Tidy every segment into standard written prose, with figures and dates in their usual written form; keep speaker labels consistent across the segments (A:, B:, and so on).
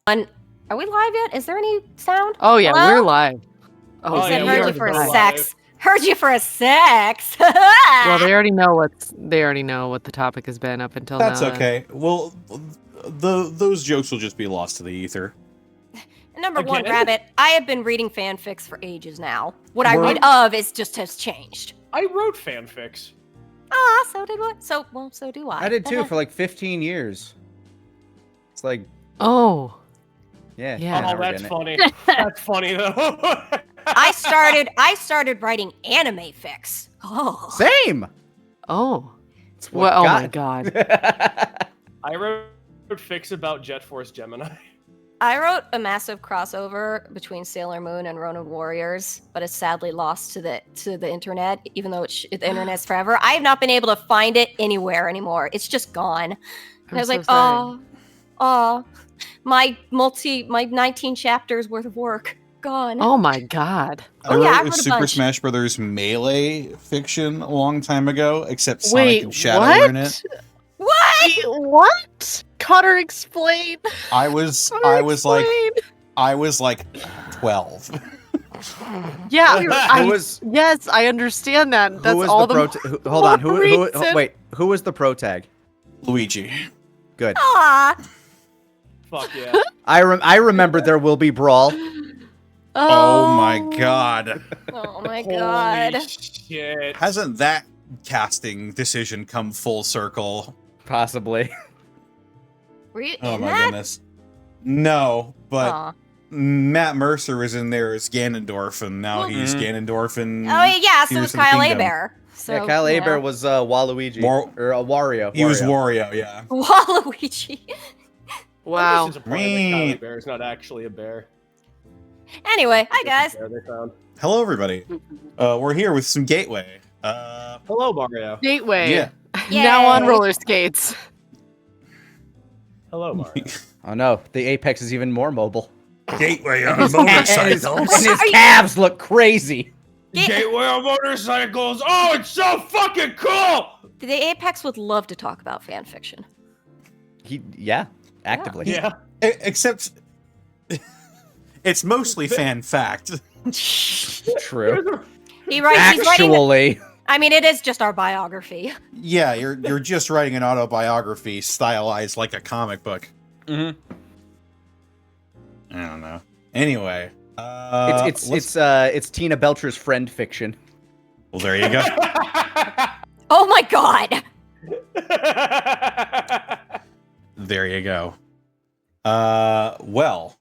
A: Are we live yet? Is there any sound?
B: Oh yeah,
A: Hello?
B: we're live.
A: Oh, I said
C: yeah,
A: heard
C: we
A: you for a
C: are
A: sex. Heard you for a sex.
B: Well, they already know what the topic has been up until
C: That's
B: now.
C: okay. Well, those jokes will just be lost to the ether.
A: Number one,
C: Again?
A: Rabbit, I have been reading fanfics for ages now. What I
C: Well-
A: read of is just has changed.
D: I wrote fanfics.
A: Ah, so did what? So do I.
E: I did too for like 15 years. It's like,
B: Oh,
E: yeah.
B: Yeah.
E: now
D: Oh,
E: we're
D: that's
E: getting it.
D: funny. That's funny though.
A: I started writing anime fics. Oh.
E: Same.
B: oh.
E: It's
B: Well, oh my
E: got-
B: god.
D: I wrote fics about Jet Force Gemini.
A: I wrote a massive crossover between Sailor Moon and Ronin Warriors, but it's sadly lost to the internet, even though the internet's forever. I have not been able to find it anywhere anymore. It's just gone. And I was
B: so
A: like,
B: sorry.
A: my 19 chapters worth of work gone.
B: Oh my god.
A: Oh, yeah, I
C: I
A: wrote
C: wrote
A: a
C: Super
A: bunch.
C: Smash Brothers Melee fiction a long time ago, except Sonic
B: Wait,
C: and Shadow
B: what?
C: were in it.
A: What?
B: Wait, what? Cutter, explain.
C: I was like 12.
B: Yeah,
E: Who was
B: yes, I understand that. That's
E: who was
B: all
E: the
B: the
E: pro? Hold on. Who
B: reason.
E: wait? Who was the pro tag?
C: Luigi.
E: Good.
A: Aw.
D: Fuck yeah.
E: I remember there will be brawl.
C: Oh my god.
A: Oh my god.
D: Holy shit.
C: Hasn't that casting decision come full circle?
E: Possibly.
A: Were you
C: Oh
A: in
C: my
A: that?
C: goodness. No, but
A: Aw.
C: Matt Mercer was in there as Ganondorf, and now
A: Well-
C: he's Ganondorf and
A: Oh yeah, so
C: Tears
A: was
C: of the
A: Kyle
C: Kingdom.
A: Aber. So,
E: yeah, Kyle
A: you
E: Aber
A: know.
E: was Waluigi or Wario.
C: He was Wario, yeah.
A: Waluigi.
B: Wow.
D: I'm just disappointed that Kylie Bear is not actually a bear.
A: Anyway, hi
D: It's
A: guys.
D: a bear they found.
C: Hello, everybody. We're here with some Gateway.
D: Hello, Mario.
B: Gateway.
C: Yeah.
B: Now on
A: Yay.
B: roller skates.
D: Hello, Mario.
E: Oh no, the Apex is even more mobile.
C: Gateway on
E: And his
A: Are you-
E: calves look crazy.
D: Gateway on motorcycles. Oh, it's so fucking cool.
A: The Apex would love to talk about fan fiction.
E: Yeah, actively.
D: Yeah.
C: Except, it's mostly fan fact.
E: True.
A: He's writing.
E: Actually,
A: I mean, it is just our biography.
C: Yeah, you're just writing an autobiography stylized like a comic book.
E: Mhm.
C: I don't know. Anyway,
E: it's Tina Belcher's friend fiction.
C: well, there you go.
A: Oh my god.
C: There you go. Well,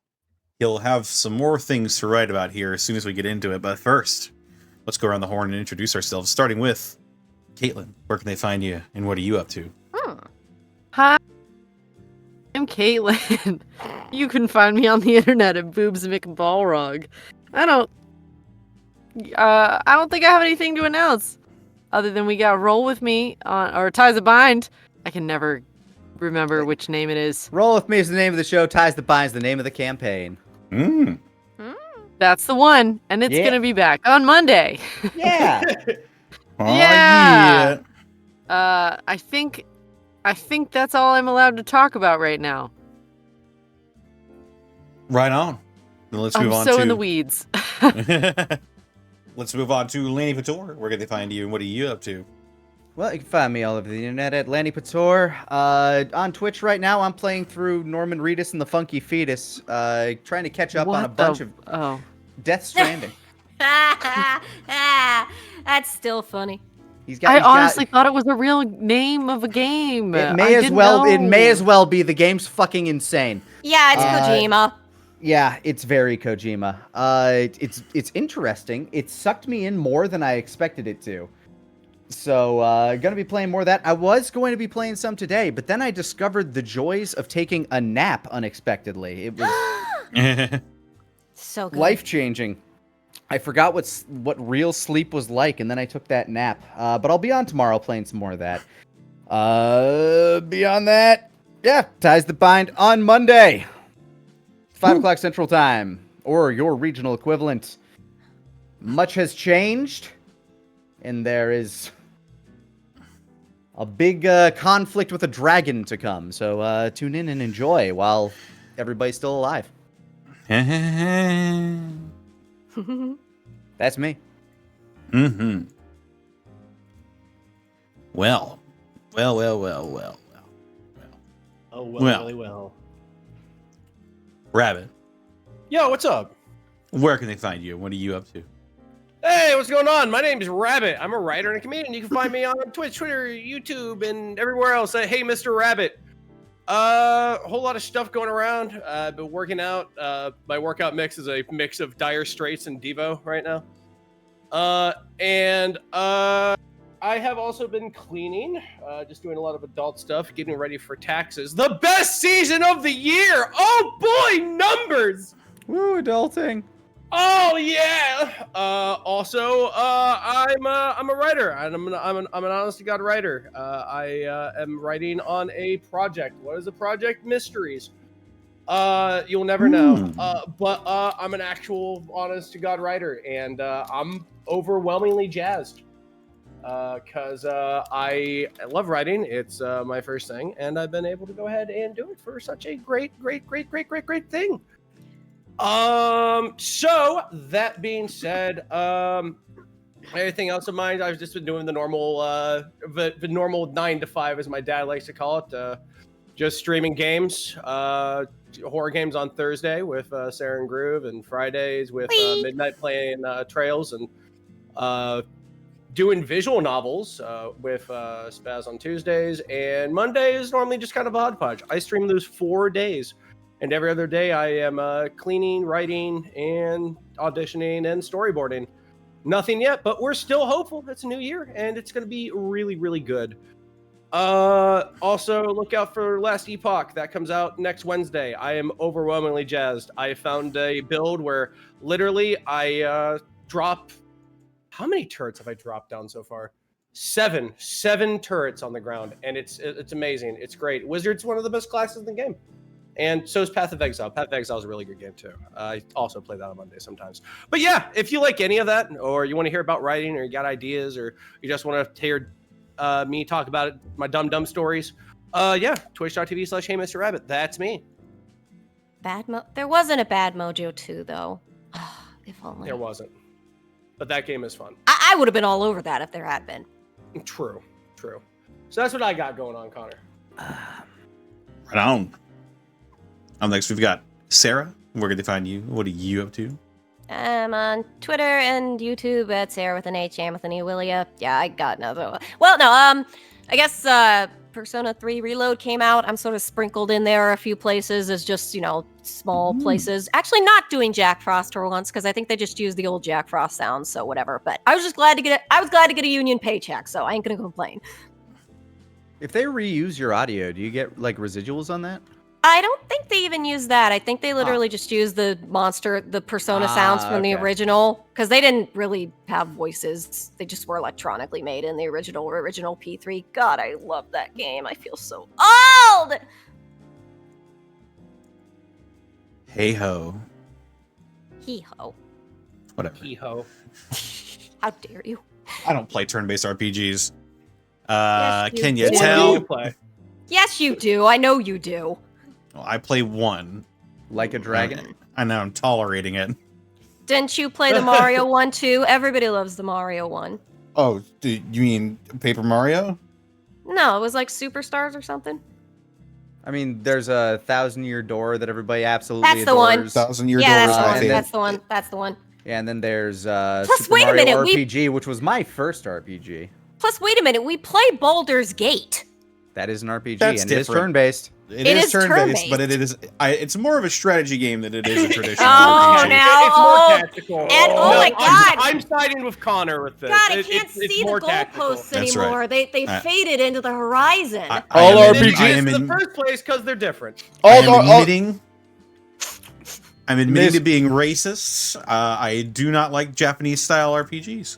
C: he'll have some more things to write about here as soon as we get into it. But first, let's go around the horn and introduce ourselves, starting with Caitlin. Where can they find you, and what are you up to?
B: Hi, I'm Caitlin. You can find me on the internet at Boobs McBallrog. I don't think I have anything to announce, other than we got Roll With Me on, or Ties of Bind. I can never remember which name it is.
E: Roll With Me is the name of the show. Ties the Binds, the name of the campaign.
B: That's the one, and it's
E: Yeah.
B: gonna be back on Monday.
E: Yeah.
C: Oh,
B: Yeah. I think that's all I'm allowed to talk about right now.
C: Right on. Then let's
B: I'm
C: move on
B: so
C: to
B: in the weeds.
C: let's move on to Lanny Pator. Where can they find you, and what are you up to?
E: Well, you can find me all over the internet at Lanny Pator. On Twitch right now, I'm playing through Norman Reedus and the Funky Fetus, trying to catch up on a bunch of Death Stranding.
A: That's still funny.
B: I honestly thought it was a real name of a game.
E: It
B: I
E: may as
B: didn't
E: well. It may
B: know.
E: as well be. The game's fucking insane.
A: Yeah, it's Kojima.
E: Yeah, it's very Kojima. It's interesting. It sucked me in more than I expected it to. So, gonna be playing more of that. I was going to be playing some today, but then I discovered the joys of taking a nap unexpectedly. It was
A: So good.
E: life-changing. I forgot what real sleep was like, and then I took that nap. But I'll be on tomorrow playing some more of that. Beyond that, yeah, Ties the Bind on Monday. 5 o'clock Central Time, or your regional equivalent. Much has changed, and there is a big conflict with a dragon to come. So tune in and enjoy while everybody's still alive.
C: mm-hmm.
E: That's me.
C: Well.
D: Oh,
C: Well.
D: really well.
C: Rabbit,
D: Yo, what's up?
C: where can they find you? What are you up to?
D: Hey, what's going on? My name is Rabbit. I'm a writer and a comedian. You can find me on Twitch, Twitter, YouTube, and everywhere else. Hey, Mr. Rabbit. A whole lot of stuff going around. I've been working out. My workout mix is a mix of Dire Straits and Devo right now. I have also been cleaning, just doing a lot of adult stuff, getting ready for taxes. The best season of the year! Oh boy, numbers!
E: Woo, adulting.
D: Oh yeah. I'm a writer, and I'm an honest to God writer. I am writing on a project. What is the project? Mysteries. You'll never know. But I'm an actual honest to God writer, and I'm overwhelmingly jazzed. Because I love writing. It's my first thing, and I've been able to go ahead and do it for such a great thing. So that being said, anything else of mine? I've just been doing the normal, the normal 9 to 5, as my dad likes to call it. Just streaming games, horror games on Thursday with Sarah and Groove, and Fridays with Midnight playing Trails, and doing visual novels with Spaz on Tuesdays, and Monday is normally just kind of a hodgepodge. I stream those 4 days, and every other day I am cleaning, writing, and auditioning and storyboarding. Nothing yet, but we're still hopeful. It's a new year, and it's going to be really, really good. Also, look out for Last Epoch. That comes out next Wednesday. I am overwhelmingly jazzed. I found a build where literally I drop... How many turrets have I dropped down so far? 7 turrets on the ground, and it's amazing. It's great. Wizard's one of the best classes in the game, and so is Path of Exile. Path of Exile is a really good game too. I also play that on Monday sometimes. But yeah, if you like any of that, or you want to hear about writing, or you got ideas, or you just want to hear me talk about it, my dumb stories, yeah, twitch.tv/Hey Mr. Rabbit. That's me.
A: There wasn't a Bad Mojo 2 though. If only.
D: There wasn't. But that game is fun.
A: I would have been all over that if there had been.
D: True. So that's what I got going on, Connor.
C: Right on. Next, we've got Sarah. Where can they find you? What are you up to?
A: I'm on Twitter and YouTube at Sarah with an H, and with an E, Willia. Yeah, I got another. Well, no, I guess Persona 3 Reload came out. I'm sort of sprinkled in there a few places as just, small places. Actually, not doing Jack Frost for once, because I think they just used the old Jack Frost sounds, so whatever. But I was just glad to get it. I was glad to get a union paycheck, so I ain't gonna complain.
E: If they reuse your audio, do you get like residuals on that?
A: I don't think they even use that. I think they literally just use the Persona sounds from the original, because they didn't really have voices. They just were electronically made in the original P3. God, I love that game. I feel so old!
C: Hey ho.
A: Hee-ho.
C: Whatever.
D: Hee-ho.
A: How dare you?
C: I don't play turn-based RPGs.
A: Yes,
C: Can you
A: do.
C: tell?
D: What do you play?
A: Yes, you do. I know you do.
C: Well, I play one.
E: Like a dragon?
C: I know, I'm tolerating it.
A: Didn't you play the Mario one too? Everybody loves the Mario one.
C: Oh, do you mean Paper Mario?
A: No, it was like Superstars or something.
E: I mean, there's a 1,000-year door that everybody absolutely
A: That's the one.
E: adores.
C: 1,000-year
A: Yeah,
C: door.
A: that's the one. That's the one.
E: Yeah, and then there's
A: Plus,
E: Super
A: wait a
E: Mario
A: minute,
E: RPG, which was my first RPG.
A: Plus, wait a minute. We play Baldur's Gate.
E: That is an RPG,
C: That's
E: and it is
C: different.
E: turn-based.
A: It is turn-based.
C: but it's more of a strategy game than it is a traditional
A: Oh,
C: RPG.
A: now-
D: It's more tactical.
A: and oh my God.
D: I'm siding with Connor with this.
A: God, I
D: It-
A: can't
D: it's
A: see the
D: more tactical.
A: goalposts
C: That's
A: anymore.
C: right.
A: They faded into the horizon.
E: All
C: I am
E: RPGs
D: in the
C: in-
D: first place because they're different.
C: I'm admitting
E: Miss-
C: to being racist. I do not like Japanese-style RPGs.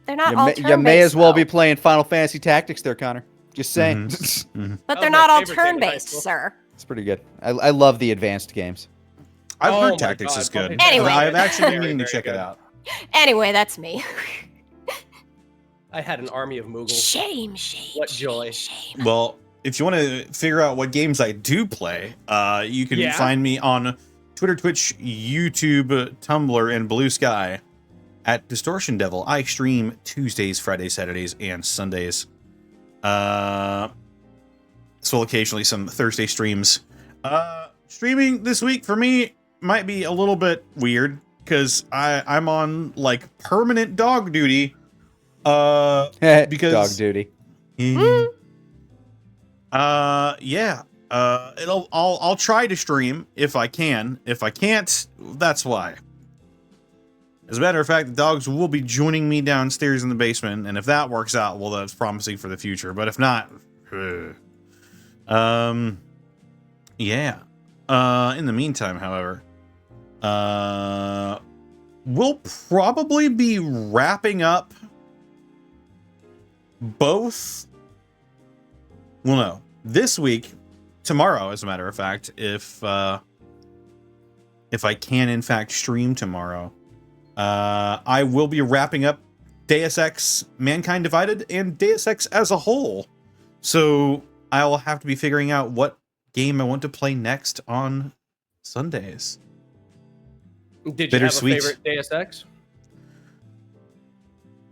A: They're not
E: You
A: all
E: may,
A: turn-based,
E: you may as well be
A: though.
E: playing Final Fantasy Tactics there, Connor. Just saying.
A: But
D: That
A: they're
D: was
A: not
D: my
A: all
D: favorite game in high
A: turn-based,
D: school.
A: sir.
E: It's pretty good. I love the advanced games.
C: I've
D: Oh
C: heard
D: my
C: Tactics
D: God,
C: is good.
D: okay.
A: Anyway.
C: I've actually been
D: Very,
C: meaning to
D: very
C: check it
D: good.
C: out.
A: Anyway, that's me.
D: I had an army of Moogles.
A: Shame.
D: What joy.
A: Shame.
C: Well, if you want to figure out what games I do play, you can
D: Yeah.
C: find me on Twitter, Twitch, YouTube, Tumblr, and Blue Sky at Distortion Devil. I stream Tuesdays, Fridays, Saturdays, and Sundays. So occasionally some Thursday streams. Streaming this week for me might be a little bit weird because I'm on like permanent dog duty. Because
E: dog duty.
C: Yeah. I'll try to stream if I can. If I can't, that's why. As a matter of fact, the dogs will be joining me downstairs in the basement, and if that works out, well, that's promising for the future. But if not, yeah. In the meantime, however, we'll probably be wrapping up both. Well, no, this week, tomorrow, as a matter of fact, if I can in fact stream tomorrow, I will be wrapping up Deus Ex: Mankind Divided and Deus Ex as a whole. So I will have to be figuring out what game I want to play next on Sundays.
D: Did you have a favorite Deus Ex?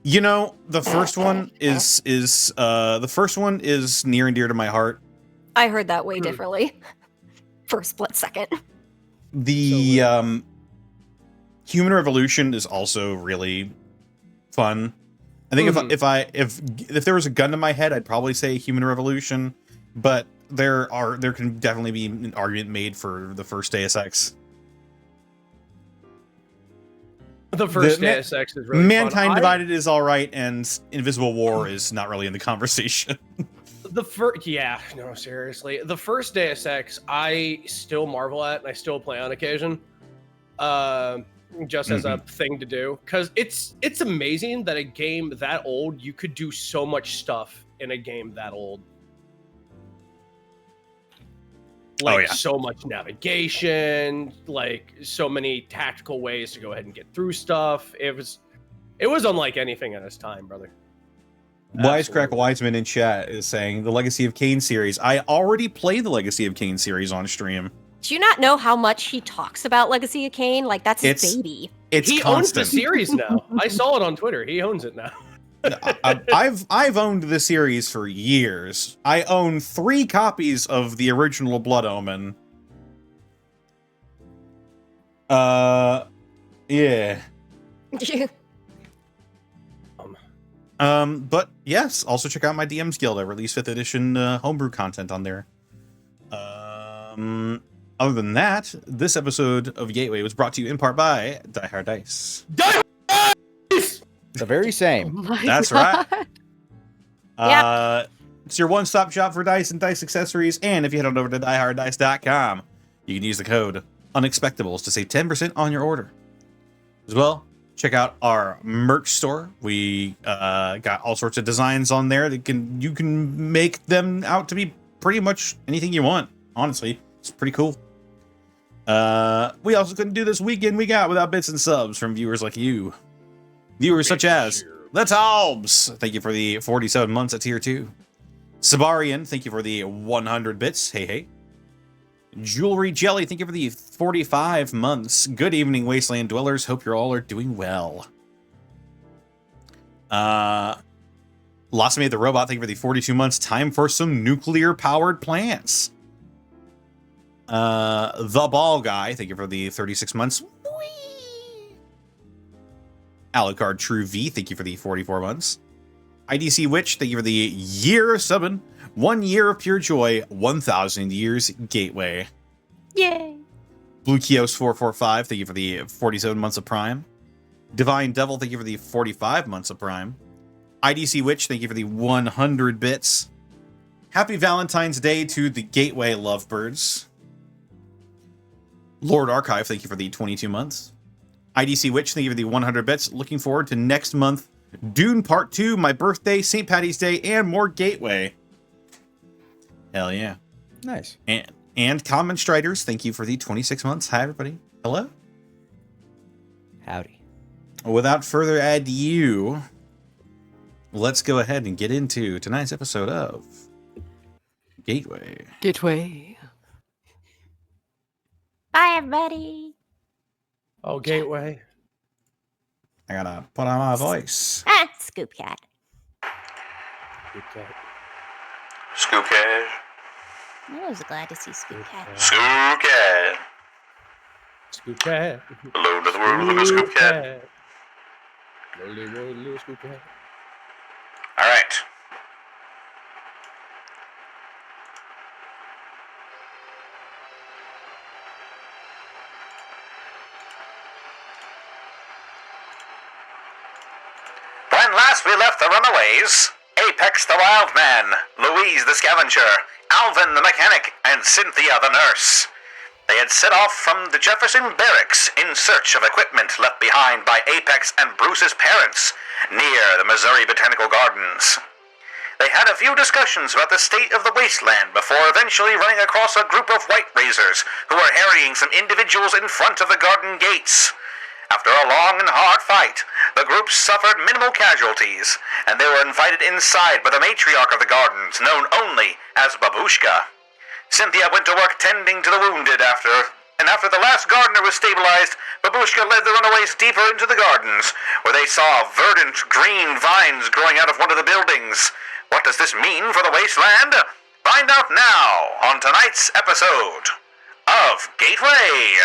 A: Oh.
C: The first one is near and dear to my heart.
A: I heard that way differently for a split second.
C: The Human Revolution is also really fun. I think if there was a gun to my head, I'd probably say Human Revolution, but there can definitely be an argument made for the first Deus Ex.
D: The first Deus Ex is really
C: Mankind
D: fun.
C: Divided is all right, and Invisible War is not really in the conversation.
D: Seriously. The first Deus Ex, I still marvel at, and I still play on occasion, just as a thing to do, because it's amazing that a game that old, you could do so much stuff in a game that old. So much navigation, like so many tactical ways to go ahead and get through stuff. It was unlike anything in its time, brother.
C: Wisecrack Wiseman in chat is saying the Legacy of Kain series. I already played the Legacy of Kain series on stream.
A: Do you not know how much he talks about Legacy of Kain? Like, that's his baby.
C: He
D: owns the series now. I saw it on Twitter. He owns it now.
C: I've owned the series for years. I own 3 copies of the original Blood Omen. Yeah. But yes, also check out my DM's Guild. I release 5th edition homebrew content on there. Other than that, this episode of Gateway was brought to you in part by Die Hard Dice.
E: The very same.
C: That's right. It's your one-stop shop for dice and dice accessories. And if you head on over to dieharddice.com, you can use the code Unexpectables to save 10% on your order. As well, check out our merch store. We got all sorts of designs on there that you can make them out to be pretty much anything you want. Honestly, it's pretty cool. We also couldn't do this weekend we got without bits and subs from viewers like you. Viewers such as The Talbs, thank you for the 47 months at tier 2. Sabarian, thank you for the 100 bits. Hey. Jewelry Jelly, thank you for the 45 months. Good evening, Wasteland Dwellers. Hope you all are doing well. Lossamy the Robot, thank you for the 42 months. Time for some nuclear-powered plants. The Ball Guy, thank you for the 36 months. Alucard True V, thank you for the 44 months. IDC Witch, thank you for the year of subbing. 1 year of pure joy, 1,000 years Gateway.
A: Yay!
C: Blue Kios 445, thank you for the 47 months of Prime. Divine Devil, thank you for the 45 months of Prime. IDC Witch, thank you for the 100 bits. Happy Valentine's Day to the Gateway Lovebirds. Lord Archive, thank you for the 22 months. IDC Witch, thank you for the 100 bits. Looking forward to next month. Dune Part 2, my birthday, St. Patty's Day, and more Gateway. Hell yeah.
E: Nice.
C: And Common Striders, thank you for the 26 months. Hi, everybody. Hello.
E: Howdy.
C: Without further ado, let's go ahead and get into tonight's episode of Gateway.
B: Gateway.
A: Bye, everybody.
D: Oh, Gateway.
C: I gotta put on my voice.
A: Scoop cat.
D: Good cat.
F: Scoop Cat.
A: I was glad to see Scoop cat.
F: Scoop Cat.
D: Scoop cat.
F: Hello to the world of the Scoop Cat.
D: Little Scoop cat.
F: All right. When last we left the runaways, Apex the Wildman, Louise the Scavenger, Alvin the Mechanic, and Cynthia the Nurse. They had set off from the Jefferson Barracks in search of equipment left behind by Apex and Bruce's parents near the Missouri Botanical Gardens. They had a few discussions about the state of the wasteland before eventually running across a group of white razors who were harrying some individuals in front of the garden gates. After a long and hard fight, the group suffered minimal casualties, and they were invited inside by the matriarch of the gardens, known only as Babushka. Cynthia went to work tending to the wounded after the last gardener was stabilized, Babushka led the runaways deeper into the gardens, where they saw verdant green vines growing out of one of the buildings. What does this mean for the wasteland? Find out now on tonight's episode of Gateway.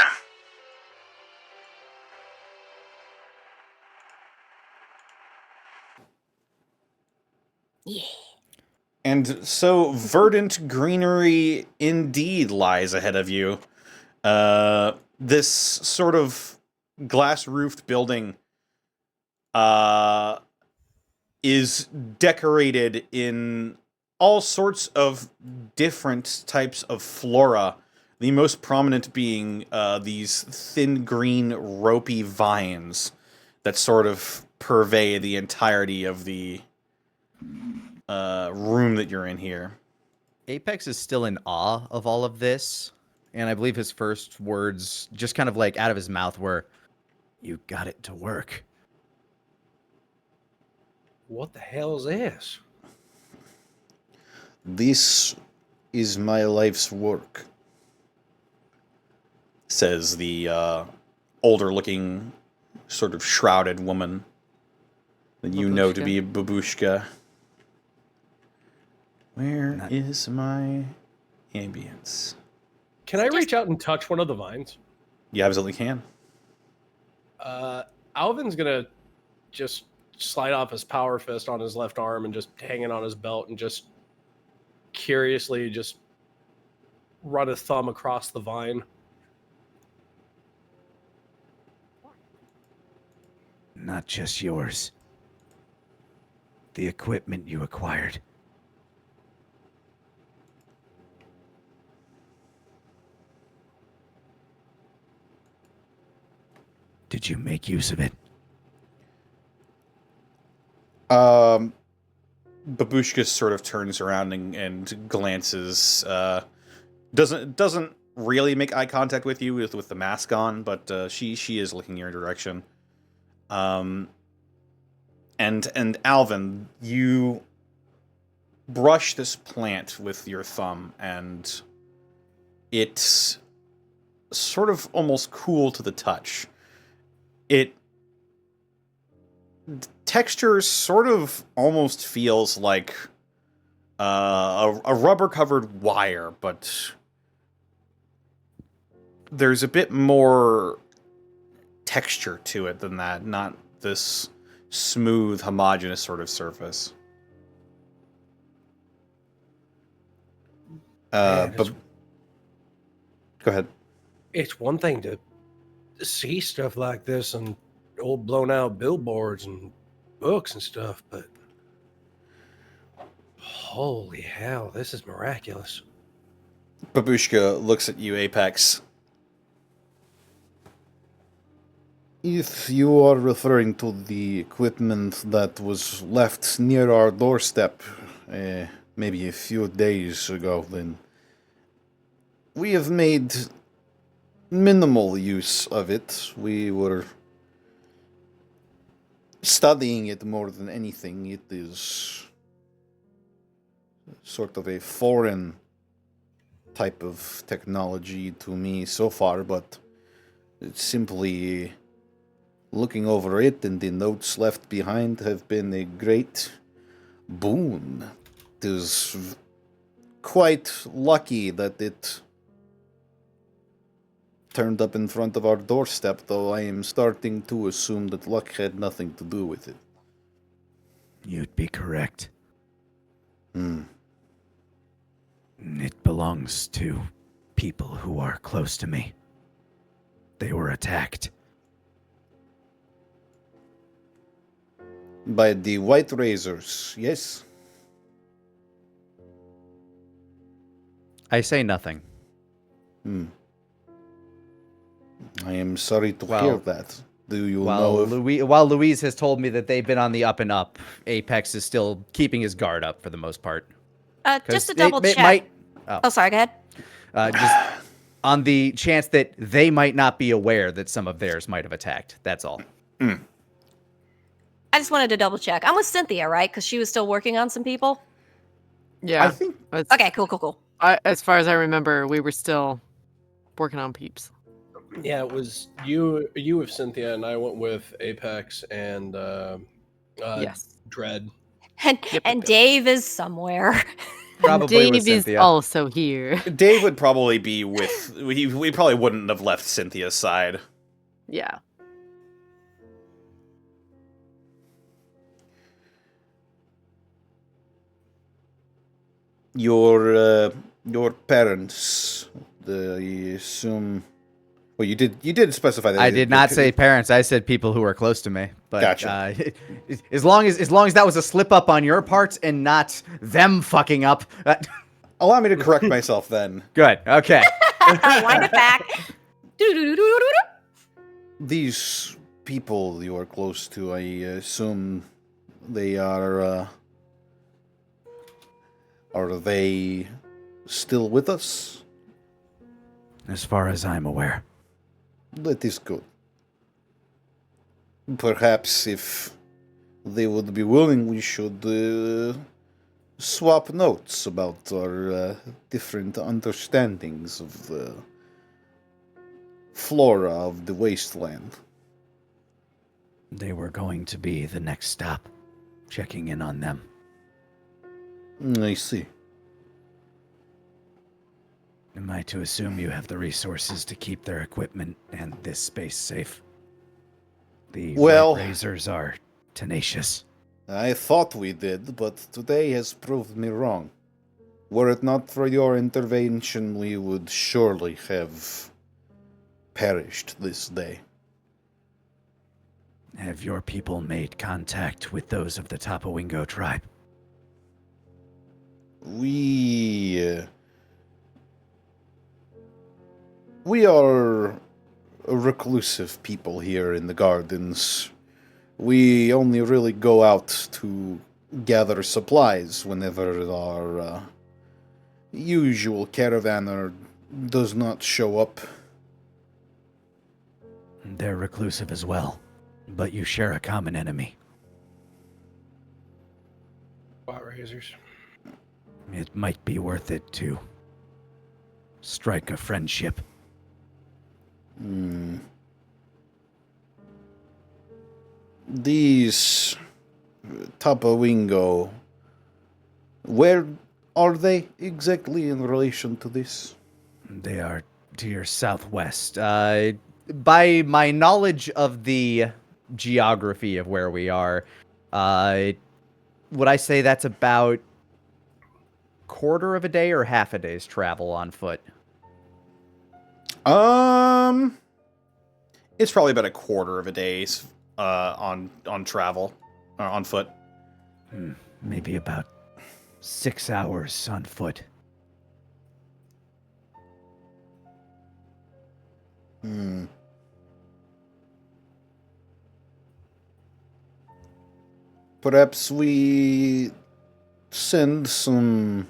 A: Yeah.
C: And so verdant greenery indeed lies ahead of you. This sort of glass-roofed building is decorated in all sorts of different types of flora. The most prominent being these thin green ropey vines that sort of purvey the entirety of the room that you're in here.
E: Apex is still in awe of all of this, and I believe his first words, just kind of like out of his mouth, were, "You got it to work."
D: What the hell is this?
C: This is my life's work, says the older-looking, sort of shrouded woman that you know to be Babushka. Where is my ambience?
D: Can I reach out and touch one of the vines?
C: You absolutely can.
D: Alvin's gonna just slide off his power fist on his left arm and just hang it on his belt and just curiously just run a thumb across the vine.
E: Not just yours. The equipment you acquired. Did you make use of it?
C: Babushka sort of turns around and glances. Doesn't really make eye contact with you with the mask on, but she is looking your direction. And Alvin, you brush this plant with your thumb, and it's sort of almost cool to the touch. Texture sort of almost feels like a rubber-covered wire, but there's a bit more texture to it than that, not this smooth, homogeneous sort of surface. But go ahead.
D: It's one thing to see stuff like this on old blown out billboards and books and stuff, but holy hell, this is miraculous.
C: Babushka looks at you, Apex. If you are referring to the equipment that was left near our doorstep maybe a few days ago, then we have made minimal use of it. We were studying it more than anything. It is sort of a foreign type of technology to me so far, but it's simply looking over it and the notes left behind have been a great boon. It is quite lucky that it turned up in front of our doorstep, though I am starting to assume that luck had nothing to do with it.
G: You'd be correct.
C: Hmm.
G: It belongs to people who are close to me. They were attacked.
C: By the White Razors, yes?
E: I say nothing.
C: I am sorry to
E: Well,
C: hear that. Do you know if...
E: While Louise has told me that they've been on the up and up, Apex is still keeping his guard up for the most part.
A: Just to
E: 'Cause
A: double
E: it
A: check.
E: might-
A: Oh, sorry. Go ahead.
E: Just on the chance that they might not be aware that some of theirs might have attacked. That's all.
A: I just wanted to double check. I'm with Cynthia, right? Because she was still working on some people.
B: Yeah.
C: I think...
A: Okay, cool.
B: As far as I remember, we were still working on peeps.
D: Yeah, it was you with Cynthia, and I went with Apex and
B: Yes.
D: Dread.
A: And Dave is somewhere.
E: Probably with
B: Dave is
E: Cynthia.
B: also here.
C: Dave would probably be with... We probably wouldn't have left Cynthia's side.
B: Yeah.
C: Your parents, I assume... Well, you did specify that.
E: I did not say parents. I said people who are close to me. But
C: Gotcha.
E: As long as that was a slip up on your part and not them fucking up.
C: Allow me to correct myself then.
E: Good. Okay.
A: Wind it back.
C: These people you are close to, I assume they are they still with us?
G: As far as I'm aware.
C: That is good. Perhaps if they would be willing, we should swap notes about our different understandings of the flora of the wasteland.
G: They were going to be the next stop. Checking in on them.
C: I see.
G: Am I to assume you have the resources to keep their equipment and this space safe? The
C: Well-
G: White Razors are tenacious.
C: I thought we did, but today has proved me wrong. Were it not for your intervention, we would surely have perished this day.
G: Have your people made contact with those of the Tapawingo tribe?
C: We are a reclusive people here in the gardens. We only really go out to gather supplies whenever our usual caravaner does not show up.
G: They're reclusive as well, but you share a common enemy.
D: Wow, razors.
G: It might be worth it to strike a friendship.
C: These Tapawingo, where are they exactly in relation to this?
G: They are to your southwest.
E: By my knowledge of the geography of where we are, would I say that's about quarter of a day or half a day's travel on foot?
C: It's probably about a quarter of a day's on travel on foot.
G: Maybe about 6 hours on foot.
C: Perhaps we send some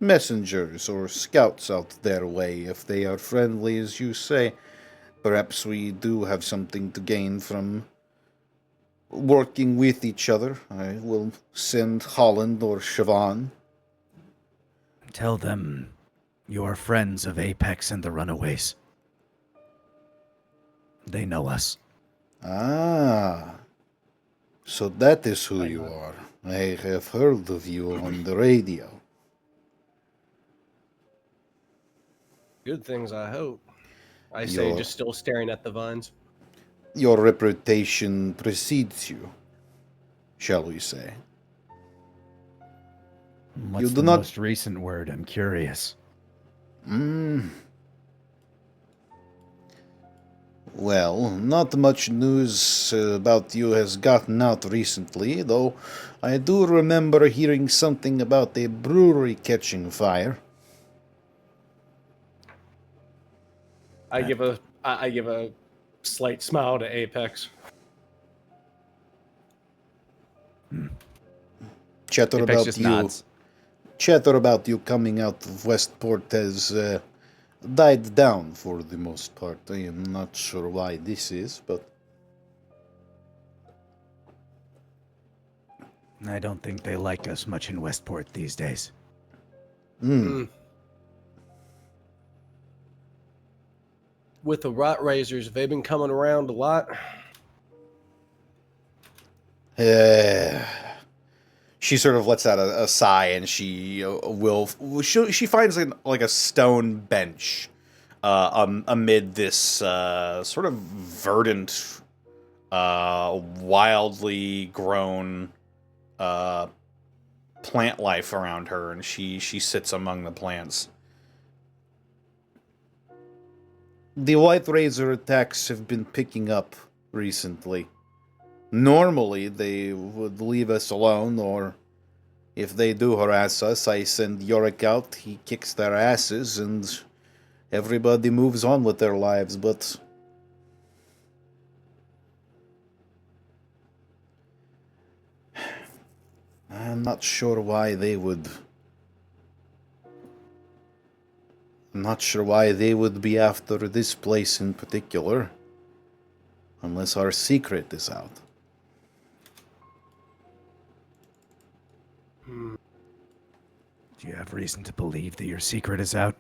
C: messengers or scouts out their way if they are friendly, as you say. Perhaps we do have something to gain from working with each other. I will send Holland or Siobhan.
G: Tell them You are friends of Apex and the Runaways. They know us.
H: Ah, so that is who you are. I have heard of you on the radio.
D: Good things, I hope. I say,
H: Your-
D: just still staring at the vines.
H: Your reputation precedes you, shall we say.
G: What's
H: do
G: the
H: not-
G: most recent word? I'm curious.
H: Well, not much news about you has gotten out recently, though I do remember hearing something about a brewery catching fire.
D: I give a slight smile to Apex.
E: Apex
H: Chatter about
E: just
H: you.
E: nods.
H: Chatter about you coming out of Westport has died down for the most part. I am not sure why this is, but
G: I don't think they like us much in Westport these days.
D: With the rot razors, have they been coming around a lot?
C: She sort of lets out a sigh, and she she finds like a stone bench amid this sort of verdant, wildly grown plant life around her, and she sits among the plants.
H: the White Razor attacks have been picking up recently. Normally, they would leave us alone, or if they do harass us, I send Yorick out, he kicks their asses, and everybody moves on with their lives, but I'm not sure why they would... I'm not sure why they would be after this place in particular, unless our secret is out.
G: Do you have reason to believe that your secret is out?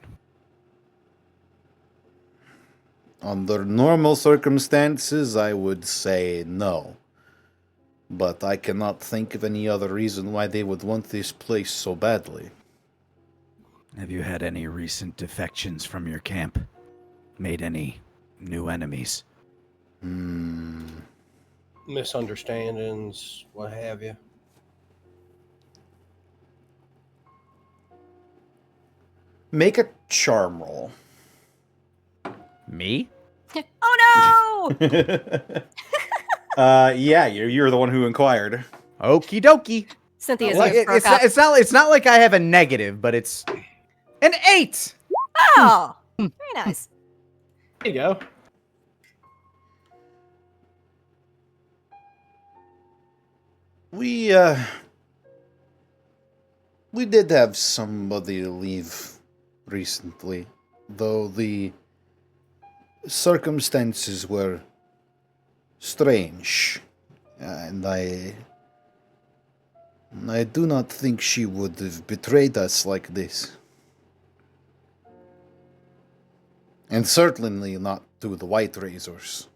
H: Under normal circumstances, I would say no. But I cannot think of any other reason why they would want this place so badly.
G: Have you had any recent defections from your camp? Made any new enemies?
D: Misunderstandings, what have you.
C: Make a charm roll.
E: Me?
A: Oh no!
C: Yeah, you're the one who inquired.
E: Okie dokie.
A: Cynthia's
E: Well,
A: ears broke up.
E: it's not like I have a negative, but it's an 8.
A: Oh, very nice.
D: There you go.
H: We did have somebody leave recently, though the circumstances were strange, and I do not think she would have betrayed us like this. And certainly not to the White Razors.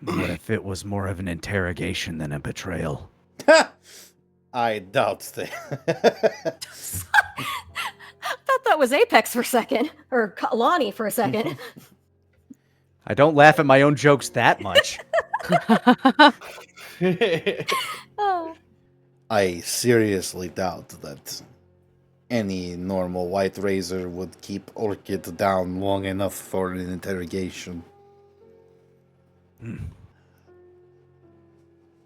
G: What if it was more of an interrogation than a betrayal?
H: I doubt that.
A: I thought that was Apex for a second, or Lonnie for a second.
E: I don't laugh at my own jokes that much.
A: Oh.
H: I seriously doubt that any normal White Razor would keep Orchid down long enough for an interrogation.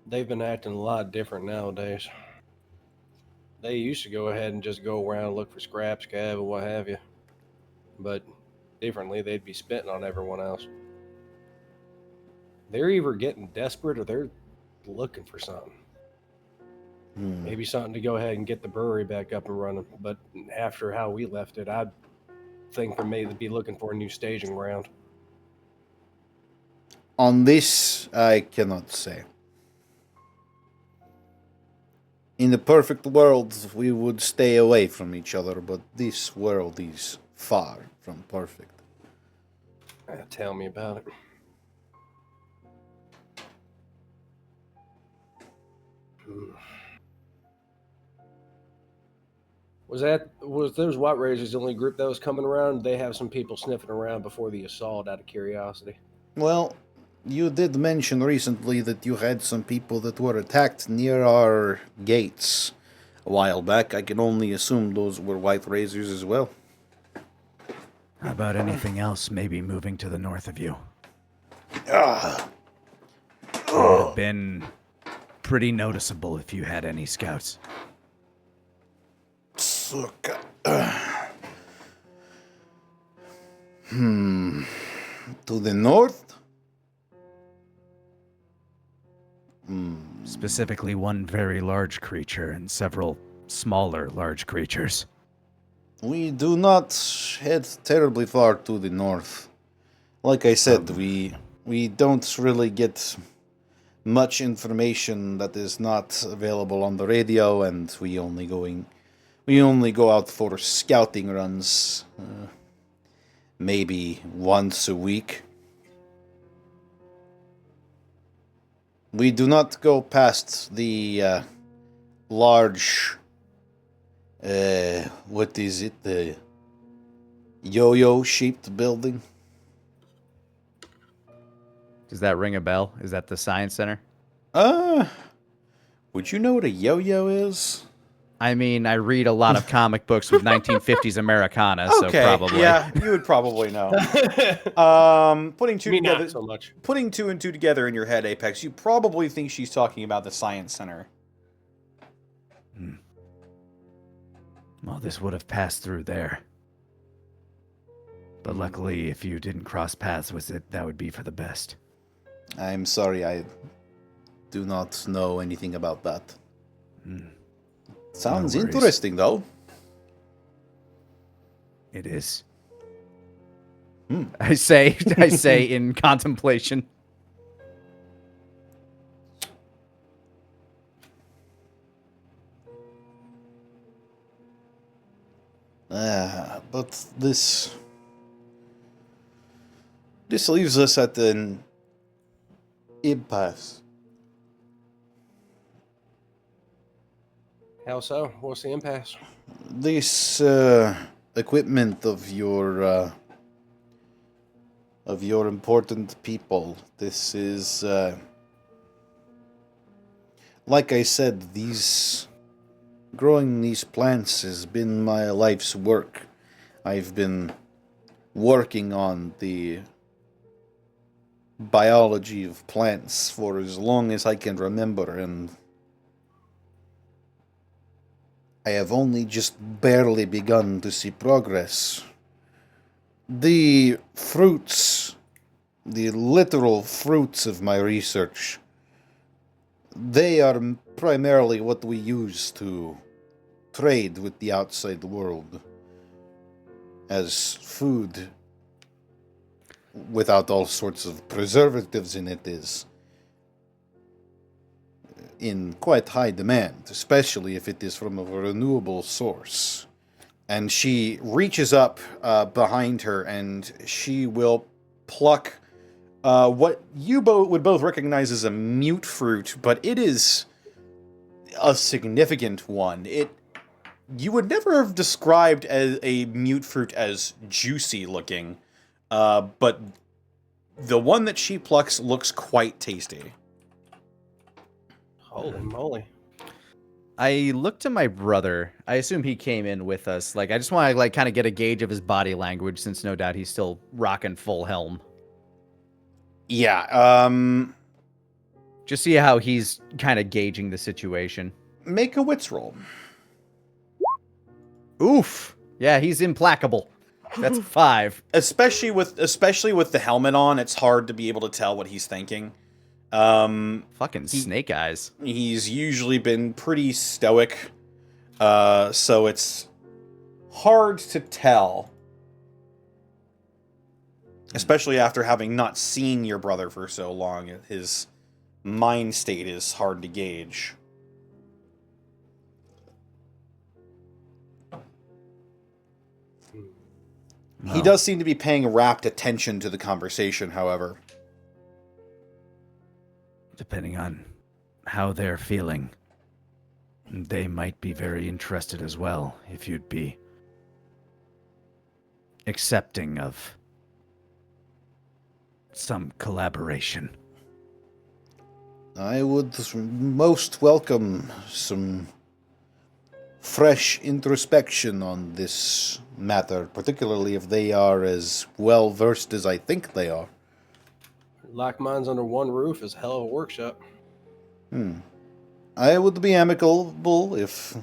D: They've been acting a lot different nowadays. They used to go ahead and just go around and look for scrap, scab, or what have you. But differently, they'd be spitting on everyone else. They're either getting desperate or they're looking for something. Maybe something to go ahead and get the brewery back up and running. But after how we left it, I'd think for me to be looking for a new staging ground.
H: On this, I cannot say. In the perfect world, we would stay away from each other, but this world is far from perfect.
D: Tell me about it. Was those White Razors the only group that was coming around? They have some people sniffing around before the assault out of curiosity.
H: Well, you did mention recently that you had some people that were attacked near our gates a while back. I can only assume those were White Razors as well.
G: How about anything else maybe moving to the north of you? It would have been pretty noticeable if you had any scouts.
H: To the north?
G: Specifically one very large creature and several smaller large creatures.
H: We do not head terribly far to the north. Like I said, we don't really get much information that is not available on the radio, and we only go out for scouting runs, maybe once a week. We do not go past the large, what is it, the yo-yo-shaped building?
E: Does that ring a bell? Is that the Science Center?
H: Would you know what a yo-yo is?
E: I mean, I read a lot of comic books with 1950s Americana, so probably.
C: Yeah, you would probably know. Putting two
D: Me
C: together,
D: not so much.
C: putting two and two together in your head, Apex, you probably think she's talking about the Science Center.
G: Well, this would have passed through there. But luckily, if you didn't cross paths with it, that would be for the best.
H: I'm sorry, I do not know anything about that. Sounds
G: No worries.
H: interesting, though.
G: It is.
E: I say in contemplation.
H: But this leaves us at an impasse.
D: How so? What's the impasse?
H: This equipment of your important people. This is like I said, growing these plants has been my life's work. I've been working on the biology of plants for as long as I can remember, and I have only just barely begun to see progress. The fruits, the literal fruits of my research, they are primarily what we use to trade with the outside world as food without all sorts of preservatives in it is in quite high demand, especially if it is from a renewable source. And she reaches up behind her and she will pluck what you would both recognize as a mute fruit, but it is a significant one. You would never have described as a mute fruit as juicy looking, but the one that she plucks looks quite tasty.
D: Holy moly.
E: I look to my brother. I assume he came in with us. Like, I just want to kind of get a gauge of his body language, since no doubt he's still rocking full helm.
H: Yeah,
E: Just see how he's kind of gauging the situation.
H: make a wits roll.
E: Oof. Yeah, he's implacable. That's 5.
C: Especially with the helmet on, it's hard to be able to tell what he's thinking.
E: Fucking snake eyes.
C: He's usually been pretty stoic, so it's hard to tell. Especially after having not seen your brother for so long, his mind state is hard to gauge. He
G: Well,
C: does seem to be paying rapt attention to the conversation, however.
G: depending on how they're feeling, they might be very interested as well if you'd be accepting of some collaboration.
H: I would most welcome some fresh introspection on this matter, particularly if they are as well versed as I think they are.
D: Lock minds under one roof is a hell of a workshop.
H: I would be amicable if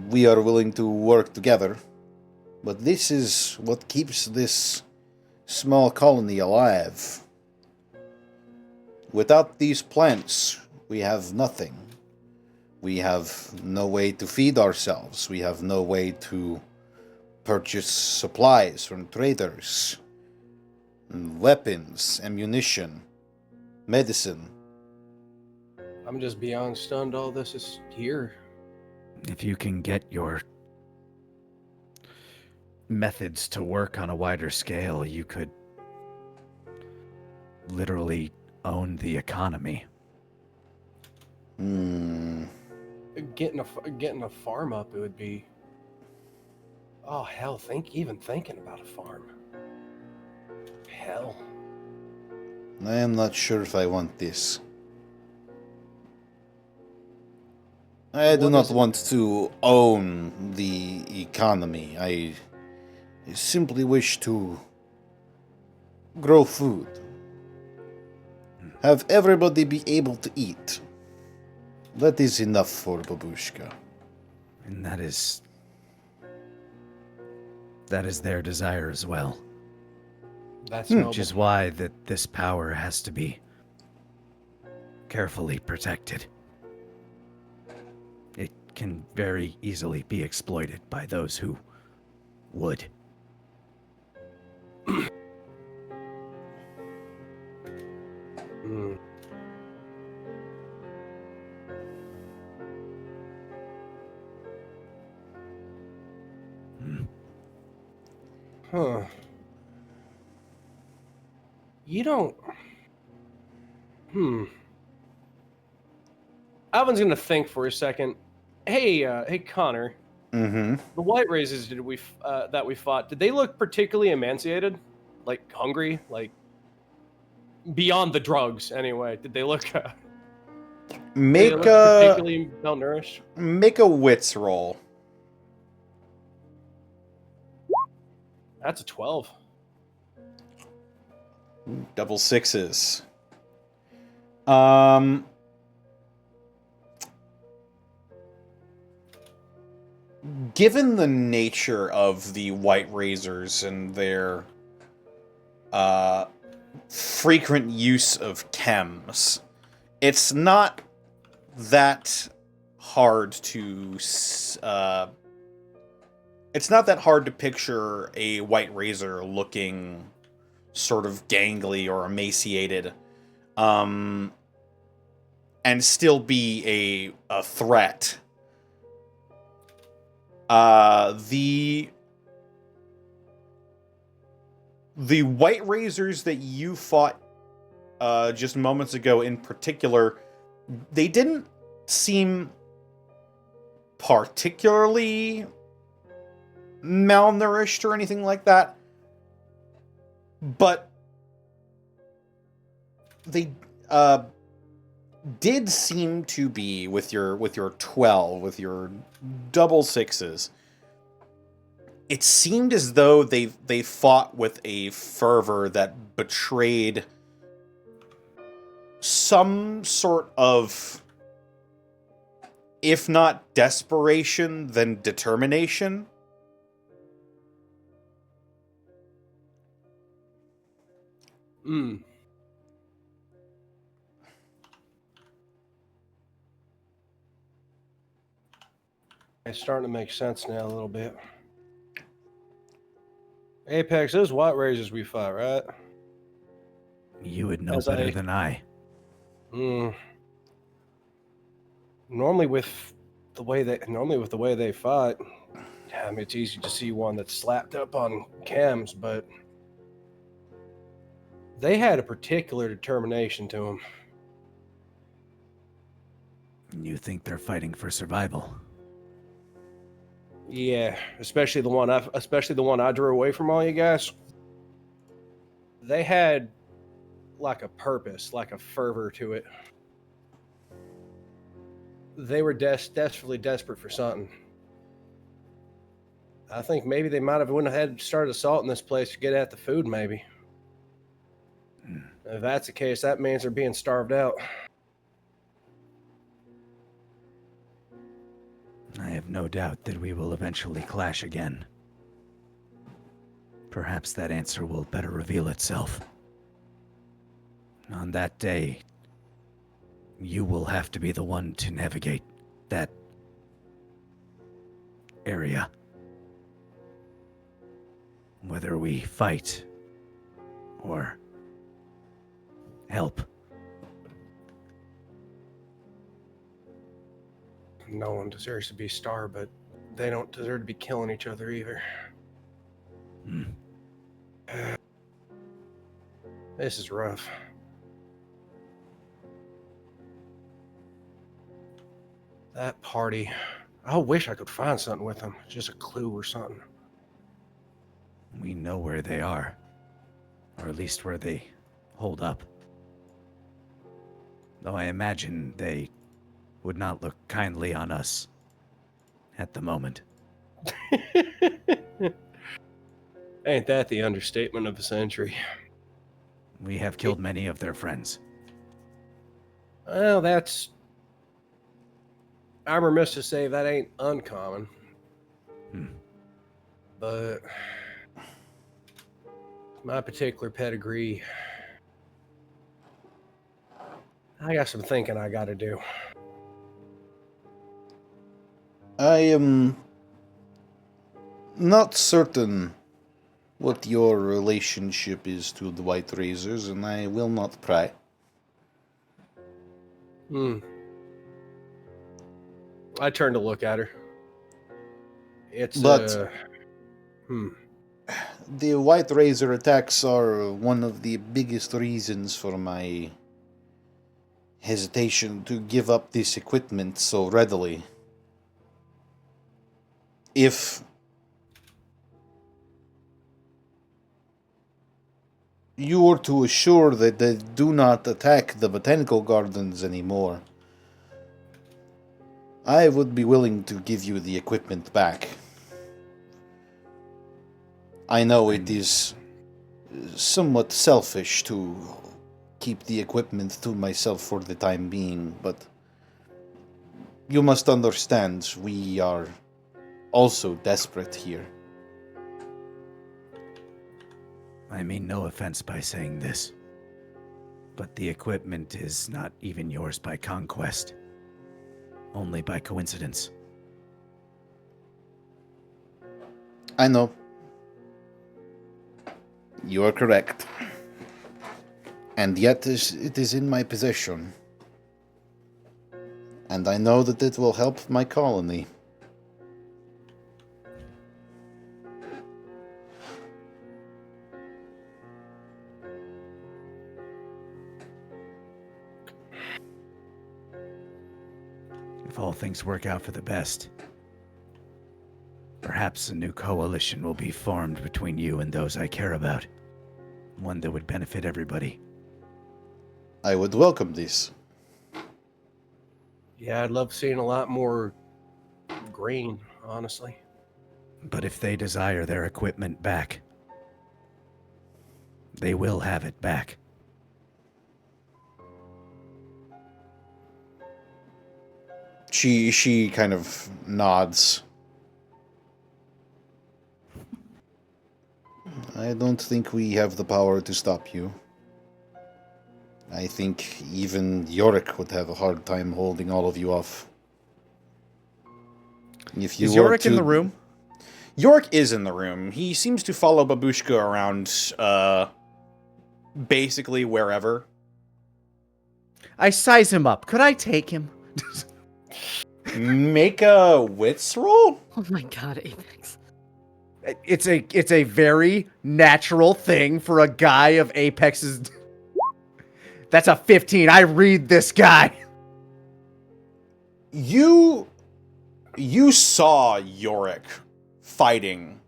H: we are willing to work together, but this is what keeps this small colony alive. Without these plants, we have nothing. We have no way to feed ourselves. We have no way to purchase supplies from traders, weapons, ammunition, medicine.
D: I'm just beyond stunned all this is here.
G: If you can get your methods to work on a wider scale, you could literally own the economy.
D: Getting a farm up, it would be. Oh hell! Even thinking about a farm. Hell.
H: I am not sure if I want this. I do
D: What
H: not
D: is it?
H: want to own the economy. I simply wish to grow food. Have everybody be able to eat. That is enough for Babushka.
G: And that is their desire as well.
D: That's noble.
G: Which is why this power has to be carefully protected. It can very easily be exploited by those who would.
D: Mm. Huh. You don't. Alvin's gonna think for a second. Hey, Connor.
H: Mm-hmm.
D: The white races that we fought, did they look particularly emaciated? Like hungry? Like beyond the drugs, anyway. Did they look,
C: Make
D: particularly malnourished?
C: a wits roll.
D: That's a 12.
C: Double sixes. Given the nature of the white razors and their frequent use of chems, it's not that hard to picture a white razor looking sort of gangly or emaciated, and still be a threat. The white razors that you fought just moments ago in particular, they didn't seem particularly malnourished or anything like that, but they did seem to be, with your 12, with your double sixes, it seemed as though they fought with a fervor that betrayed some sort of, if not desperation, then determination.
D: It's starting to make sense now a little bit. Apex, those white razors we fought, right?
G: You would know better than I.
D: Normally with the way they fought, I mean, it's easy to see one that's slapped up on cams, but they had a particular determination to them.
G: You think they're fighting for survival?
D: Yeah, especially the one I drew away from all you guys. They had like a purpose, like a fervor to it. They were desperately desperate for something. I think maybe they might have went ahead and started assaulting this place to get at the food, maybe. If that's the case, that means they're being starved out.
G: I have no doubt that we will eventually clash again. Perhaps that answer will better reveal itself. On that day, you will have to be the one to navigate that area. Whether we fight or help.
D: No one deserves to be starved, but they don't deserve to be killing each other either. This is rough. That party. I wish I could find something with them. Just a clue or something.
G: We know where they are. Or at least where they hold up. Though I imagine they would not look kindly on us at the moment.
D: Ain't that the understatement of the century?
G: We have killed many of their friends.
D: Well, I'm remiss to say that ain't uncommon. But my particular pedigree, I got some thinking I gotta do.
H: I am not certain what your relationship is to the White Razors, and I will not pry.
D: I turned to look at her.
H: The White Razor attacks are one of the biggest reasons for my hesitation to give up this equipment so readily. If you were to assure that they do not attack the Botanical Gardens anymore, I would be willing to give you the equipment back. I know it is somewhat selfish to keep the equipment to myself for the time being, but you must understand we are also desperate here.
G: I mean no offense by saying this, but the equipment is not even yours by conquest, only by coincidence.
H: I know. You are correct. And yet it is in my possession. And I know that it will help my colony.
G: If all things work out for the best, perhaps a new coalition will be formed between you and those I care about. One that would benefit everybody.
H: I would welcome this.
D: Yeah, I'd love seeing a lot more green, honestly.
G: But if they desire their equipment back, they will have it back.
H: She kind of nods. I don't think we have the power to stop you. I think even Yorick would have a hard time holding all of you off. If you
C: Is
H: were
C: Yorick in
H: to-
C: the room? Yorick is in the room. He seems to follow Babushka around, basically wherever.
E: I size him up. Could I take him?
C: Make a wits roll?
B: Oh my god, Apex.
E: It's a very natural thing for a guy of Apex's. That's a 15. I read this guy.
C: You saw Yorick fighting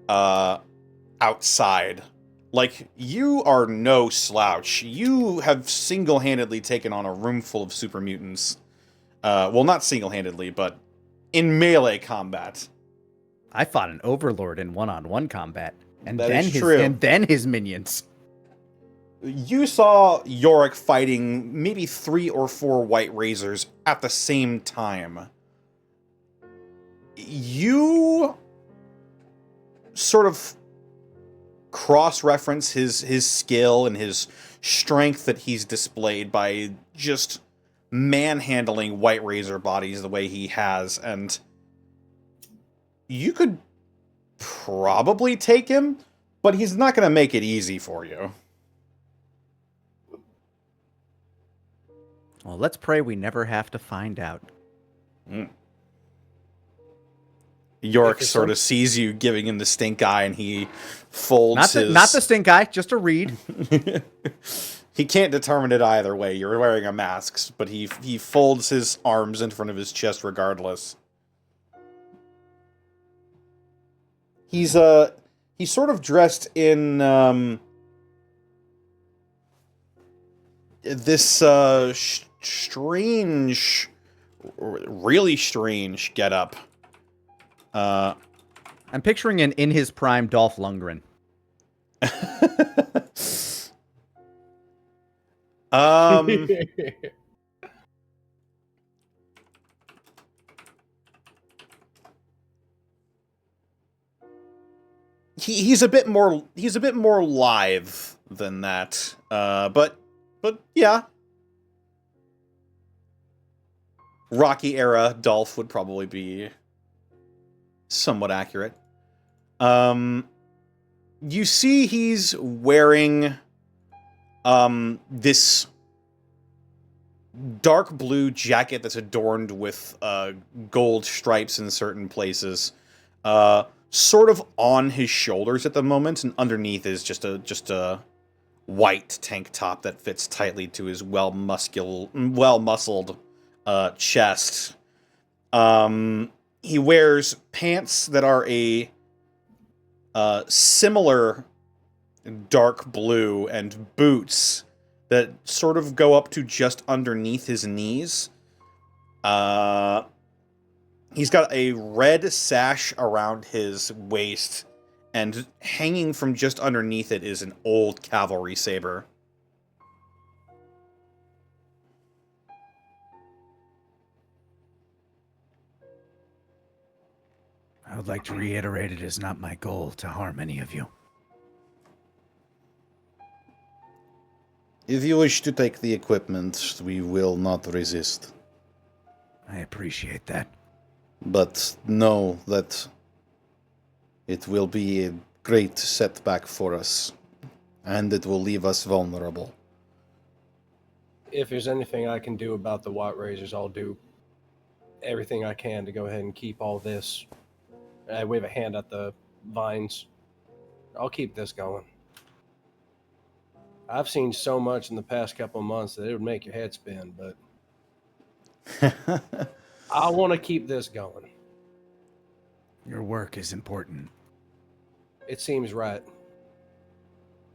C: outside. Like, you are no slouch. You have single-handedly taken on a room full of super mutants. Well, not single-handedly, but in melee combat.
E: I fought an overlord in one-on-one combat, and
C: That
E: then
C: is true.
E: his minions.
C: You saw Yorick fighting maybe 3 or 4 white razors at the same time. You sort of cross-reference his skill and his strength that he's displayed by just manhandling white razor bodies the way he has, and you could probably take him, but he's not going to make it easy for you.
E: Well, let's pray we never have to find out.
C: York sort of sees you giving him the stink eye, and he folds
E: Not the stink eye, just a read.
C: He can't determine it either way. You're wearing a mask, but he folds his arms in front of his chest regardless. He's sort of dressed in this strange, really strange getup.
E: I'm picturing an in his prime Dolph Lundgren.
C: He's a bit more lithe than that. But yeah. Rocky era Dolph would probably be somewhat accurate. You see he's wearing this dark blue jacket that's adorned with gold stripes in certain places. Sort of on his shoulders at the moment, and underneath is just a white tank top that fits tightly to his well-muscled chest. He wears pants that are a similar dark blue and boots that sort of go up to just underneath his knees. He's got a red sash around his waist, and hanging from just underneath it is an old cavalry saber.
G: I would like to reiterate it is not my goal to harm any of you.
H: If you wish to take the equipment, we will not resist.
G: I appreciate that.
H: But know that it will be a great setback for us, and it will leave us vulnerable.
D: If there's anything I can do about the white razors, I'll do everything I can to go ahead and keep all this. I wave a hand at the vines. I'll keep this going. I've seen so much in the past couple of months that it would make your head spin, but I want to keep this going.
G: Your work is important.
D: It seems right.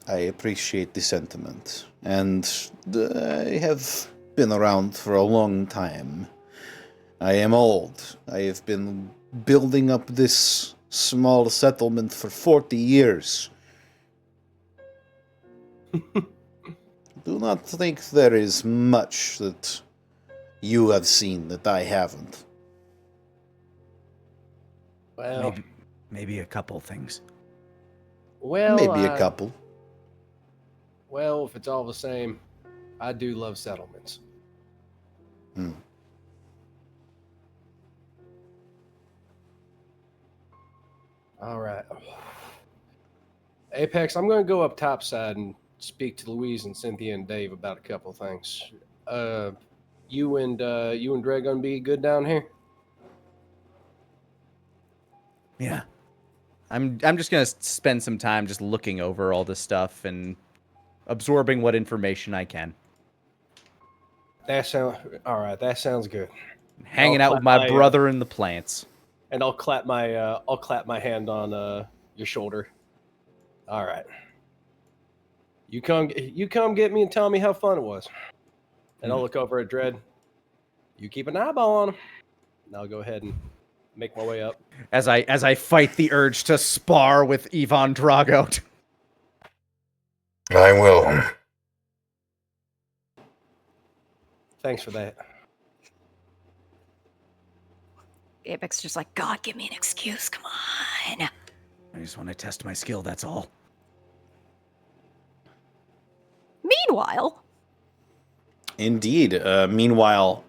H: I appreciate the sentiment, and I have been around for a long time. I am old. I have been building up this small settlement for 40 years. Do not think there is much that you have seen that I haven't.
D: Well,
G: Maybe a couple things.
H: Maybe a couple.
D: Well, if it's all the same, I do love settlements. All right. Apex, I'm going to go up topside and speak to Louise and Cynthia and Dave about a couple of things. You and Dre going to be good down here?
G: Yeah,
E: I'm just gonna spend some time just looking over all this stuff and absorbing what information I can.
D: That sound all right. That sounds good.
E: Hanging
D: I'll
E: out with
D: clap
E: my
D: my,
E: brother in the plants.
D: And I'll clap my hand on your shoulder. All right. You come get me and tell me how fun it was. And I'll look over at Dread. You keep an eyeball on him. And I'll go ahead and make my way up.
E: As I fight the urge to spar with Ivan Drago.
F: I will.
D: Thanks for that.
A: Apex just like, God, give me an excuse. Come on.
G: I just want to test my skill, that's all.
A: Meanwhile,
C: Indeed. Meanwhile,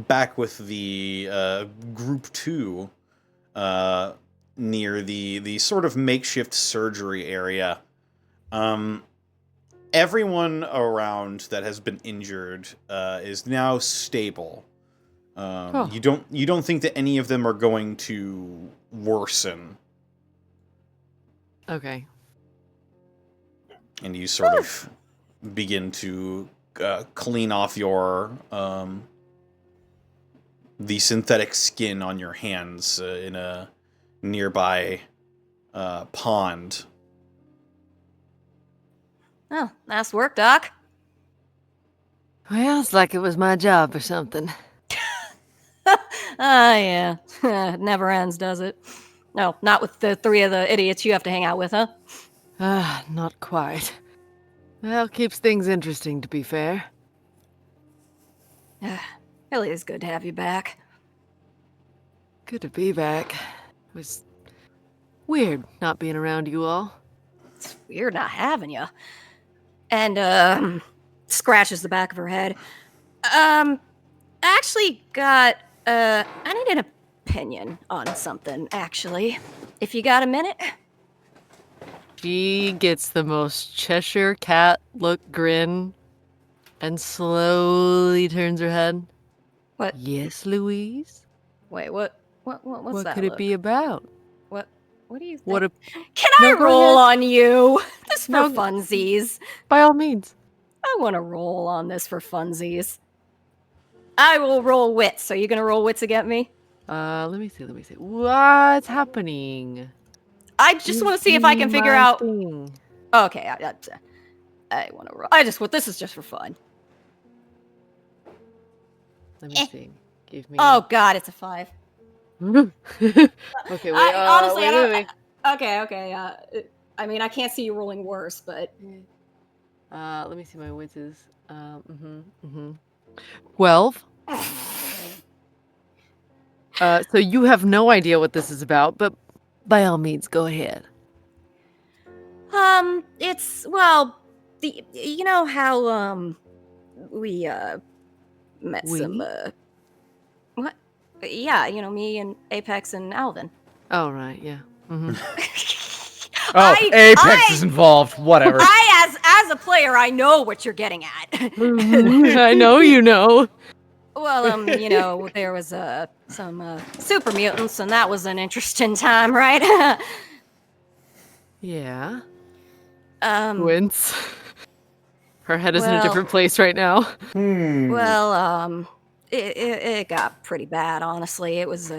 C: back with the group 2 near the sort of makeshift surgery area. Everyone around that has been injured is now stable. You don't think that any of them are going to worsen.
B: Okay.
C: And you sort of begin to clean off your the synthetic skin on your hands in a nearby pond.
A: oh, nice work, Doc.
B: Well, it's like it was my job or something.
A: Yeah. It never ends, does it? No, not with the 3 of the idiots you have to hang out with, huh?
B: Not quite. Well, keeps things interesting, to be fair.
A: Really is good to have you back.
B: Good to be back. It was weird not being around you all.
A: It's weird not having you. And, scratches the back of her head. Actually got, I need an opinion on something, actually. If you got a minute?
B: She gets the most Cheshire cat look grin and slowly turns her head.
A: What?
B: Yes, Louise?
A: Wait, what's
B: what
A: that
B: could it
A: look?
B: be about?
A: What do you think?
B: What a...
A: Can
B: No,
A: I
B: go
A: roll
B: ahead.
A: on you? Just for
B: No.
A: funsies.
B: By all means.
A: I want to roll on this for funsies. I will roll wits. Are you going to roll wits against me?
B: Let me see. What's happening?
A: I just want to see if I can figure
B: My
A: out.
B: thing.
A: Okay, I want to roll. This is just for fun.
B: Let me see. Give me...
A: Oh God, it's a 5.
B: Okay, wait.
A: Honestly,
B: wait,
A: I don't.
B: wait.
A: Okay. I mean, I can't see you rolling worse, but
B: Let me see my wits is. 12. So you have no idea what this is about, but by all means, go ahead.
A: it's you know how we met some what? Yeah, me and Apex and Alvin.
B: Oh right, yeah.
E: Apex is involved. Whatever.
A: As a player, I know what you're getting at.
B: I know you know.
A: Well, there was some super mutants, and that was an interesting time, right?
B: Yeah.
A: Wince.
B: Her head is in a different place right now.
A: Well, it got pretty bad, honestly. It was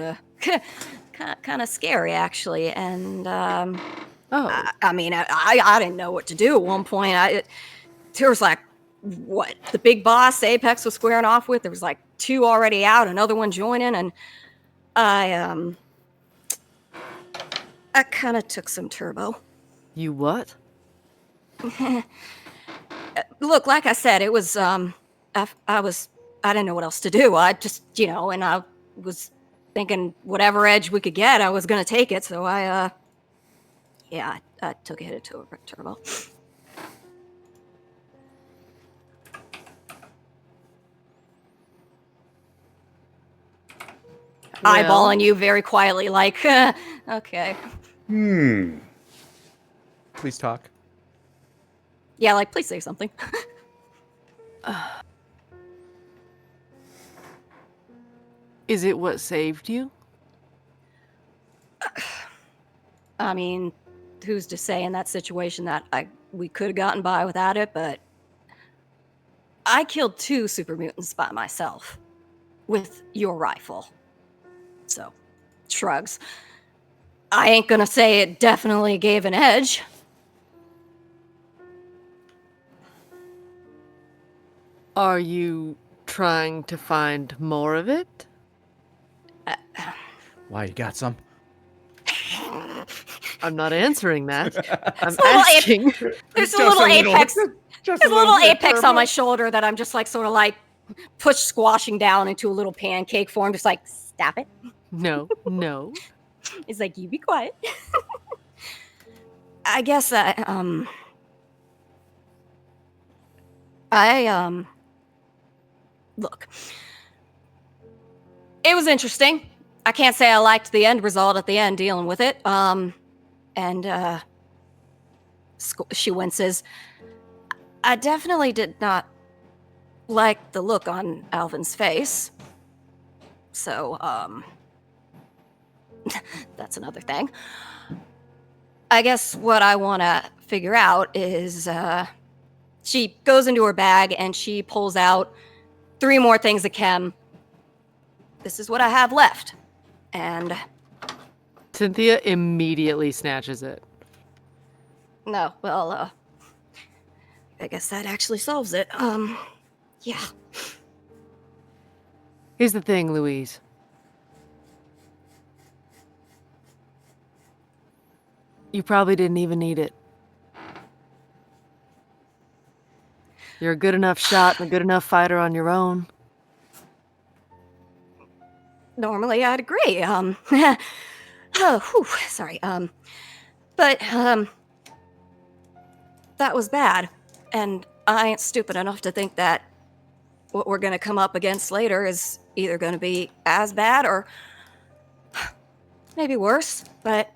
A: kind of scary, actually, and I mean, I didn't know what to do at one point. There was like, what, the big boss Apex was squaring off with. There was like 2 already out, another one joining, and I kind of took some turbo.
B: You what?
A: Look, like I said, it was I didn't know what else to do. I just, and I was thinking whatever edge we could get, I was gonna take it. So I took a hit of turbo. Eyeballing you very quietly, like, okay.
E: Please talk.
A: Yeah, like, please say something.
B: Is it what saved you?
A: I mean, who's to say in that situation that we could have gotten by without it, but I killed 2 super mutants by myself with your rifle. So, shrugs. I ain't gonna say it definitely gave an edge.
B: Are you trying to find more of it?
E: Why, you got some?
B: I'm not answering that. I'm
A: It's a little
B: asking.
A: There's a little apex.
D: Just
A: There's a little
D: bit,
A: apex
D: Turbo.
A: on my shoulder that I'm just like sort of like push squashing down into a little pancake form, just like stop it.
B: No, no.
A: It's like you be quiet. I guess look. It was interesting. I can't say I liked the end result at the end dealing with it. She winces. I definitely did not like the look on Alvin's face. So, that's another thing. I guess what I want to figure out is, she goes into her bag and she pulls out 3 more things of chem. This is what I have left. And
B: Cynthia immediately snatches it.
A: no, well, I guess that actually solves it. Yeah.
B: Here's the thing, Louise. You probably didn't even need it. You're a good enough shot and a good enough fighter on your own.
A: Normally I'd agree. Sorry. But that was bad. And I ain't stupid enough to think that what we're gonna come up against later is either gonna be as bad or maybe worse. But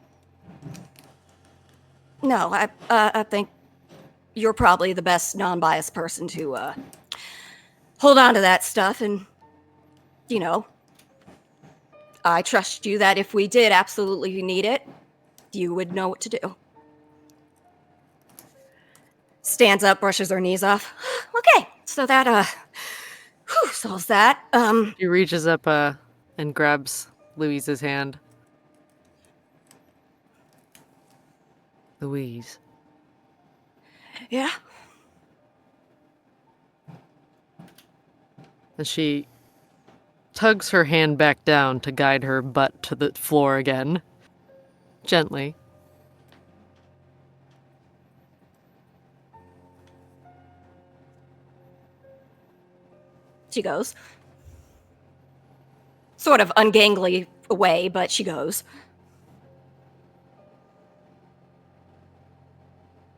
A: no, I think you're probably the best non-biased person to hold on to that stuff. And, you know, I trust you that if we did absolutely need it, you would know what to do. Stands up, brushes her knees off. Okay, so that solves that.
B: He reaches up and grabs Louise's hand. Louise.
A: Yeah.
B: And she tugs her hand back down to guide her butt to the floor again. Gently.
A: She goes. Sort of ungangly away, but she goes.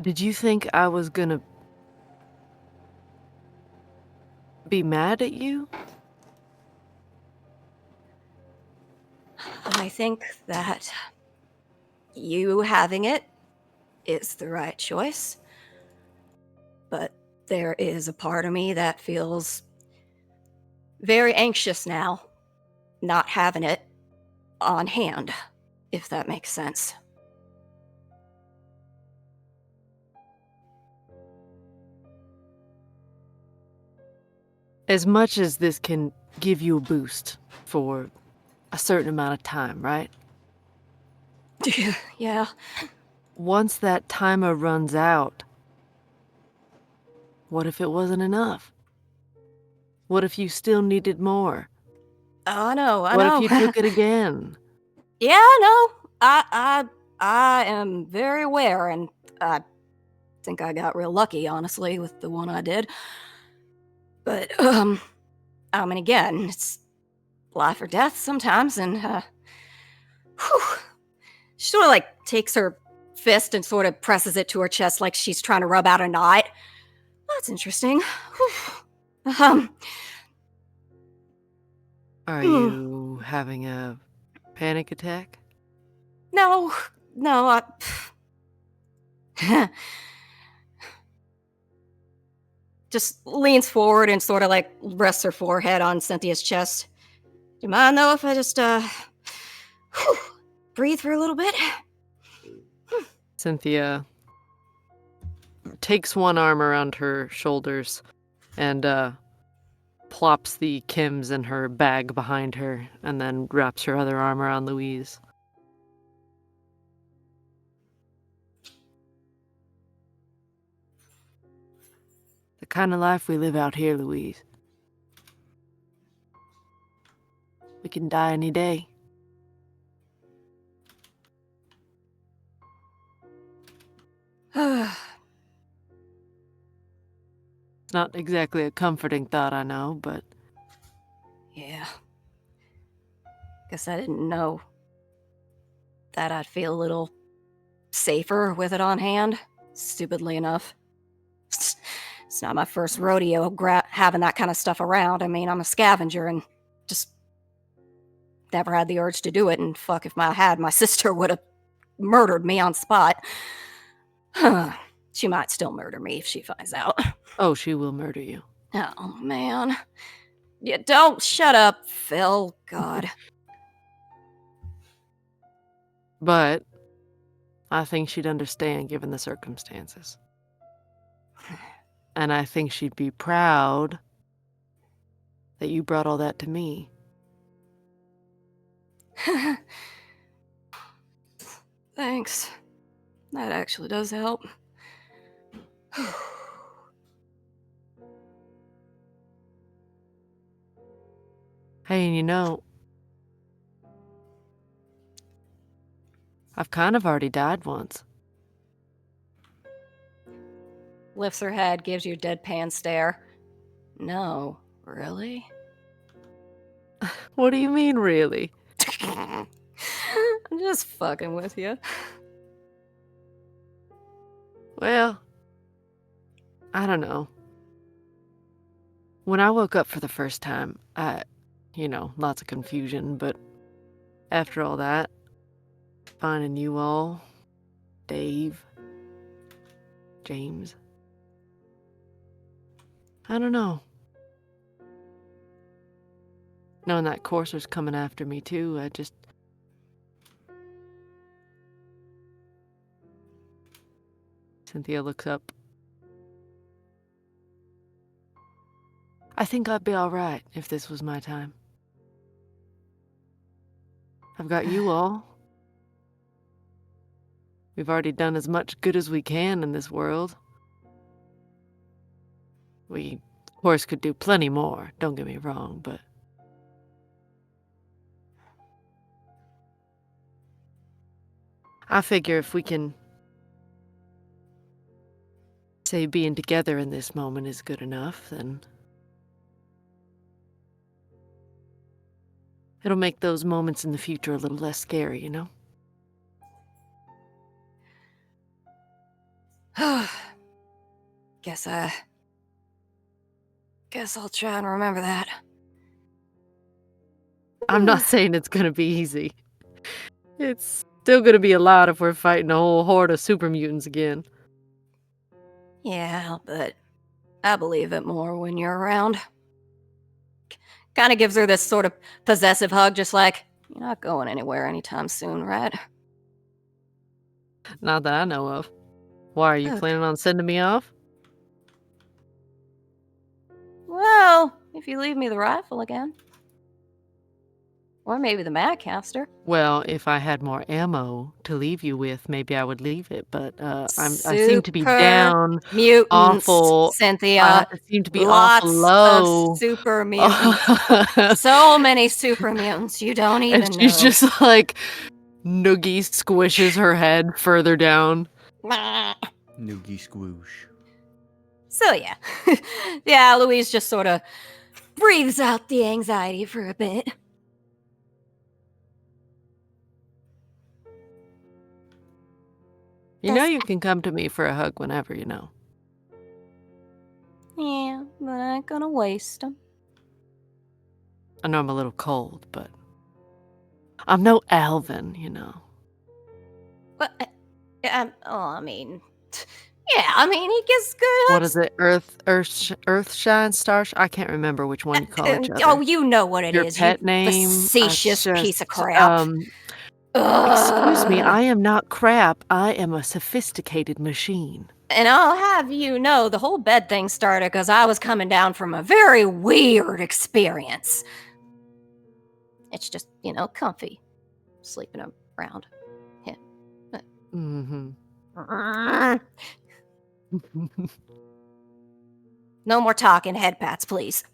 B: Did you think I was gonna be mad at you?
A: I think that you having it is the right choice. But there is a part of me that feels very anxious now, not having it on hand, if that makes sense.
B: As much as this can give you a boost for a certain amount of time, right?
A: Yeah.
B: Once that timer runs out, what if it wasn't enough? What if you still needed more?
A: Oh, I know.
B: What if you took it again?
A: Yeah, no. I am very aware, and I think I got real lucky, honestly, with the one I did. But I mean, again, it's life or death sometimes, and she sort of like takes her fist and sort of presses it to her chest like she's trying to rub out a knot. That's interesting.
B: Are you having a panic attack?
A: No, just leans forward and sort of like rests her forehead on Cynthia's chest. Do you mind though if I just breathe for a little bit?
B: Cynthia takes one arm around her shoulders and plops the Kims in her bag behind her, and then wraps her other arm around Louise. The kind of life we live out here, Louise. We can die any day. It's not exactly a comforting thought, I know, but...
A: Yeah. Guess I didn't know that I'd feel a little safer with it on hand, stupidly enough. It's not my first rodeo having that kind of stuff around. I mean, I'm a scavenger and just never had the urge to do it, and fuck, if I had, my sister would have murdered me on spot. She might still murder me if she finds out.
B: Oh, she will murder you.
A: Oh, man. Yeah, don't shut up, Phil. God.
B: But I think she'd understand given the circumstances. And I think she'd be proud that you brought all that to me.
A: Thanks. That actually does help.
B: Hey, and you know, I've kind of already died once.
A: Lifts her head, gives you a deadpan stare. No, really?
B: What do you mean, really?
A: I'm just fucking with you.
B: Well, I don't know. When I woke up for the first time, lots of confusion, but after all that, finding you all, Dave, James, I don't know. Knowing that courser's coming after me too, Cynthia looks up. I think I'd be alright if this was my time. I've got you all. We've already done as much good as we can in this world. We, of course, could do plenty more, don't get me wrong, but... I figure if we can say being together in this moment is good enough, then it'll make those moments in the future a little less scary, you know?
A: Guess I'll try and remember that.
B: I'm not saying it's gonna be easy. It's still gonna be a lot if we're fighting a whole horde of super mutants again.
A: Yeah, but I believe it more when you're around. Kind of gives her this sort of possessive hug, just like, you're not going anywhere anytime soon, right?
B: Not that I know of. Why, are you
A: Okay.
B: planning on sending me off?
A: Well, if you leave me the rifle again. Or maybe the Madcaster.
B: Well, if I had more ammo to leave you with, maybe I would leave it, but I seem to be down
A: Mutants,
B: awful.
A: Cynthia.
B: I seem to be
A: Lots
B: awful low.
A: of super mutants. So many super mutants, you don't even
B: And she's
A: know.
B: just like, Noogie squishes her head further down.
E: Noogie squoosh.
A: So yeah. Yeah, Louise just sort of breathes out the anxiety for a bit.
B: You know you can come to me for a hug whenever, you know.
A: Yeah, but I ain't gonna waste them.
B: I know I'm a little cold, but I'm no Alvin, you know.
A: But, I mean, he gets good
B: What
A: hugs.
B: is it? Earth shine, star? I can't remember which one you call each other.
A: Oh, you know what it
B: Your
A: is.
B: pet
A: You
B: name?
A: facetious piece of crap.
B: Excuse me,
A: Ugh.
B: I am not crap. I am a sophisticated machine.
A: And I'll have you know, the whole bed thing started because I was coming down from a very weird experience. It's just, comfy. Sleeping around him.
B: Mm-hmm.
A: No more talking, head pats, please.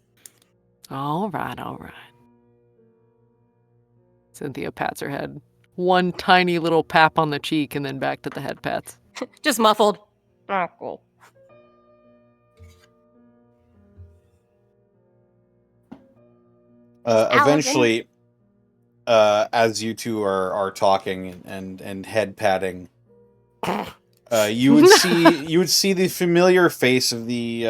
B: All right, all right. Cynthia pats her head. One tiny little pap on the cheek and then back to the head pats.
A: Just muffled. Oh, cool.
C: Eventually, as you two are talking and head patting, you would see the familiar face of the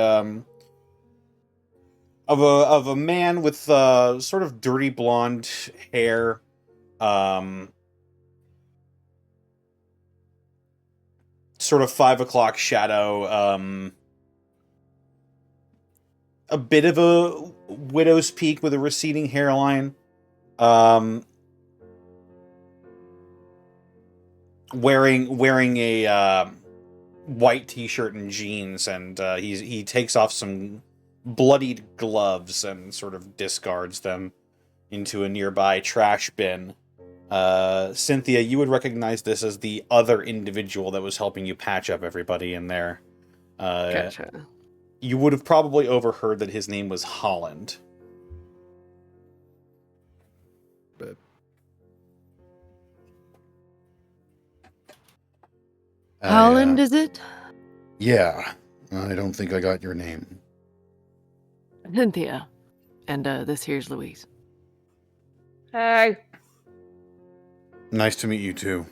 C: of a man with sort of dirty blonde hair, sort of 5 o'clock shadow, a bit of a widow's peak with a receding hairline, wearing a white t-shirt and jeans, and he takes off some bloodied gloves and sort of discards them into a nearby trash bin. Cynthia, you would recognize this as the other individual that was helping you patch up everybody in there.
B: Gotcha.
C: You would have probably overheard that his name was Holland. But
B: Holland, is it?
H: Yeah, I don't think I got your name.
B: Cynthia. And this here's Louise.
A: Hey.
H: Nice to meet you too.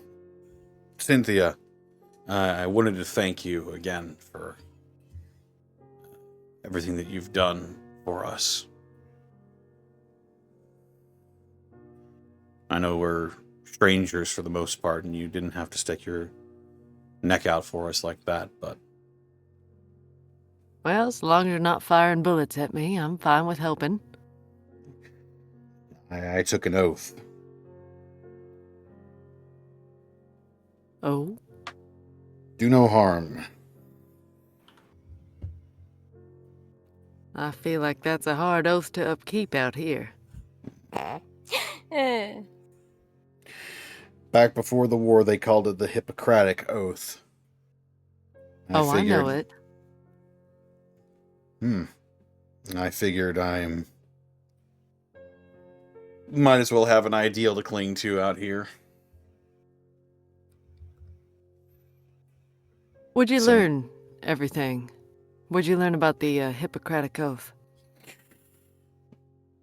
C: Cynthia, I wanted to thank you again for everything that you've done for us. I know we're strangers for the most part, and you didn't have to stick your neck out for us like that, but
B: Well, as long as you're not firing bullets at me, I'm fine with helping.
H: I took an oath.
B: Oh?
H: Do no harm.
B: I feel like that's a hard oath to upkeep out here.
A: Eh.
H: Back before the war, they called it the Hippocratic Oath.
B: I know it.
H: I figured I'm...
C: might as well have an ideal to cling to out here.
B: Would you
H: So-
B: learn everything? Would you learn about the Hippocratic Oath?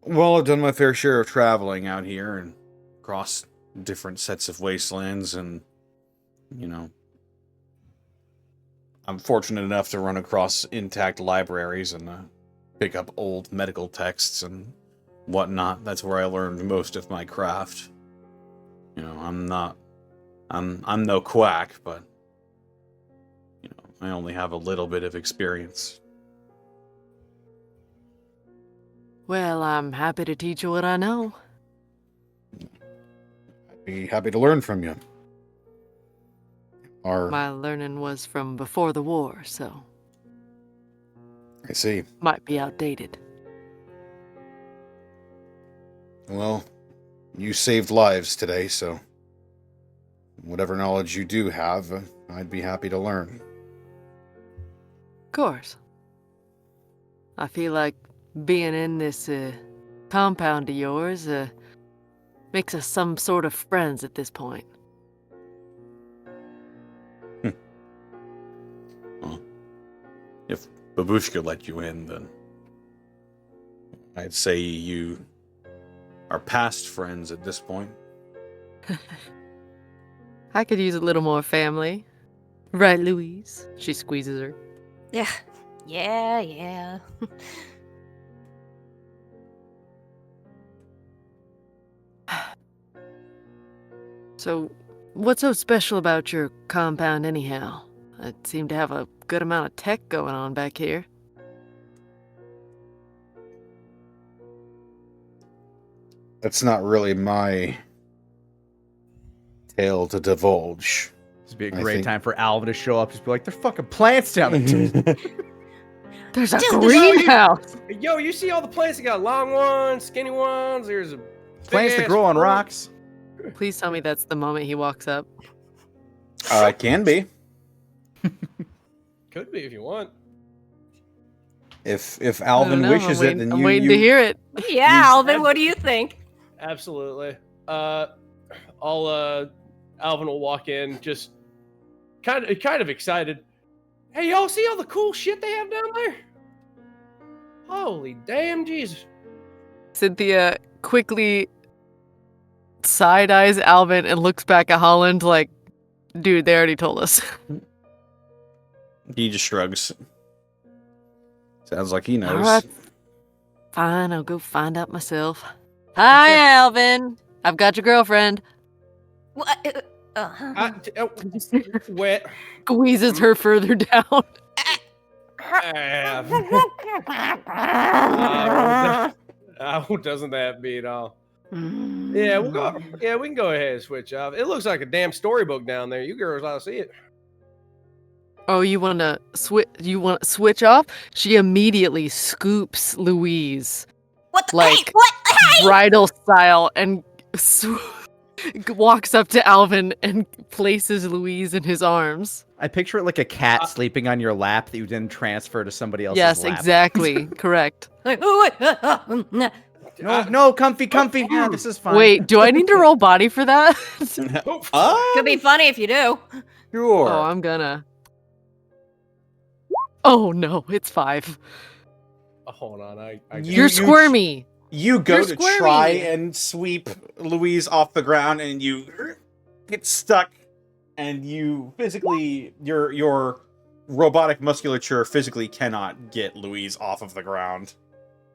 C: Well, I've done my fair share of traveling out here and across different sets of wastelands, and, I'm fortunate enough to run across intact libraries and pick up old medical texts and whatnot. That's where I learned most of my craft. I'm no quack, but, I only have a little bit of experience.
B: Well, I'm happy to teach you what I know.
H: I'd be happy to learn from you.
B: My learning was from before the war, so
H: I see.
B: might be outdated.
H: Well, you saved lives today, so whatever knowledge you do have, I'd be happy to learn.
B: Of course. I feel like being in this compound of yours makes us some sort of friends at this point.
C: Well, if Babushka let you in, then I'd say you are past friends at this point.
B: I could use a little more family. Right, Louise? She squeezes her.
A: Yeah. Yeah.
B: So, what's so special about your compound anyhow? It seemed to have a good amount of tech going on back here.
H: That's not really my tale to divulge.
E: This would be a
H: I
E: great
H: think-
E: time for Alvin to show up. Just be like, "There's fucking plants down there."
B: There's a
A: Dude,
B: greenhouse.
D: Yo, you see all the plants? You got long ones, skinny ones. There's a
E: Plants that
D: big-ass
E: grow on
D: fruit.
E: rocks.
B: Please tell me that's the moment he walks up.
H: Can be.
D: Could be if you want.
H: If
B: I don't
H: Alvin
B: know,
H: wishes
B: I'm
H: it, then
B: I'm
H: you
B: waiting to hear it.
A: Yeah, Alvin, what do you think?
D: Absolutely. Alvin will walk in, just kind of excited. Hey, y'all see all the cool shit they have down there? Holy damn Jesus!
B: Cynthia quickly side eyes Alvin and looks back at Holland like, dude, they already told us.
C: He just shrugs.
H: Sounds like he knows.
B: All right. Fine, I'll go find out myself. Hi, Alvin. I've got your girlfriend.
A: What?
D: Wet.
B: Squeezes her further down.
D: Doesn't that beat all? Yeah, we'll go. Yeah, we can go ahead and switch off. It looks like a damn storybook down there. You girls ought to see it.
B: Oh, you want to switch? You want to switch off? She immediately scoops Louise,
A: What the?
B: Like-
A: Hey, what? Hey!
B: bridal style, and walks up to Alvin and places Louise in his arms.
E: I picture it like a cat sleeping on your lap that you then transfer to somebody else's
B: Yes,
E: lap.
B: exactly. Correct.
A: Like, oh, wait,
E: No, comfy. Yeah, this is fine.
B: Wait, do I need to roll body for that?
A: Could be funny if you do.
C: Sure.
B: Oh, I'm gonna. Oh no, it's 5.
D: Hold on, I
B: You're squirmy.
C: You go
B: You're
C: to
B: squirmy.
C: try and sweep Louise off the ground, and you get stuck, and you physically, your robotic musculature physically cannot get Louise off of the ground.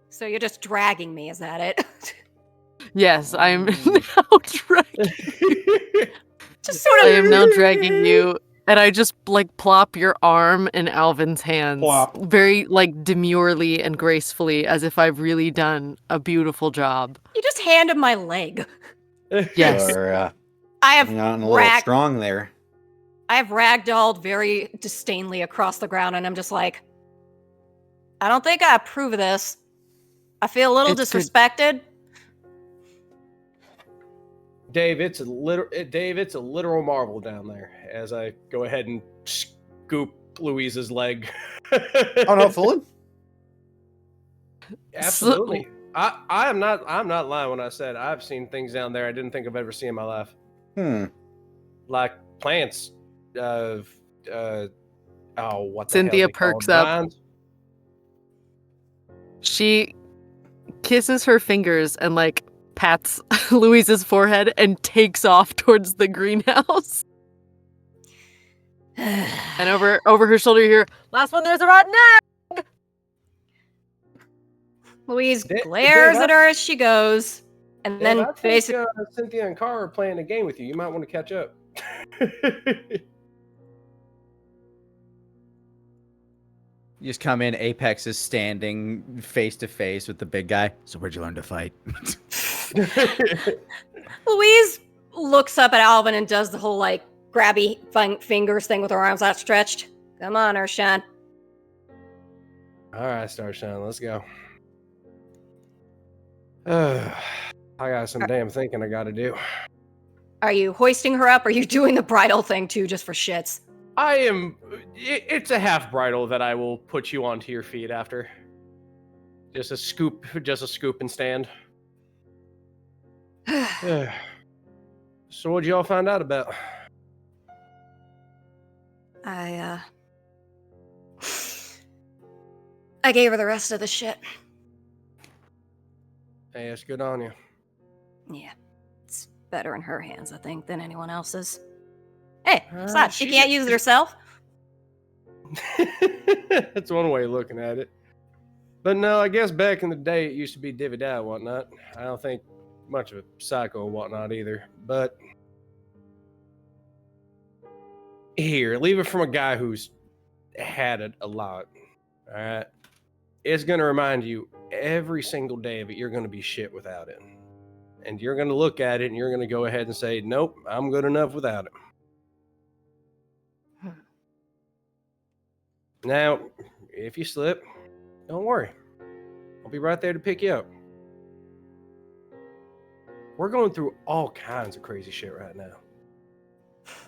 A: So you're just dragging me, is that it?
B: Yes, I am now dragging.
A: Just sort
B: I
A: of.
B: am now dragging you, and I just like plop your arm in Alvin's hands,
C: Plop.
B: very like demurely and gracefully, as if I've really done a beautiful job.
A: You just hand him my leg.
B: Yes.
C: You're,
A: I have
C: gotten a little
A: rag-
C: strong there.
A: I have ragdolled very disdainly across the ground, and I'm just like, I don't think I approve of this. I feel a little
B: It's good.
A: disrespected.
D: Dave, it's a literal marvel down there. As I go ahead and scoop Louise's leg.
C: Oh no, Fulton?
D: Absolutely. I'm not lying when I said I've seen things down there I didn't think I've ever seen in my life. Like plants. What the
B: Cynthia
D: hell they
B: perks
D: called?
B: up.
D: Vines?
B: She kisses her fingers and like pats Louise's forehead and takes off towards the greenhouse. And over her shoulder, you hear, "Last one, there's a rotten egg."
A: Louise
D: Dave,
A: glares
D: I-
A: at her as she goes, and
D: Dave, I
A: then
D: think,
A: basically,
D: Cynthia and Carr are playing a game with you. You might want to catch up.
E: You just come in. Apex is standing face to face with the big guy. So where'd you learn to fight?
A: Louise looks up at Alvin and does the whole like grabby fingers thing with her arms outstretched. Come on, Urshan.
D: All right, Starshine, let's go. I got some damn thinking I got to do.
A: Are you hoisting her up? Or are you doing the bridal thing too, just for shits?
D: I am. It's a half bridle that I will put you onto your feet after. Just a scoop and stand. So what'd y'all find out about?
A: I gave her the rest of the shit.
D: Hey, it's good on you.
A: Yeah, it's better in her hands, I think, than anyone else's. Hey, besides, she
D: she-
A: can't use it herself.
D: That's one way of looking at it. But no, I guess back in the day it used to be divvy and whatnot. I don't think much of a psycho and whatnot either. But here, leave it from a guy who's had it a lot. All right. It's going to remind you every single day of it, you're going to be shit without it. and you're going to look at it and you're going to go ahead and say, nope, I'm good enough without it. Now, if you slip, don't worry. I'll be right there to pick you up. We're going through all kinds of crazy shit right now.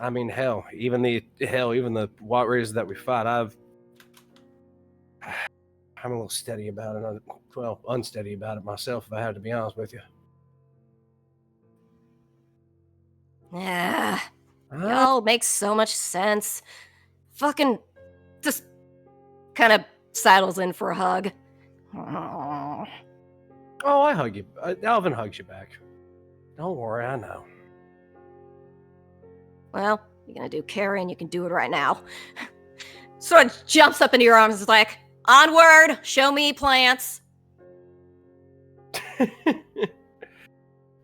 D: I mean, hell, even the white races that we fight, I'm a little steady about it. Well, unsteady about it myself, if I have to be honest with you.
A: Yeah. Y'all makes so much sense. Fucking just kind of sidles in for a hug.
D: Oh, I hug you. Alvin hugs you back. Don't worry, I know.
A: Well, you're gonna do Carrie and you can do it right now. Sort of jumps up into your arms and is like, onward, show me plants.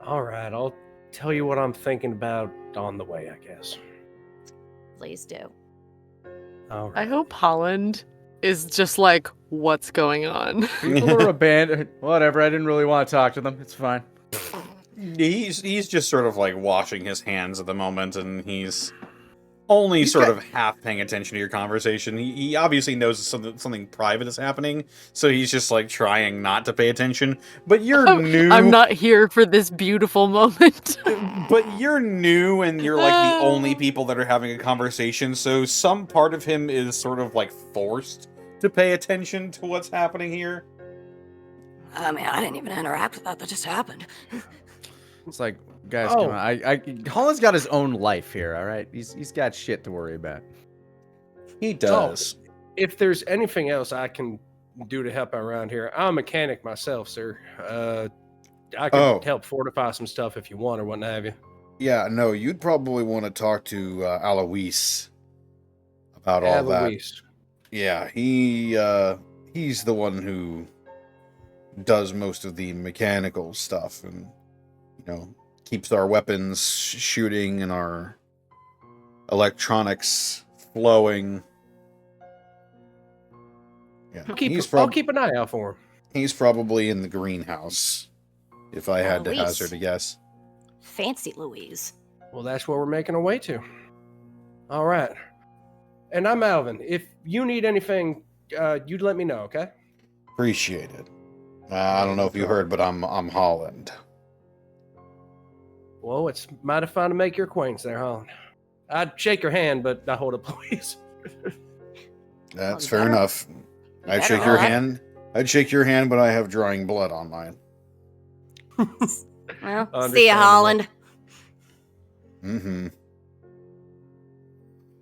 D: All right, I'll tell you what I'm thinking about on the way, I guess.
A: Please do.
D: All
B: I
D: right.
B: hope Holland is just like, what's going on?
E: People are abandoned. Whatever. I didn't really want to talk to them. It's fine.
C: He's just sort of like washing his hands at the moment, and he's only
E: He's
C: sort
E: got-
C: of half paying attention to your conversation. He obviously knows something private is happening, so he's just like trying not to pay attention. But you're new.
B: I'm not here for this beautiful moment.
C: But you're new, and you're like the only people that are having a conversation. So some part of him is sort of like forced to pay attention to what's happening here.
A: I mean, I didn't even interact with that. That just happened.
E: It's like, guys,
D: Oh.
E: come on. Holland's got his own life here, all right? He's got shit to worry about.
C: He does.
D: If there's anything else I can do to help out around here, I'm a mechanic myself, sir. I could help fortify some stuff if you want or what have you.
H: Yeah, no, you'd probably want to talk to Alois about all that.
D: Alois.
H: Yeah, he's the one who does most of the mechanical stuff, and keeps our weapons shooting and our electronics flowing. Yeah,
D: I'll keep an eye out for him.
H: he's probably in the greenhouse, if I had to
A: Alois.
H: hazard a guess.
A: Fancy Louise.
D: Well, that's what we're making our way to. All right. And I'm Alvin. If you need anything, you'd let me know, okay?
H: Appreciate it. I don't know if you heard, but I'm Holland.
D: Well, it's mighty fine to make your acquaintance there, Holland. I'd shake your hand, but not hold it, please.
H: That's
A: You
H: fair
A: better-
H: enough. I'd
A: better
H: shake your
A: not.
H: hand. I'd shake your hand, but I have drying blood on mine.
A: Well, see ya,
D: Understandable.
A: Holland.
H: Mm-hmm.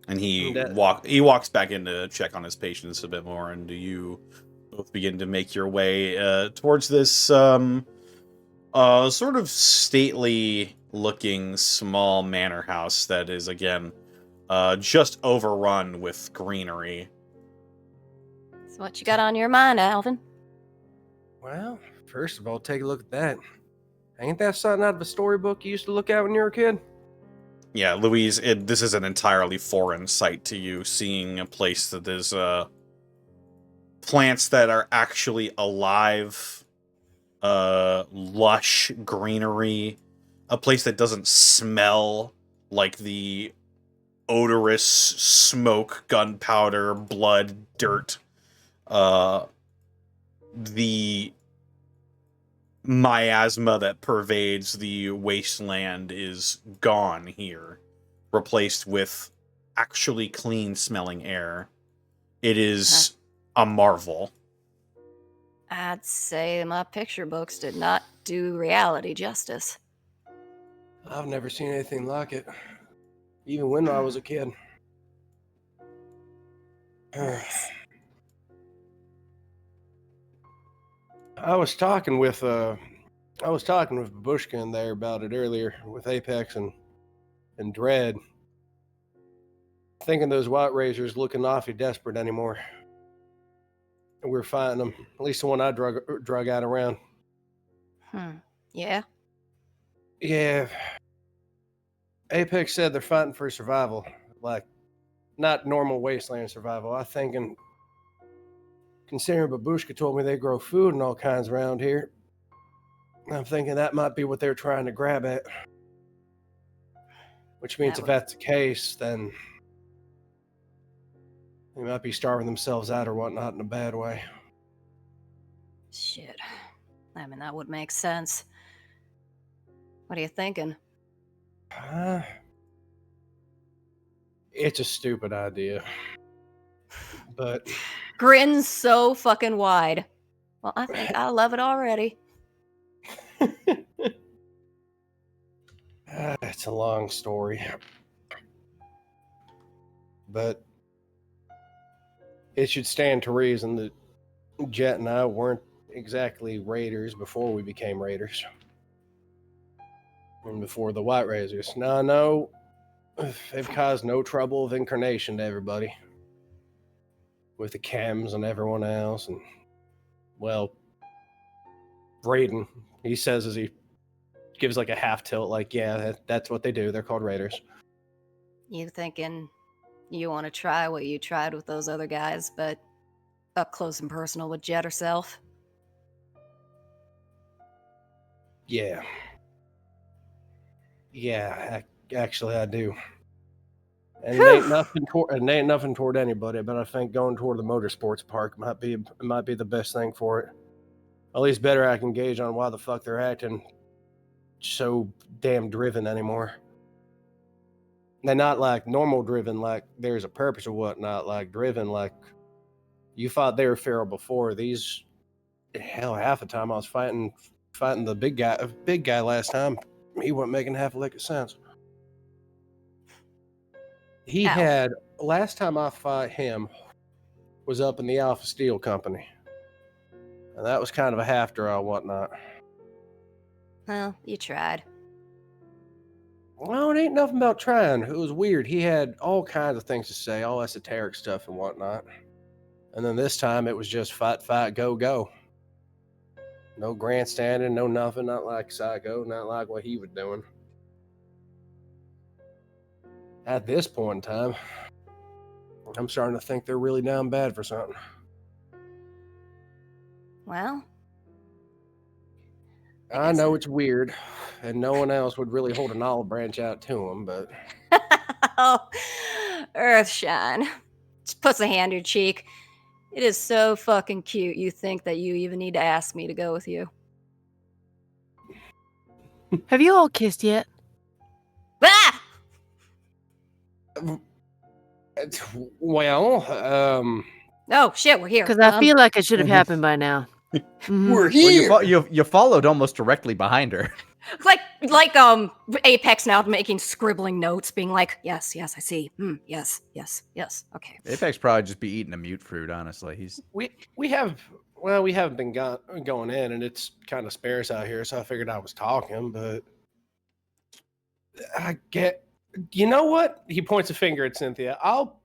C: And he
D: That-
C: walks back in to check on his patients a bit more. And do you both begin to make your way towards this sort of stately looking small manor house that is again just overrun with greenery?
A: So what you got on your mind, Alvin?
D: Well, first of all, take a look at that. Ain't that something out of a storybook you used to look at when you were a kid?
C: Yeah, Louise, this is an entirely foreign sight to you, seeing a place that is plants that are actually alive, lush greenery, a place that doesn't smell like the odorous smoke, gunpowder, blood, dirt. The miasma that pervades the wasteland is gone here, replaced with actually clean smelling air. It is a marvel.
A: I'd say my picture books did not do reality justice.
D: I've never seen anything like it, even when I was a kid. I was talking with Babushka in there about it earlier with Apex and Dread. Thinking those white razors looking awfully desperate anymore. And we're fighting them. At least the one I drug out around.
A: Yeah?
D: Yeah. Apex said they're fighting for survival. Like, not normal wasteland survival. I think, and considering Babushka told me they grow food and all kinds around here, I'm thinking that might be what they're trying to grab at. Which means if that's the case, then they might be starving themselves out or whatnot in a bad way.
A: Shit. I mean, that would make sense. What are you thinking?
D: It's a stupid idea. But
A: Grins so fucking wide. Well, I think I love it already.
D: it's a long story. But it should stand to reason that Jet and I weren't exactly raiders before we became raiders. And before the White Razors. Now I know they've caused no trouble of incarnation to everybody. With the Chems and everyone else. And, well, Raiden, he says as he gives like a half tilt, like, yeah, that's what they do. They're called raiders.
A: You thinking you want to try what you tried with those other guys, but up close and personal with Jet herself?
D: Yeah. Yeah, actually I do. And it ain't nothing toward anybody, but I think going toward the motorsports park might be the best thing for it. At least better I can gauge on why the fuck they're acting so damn driven anymore. They're not like normal driven, like there's a purpose or whatnot, like driven like you thought they were feral before. These, hell, half the time I was fighting the big guy last time. He wasn't making half a lick of sense. He had, last time I fought him was up in the Alpha Steel Company. And that was kind of a half draw and whatnot.
A: Well, you tried.
D: Well, it ain't nothing about trying. It was weird. He had all kinds of things to say, all esoteric stuff and whatnot. And then this time it was just fight, go, go. No grandstanding, no nothing, not like Psycho, not like what he was doing. At this point in time, I'm starting to think they're really down bad for something.
A: Well,
D: I know it's weird, and no one else would really hold an olive branch out to them, but...
A: Oh, Earthshine. Just puts a hand on your cheek. It is so fucking cute you think that you even need to ask me to go with you.
B: Have you all kissed yet?
A: Ah!
D: Well,
A: Oh, shit, we're here.
B: Because I feel like it should have happened by now. Mhm.
H: We're
E: Well,
H: here.
E: you followed almost directly behind her.
A: Like Apex now making scribbling notes, being like, yes, I see. Yes, okay.
E: Apex probably just be eating a mute fruit, honestly. He's
D: we haven't been going in, and it's kind of sparse out here, so I figured I was talking, but I get... You know what? He points a finger at Cynthia. I'll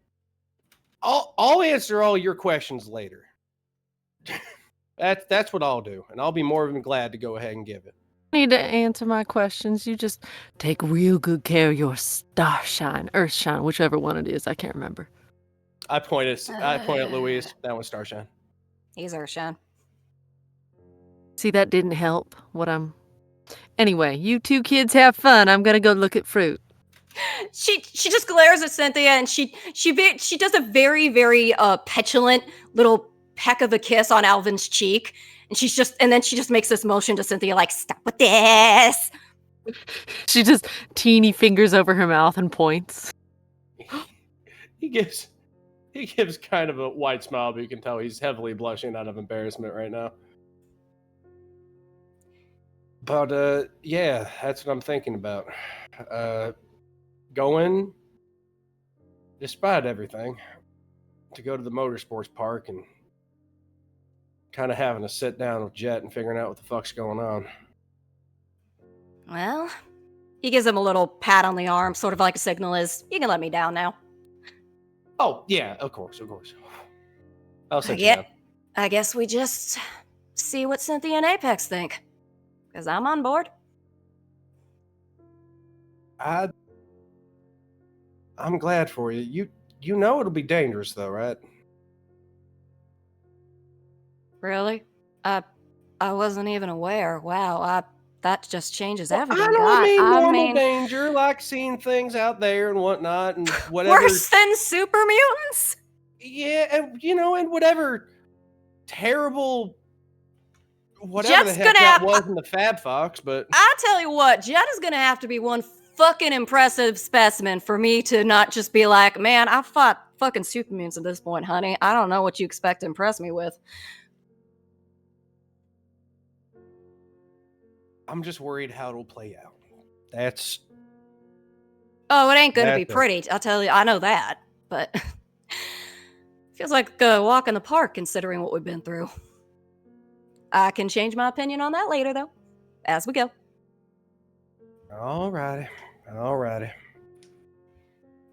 D: answer all your questions later. That's what I'll do, and I'll be more than glad to go ahead and give it.
B: Need to answer my questions. You just take real good care of your starshine, earthshine, whichever one it is. I can't remember.
D: I point at Louise. That one's Starshine.
A: He's Earthshine.
B: See, that didn't help. Anyway, you two kids have fun. I'm gonna go look at fruit.
A: She just glares at Cynthia, and she does a very, very petulant little peck of a kiss on Alvin's cheek, and then she just makes this motion to Cynthia like, stop with this.
B: She just teeny fingers over her mouth and points.
D: He gives kind of a wide smile, but you can tell he's heavily blushing out of embarrassment right now. But yeah, that's what I'm thinking about. Going, despite everything, to go to the motorsports park and kind of having a sit down with Jet and figuring out what the fuck's going on.
A: Well, he gives him a little pat on the arm, sort of like a signal is, you can let me down now.
D: Oh, yeah, of course. I'll set you down.
A: I guess we just see what Cynthia and Apex think. Because I'm on board.
D: I'm glad for you. You know it'll be dangerous, though, right?
A: Really? I wasn't even aware. Wow, that just changes everything.
D: I don't
A: God,
D: mean
A: I
D: normal
A: mean,
D: danger, like seeing things out there and whatnot, and whatever.
A: worse than super mutants?
D: Yeah, and and whatever terrible, whatever
A: Jet's
D: the heck
A: gonna
D: that
A: have-
D: was in the Fab Fox. But
A: I tell you what, Jet is gonna have to be one fucking impressive specimen for me to not just be like, man, I fought fucking super mutants at this point, honey. I don't know what you expect to impress me with.
D: I'm just worried how it'll play out. That's
A: Oh, it ain't gonna be
D: That's it.
A: pretty. I'll tell you, I know that. But feels like a walk in the park considering what we've been through. I can change my opinion on that later, though, as we go.
D: alrighty.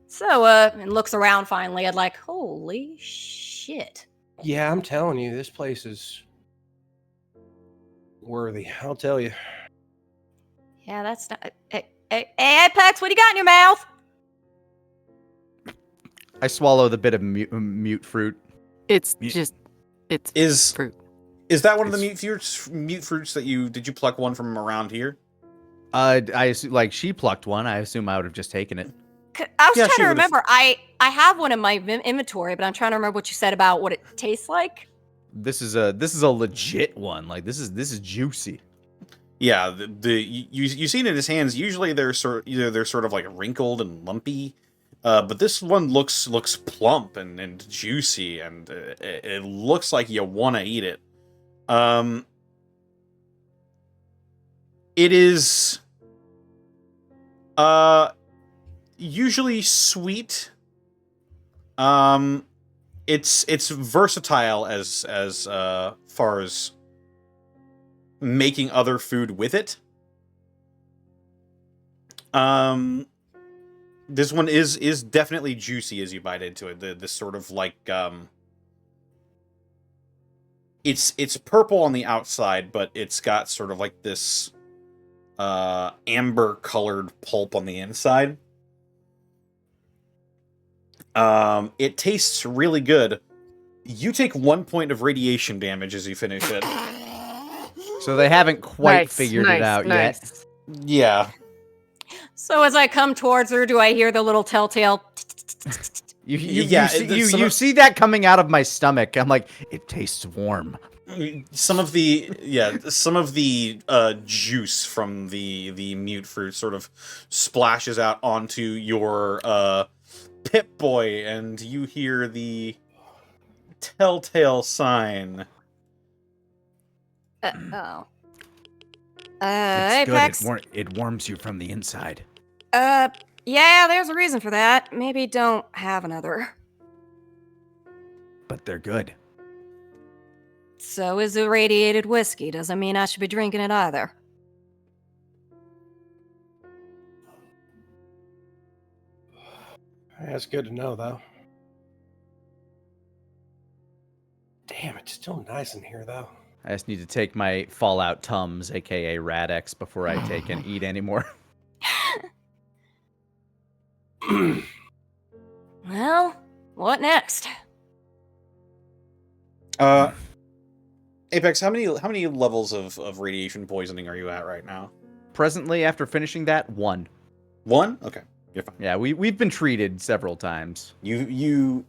A: So, and looks around finally at like, holy shit.
D: Yeah, I'm telling you, this place is worthy. I'll tell you.
A: Yeah, that's not. Hey, Apex, what do you got in your mouth?
E: I swallow the bit of mute fruit.
B: It's
C: You-
B: just, it's
C: Is
B: fruit.
C: is that one of the mute fruits that did you pluck one from around here?
E: I assume, like, she plucked one. I assume I would have just taken it.
A: I was
C: Yeah,
A: trying
C: she
A: to
C: would've-
A: remember. I have one in my inventory, but I'm trying to remember what you said about what it tastes like.
E: This is a legit one. Like, this is juicy.
C: Yeah, you seen it in his hands. Usually they're sort of like wrinkled and lumpy, but this one looks plump and juicy, and it looks like you want to eat it. It is usually sweet. It's versatile as far as making other food with it. This one is definitely juicy as you bite into it. This sort of like it's purple on the outside, but it's got sort of like this amber colored pulp on the inside. It tastes really good. You take 1 point of radiation damage as you finish it.
E: So they haven't quite
B: Nice,
E: figured
B: nice,
E: it out
B: nice.
E: yet.
C: Yeah.
A: So as I come towards her, do I hear the little telltale?
C: Yeah,
E: You see that coming out of my stomach. I'm like, it tastes warm.
C: Some of the juice from the mute fruit sort of splashes out onto your Pip-Boy, and you hear the telltale sign.
A: Oh.
G: It's
A: Apex.
G: good. It warms you from the inside.
A: Yeah, there's a reason for that. Maybe don't have another.
G: But they're good.
A: So is irradiated whiskey. Doesn't mean I should be drinking it either.
D: That's good to know, though. Damn, it's still nice in here, though.
E: I just need to take my Fallout Tums, aka Radex, before I take and eat anymore.
A: Well, what next?
C: Apex, how many levels of radiation poisoning are you at right now?
E: Presently, after finishing that, 1.
C: 1? Okay, you're fine.
E: Yeah, we've been treated several times.
C: You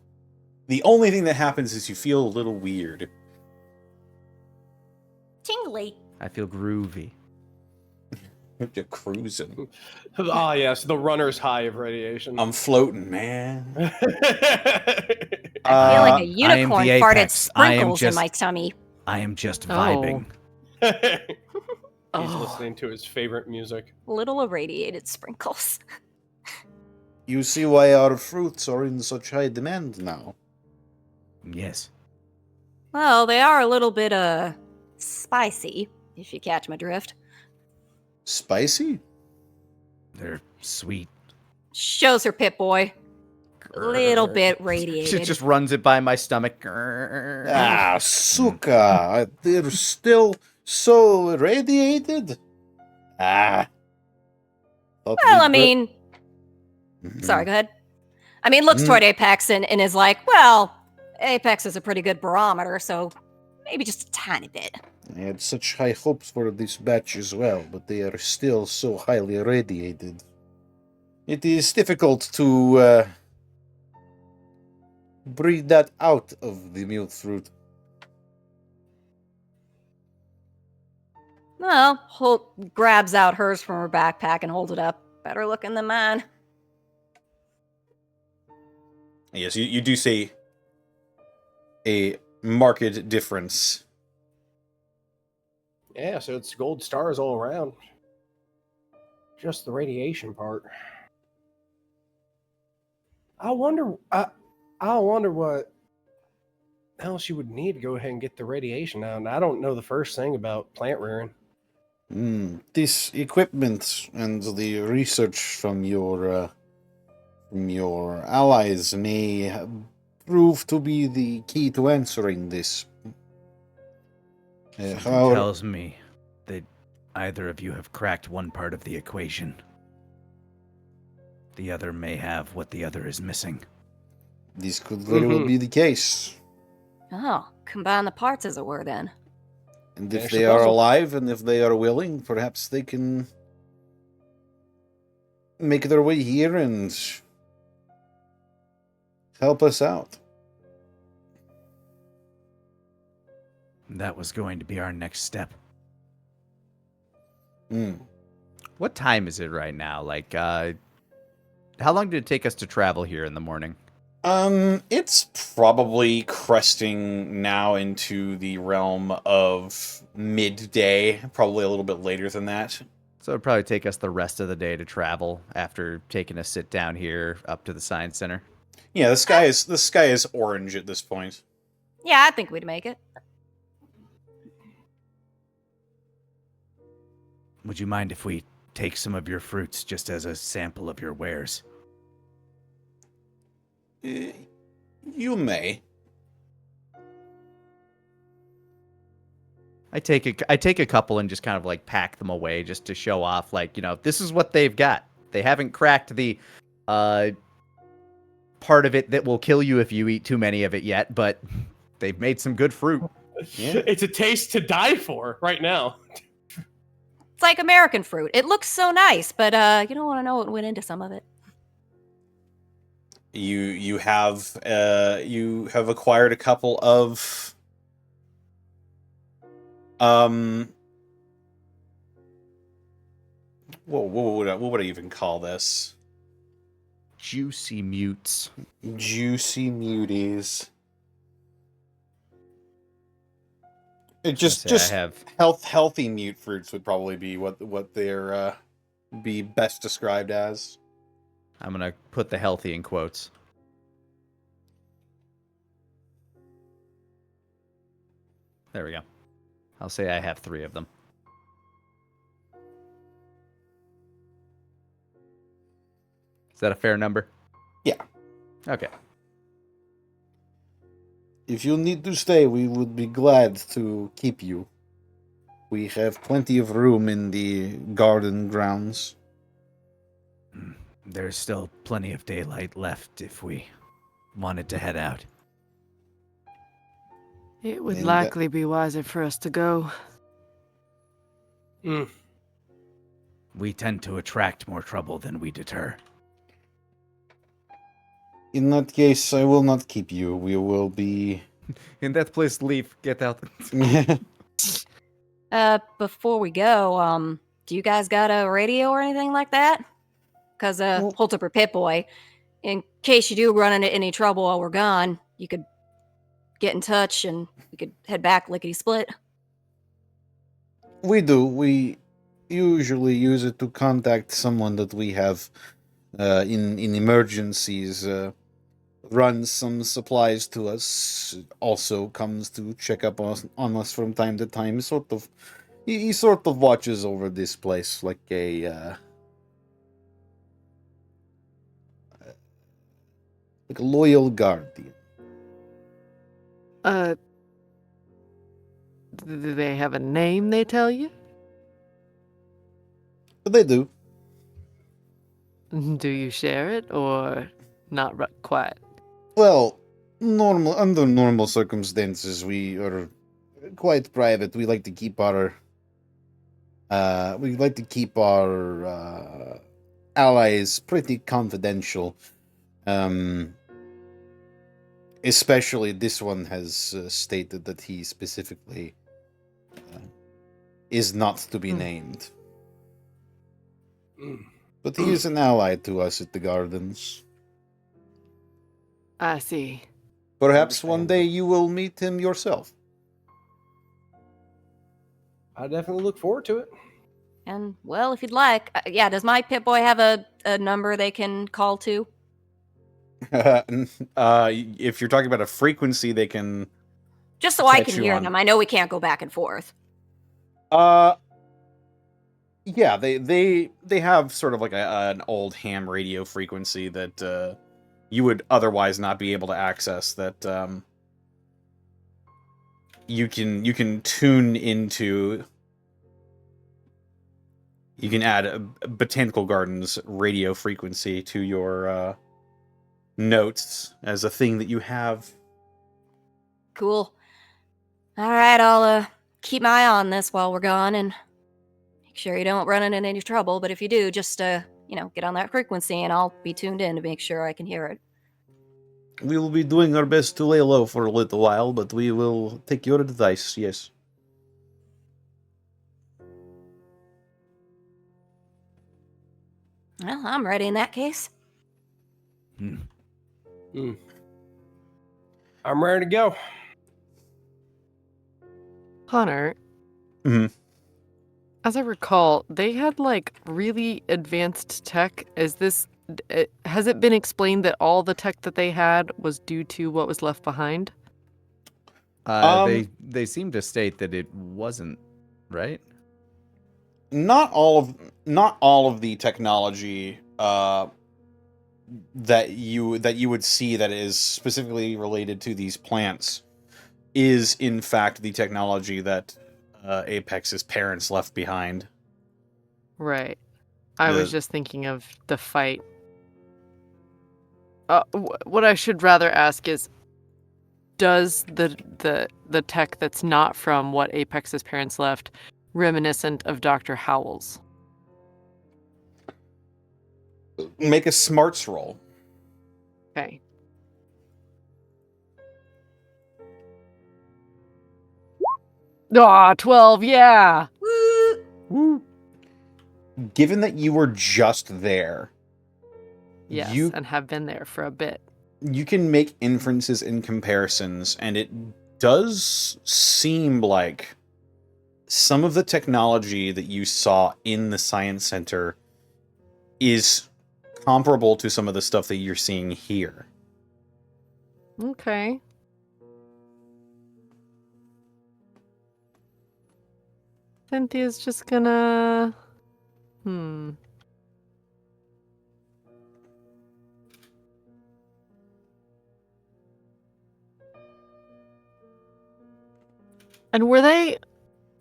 C: the only thing that happens is you feel a little weird.
A: Tingly.
E: I feel groovy.
C: You're cruising.
D: Ah, yes, the runner's high of radiation.
C: I'm floating, man.
A: I feel like a
G: I am
A: unicorn
G: the
A: farted
G: apex. I am
A: sprinkles in
G: just-
A: my tummy.
G: I am just
B: Oh.
G: vibing.
D: He's
B: Oh.
D: listening to his favorite music.
A: Little irradiated sprinkles.
H: You see why our fruits are in such high demand now.
G: Yes.
A: Well, they are a little bit, spicy, if you catch my drift.
H: Spicy?
G: They're sweet.
A: Shows her Pip-Boy. Little bit radiated.
E: She just runs it by my stomach.
H: Ah, Suka, they're still so irradiated. Ah. Thought
A: Well,
H: we'd
A: I
H: be-
A: mean,
H: Mhm.
A: sorry, go ahead. I mean, looks toward Apex and is like, well, Apex is a pretty good barometer, so maybe just a tiny bit.
H: I had such high hopes for this batch as well, but they are still so highly irradiated. It is difficult to breed that out of the mute fruit.
A: Well, Holt grabs out hers from her backpack and holds it up. Better looking than mine.
C: Yes, you do see a marked difference.
D: Yeah, so it's gold stars all around. Just the radiation part. I wonder what else you would need to go ahead and get the radiation out. And I don't know the first thing about plant rearing.
H: This equipment and the research from your allies may prove to be the key to answering this.
G: Something
H: However,
G: tells me that either of you have cracked one part of the equation. The other may have what the other is missing.
H: this could very well be the case.
A: Oh, combine the parts, as it were, then.
H: And if
D: Finish
H: they
D: the
H: are
D: puzzle.
H: alive and if they are willing, perhaps they can make their way here and help us out.
G: That was going to be our next step.
E: What time is it right now? Like, how long did it take us to travel here in the morning?
C: It's probably cresting now into the realm of midday, probably a little bit later than that.
E: So it'd probably take us the rest of the day to travel after taking a sit down here up to the science center.
C: Yeah, the sky is orange at this point.
A: Yeah, I think we'd make it.
G: Would you mind if we take some of your fruits just as a sample of your wares?
C: You may.
E: I take a couple and just kind of like pack them away just to show off, like, you know, this is what they've got. They haven't cracked the part of it that will kill you if you eat too many of it yet, but they've made some good fruit.
C: Yeah.
D: It's a taste to die for right now.
A: It's like American fruit. It looks so nice, but you don't want to know what went into some of it.
C: You have acquired a couple of what would I even call this?
E: Juicy mutes.
C: Juicy muties. It just
E: I have
C: healthy mute fruits would probably be what they're be best described as.
E: I'm gonna put the healthy in quotes. There we go. I'll say I have 3 of them. Is that a fair number?
C: Yeah.
E: Okay.
H: If you need to stay, we would be glad to keep you. We have plenty of room in the garden grounds.
G: There's still plenty of daylight left if we wanted to head out.
B: It would
H: And,
B: likely be wiser for us to go.
G: We tend to attract more trouble than we deter.
H: In that case, I will not keep you. We will be...
E: In that place, leave. Get out.
A: Before we go, do you guys got a radio or anything like that? Because hold up her Pit Boy. In case you do run into any trouble while we're gone, you could get in touch and we could head back lickety split.
H: We do. We usually use it to contact someone that we have in emergencies. Runs some supplies to us. Also comes to check up on us from time to time. He sort of watches over this place like a loyal guardian.
B: Do they have a name they tell you?
H: But they do.
B: Do you share it or not quite?
H: Well, under normal circumstances, we are quite private. We like to keep our allies pretty confidential. Especially this one has stated that he specifically is not to be named. But he is an ally to us at the gardens.
B: I see.
H: Perhaps one day you will meet him yourself.
D: I definitely look forward to it.
A: And well, if you'd like, yeah. Does my Pip Boy have a number they can call to?
C: If you're talking about a frequency, they can.
A: Just so I
C: Catch
A: can
C: you
A: hear
C: on.
A: them. I know we can't go back and forth.
C: Yeah, they have sort of like an old ham radio frequency that you would otherwise not be able to access. That you can tune into. You can add a Botanical Gardens radio frequency to your notes as a thing that you have.
A: Cool. All right, I'll keep my eye on this while we're gone and make sure you don't run into any trouble. But if you do, just get on that frequency and I'll be tuned in to make sure I can hear it.
H: We will be doing our best to lay low for a little while, but we will take your advice, yes.
A: Well, I'm ready in that case.
D: I'm ready to go.
B: Hunter.
C: Mhm.
B: As I recall, they had like really advanced tech. Has it been explained that all the tech that they had was due to what was left behind?
E: They seem to state that it wasn't, right?
C: Not all of the technology that you would see that is specifically related to these plants is in fact the technology that Apex's parents left behind.
B: Right. I was just thinking of the fight. What I should rather ask is, does the tech that's not from what Apex's parents left reminiscent of Dr. Howell's?
C: Make a smarts roll.
B: Okay. Ah, 12, yeah.
C: Woo. Given that you were just there,
B: Yes,
C: you
B: and have been there for a bit.
C: you can make inferences and comparisons, and it does seem like some of the technology that you saw in the science center is comparable to some of the stuff that you're seeing here.
B: Okay. Cynthia's just gonna... And were they,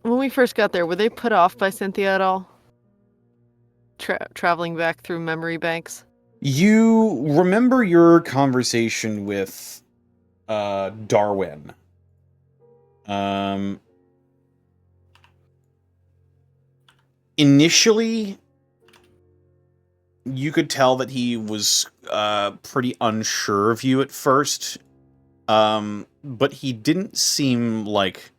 B: when we first got there, were they put off by Cynthia at all? Traveling back through memory banks?
C: You remember your conversation with Darwin. Initially, you could tell that he was pretty unsure of you at first, but he didn't seem like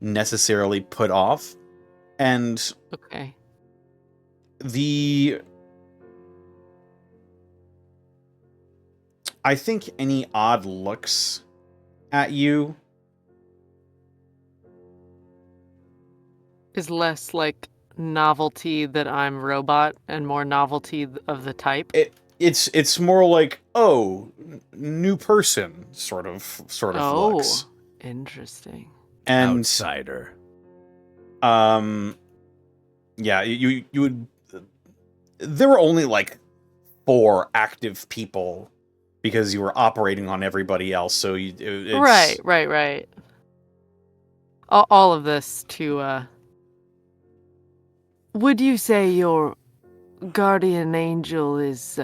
C: necessarily put off. And
B: Okay.
C: I think any odd looks at you
B: Is less like novelty that I'm robot and more novelty of the type.
C: it's more like, oh, new person sort of looks.
B: Interesting.
C: And
G: Outsider.
C: yeah, you would. There were only like 4 active people because you were operating on everybody else. So it's...
B: Right. All of this to. Would you say your guardian angel is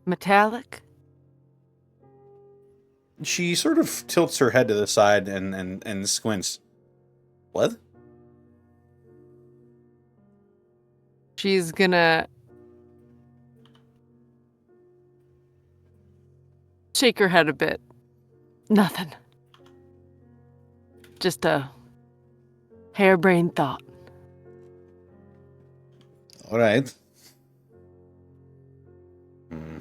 B: metallic?
C: She sort of tilts her head to the side and squints. What?
B: She's gonna shake her head a bit. Nothing. Just a harebrained thought.
C: All right. Hmm.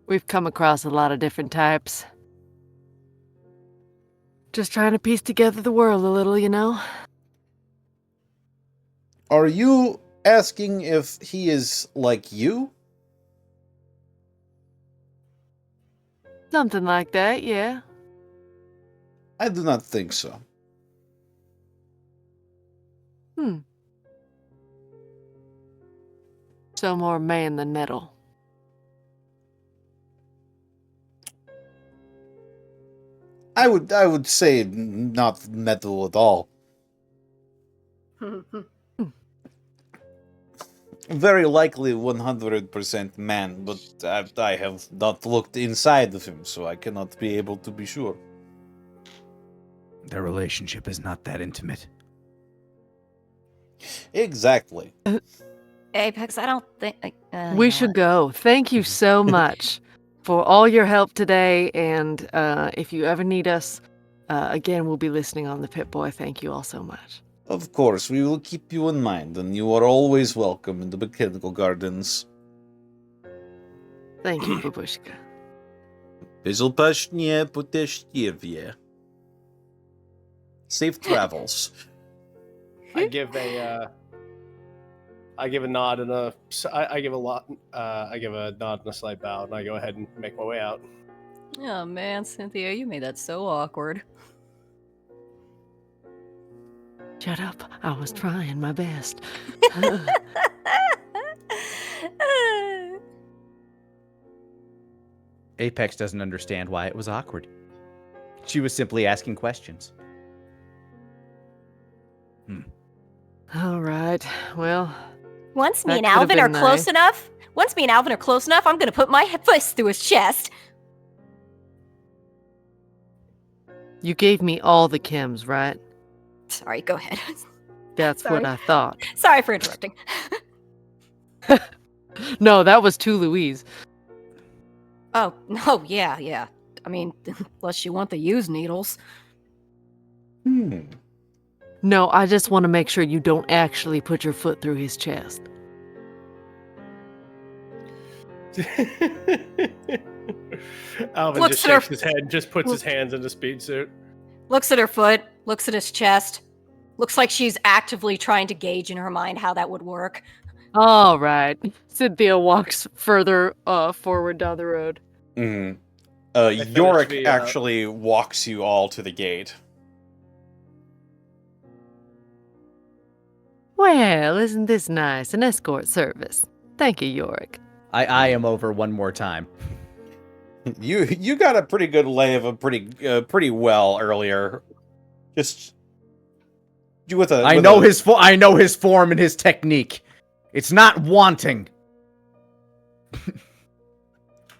B: We've come across a lot of different types. Just trying to piece together the world a little, you know?
C: Are you asking if he is like you?
B: Something like that, yeah.
C: I do not think so.
B: So more man than metal.
C: I would say not metal at all. Very likely 100% man, but I have not looked inside of him, so I cannot be able to be sure.
G: Their relationship is not that intimate.
C: Exactly.
A: Apex, I don't think
B: We should go. Thank you so much for all your help today, and if you ever need us, again, we'll be listening on the Pip-Boy. Thank you all so much.
C: Of course, we will keep you in mind, and you are always welcome in the Botanical Gardens.
B: Thank you, Babushka.
C: Безопасные путешествия. Safe travels.
D: I give a nod and I give a nod and a slight bow, and I go ahead and make my way out.
A: Oh man, Cynthia, you made that so awkward.
B: Shut up. I was trying my best.
E: Apex doesn't understand why it was awkward. She was simply asking questions.
B: All right. Well,
A: Once me
B: That
A: and
B: could've
A: Alvin are
B: been
A: close
B: nice.
A: enough, I'm gonna put my fist through his chest.
B: you gave me all the chems, right?
A: Sorry, go ahead.
B: That's
A: Sorry.
B: what I thought.
A: Sorry for interrupting.
B: No, that was to Louise.
A: Oh, no, yeah. I mean, unless you want the used needles.
B: No, I just want to make sure you don't actually put your foot through his chest.
D: Alvin
A: Looks
D: just
A: at her-
D: shakes his head, just puts his hands in the speed suit.
A: Looks at her foot, looks at his chest. Looks like she's actively trying to gauge in her mind how that would work.
B: All right. Cynthia walks further forward down the road.
C: Mm-hmm.
D: finished
C: Yorick
D: the,
C: actually walks you all to the gate.
B: Well, isn't this nice? An escort service. Thank you, Yorick.
E: I eye him over one more time.
C: You got a pretty good lay of him pretty well earlier. Just with a.
E: I
C: with
E: know
C: a-
E: I know his form and his technique. It's not wanting.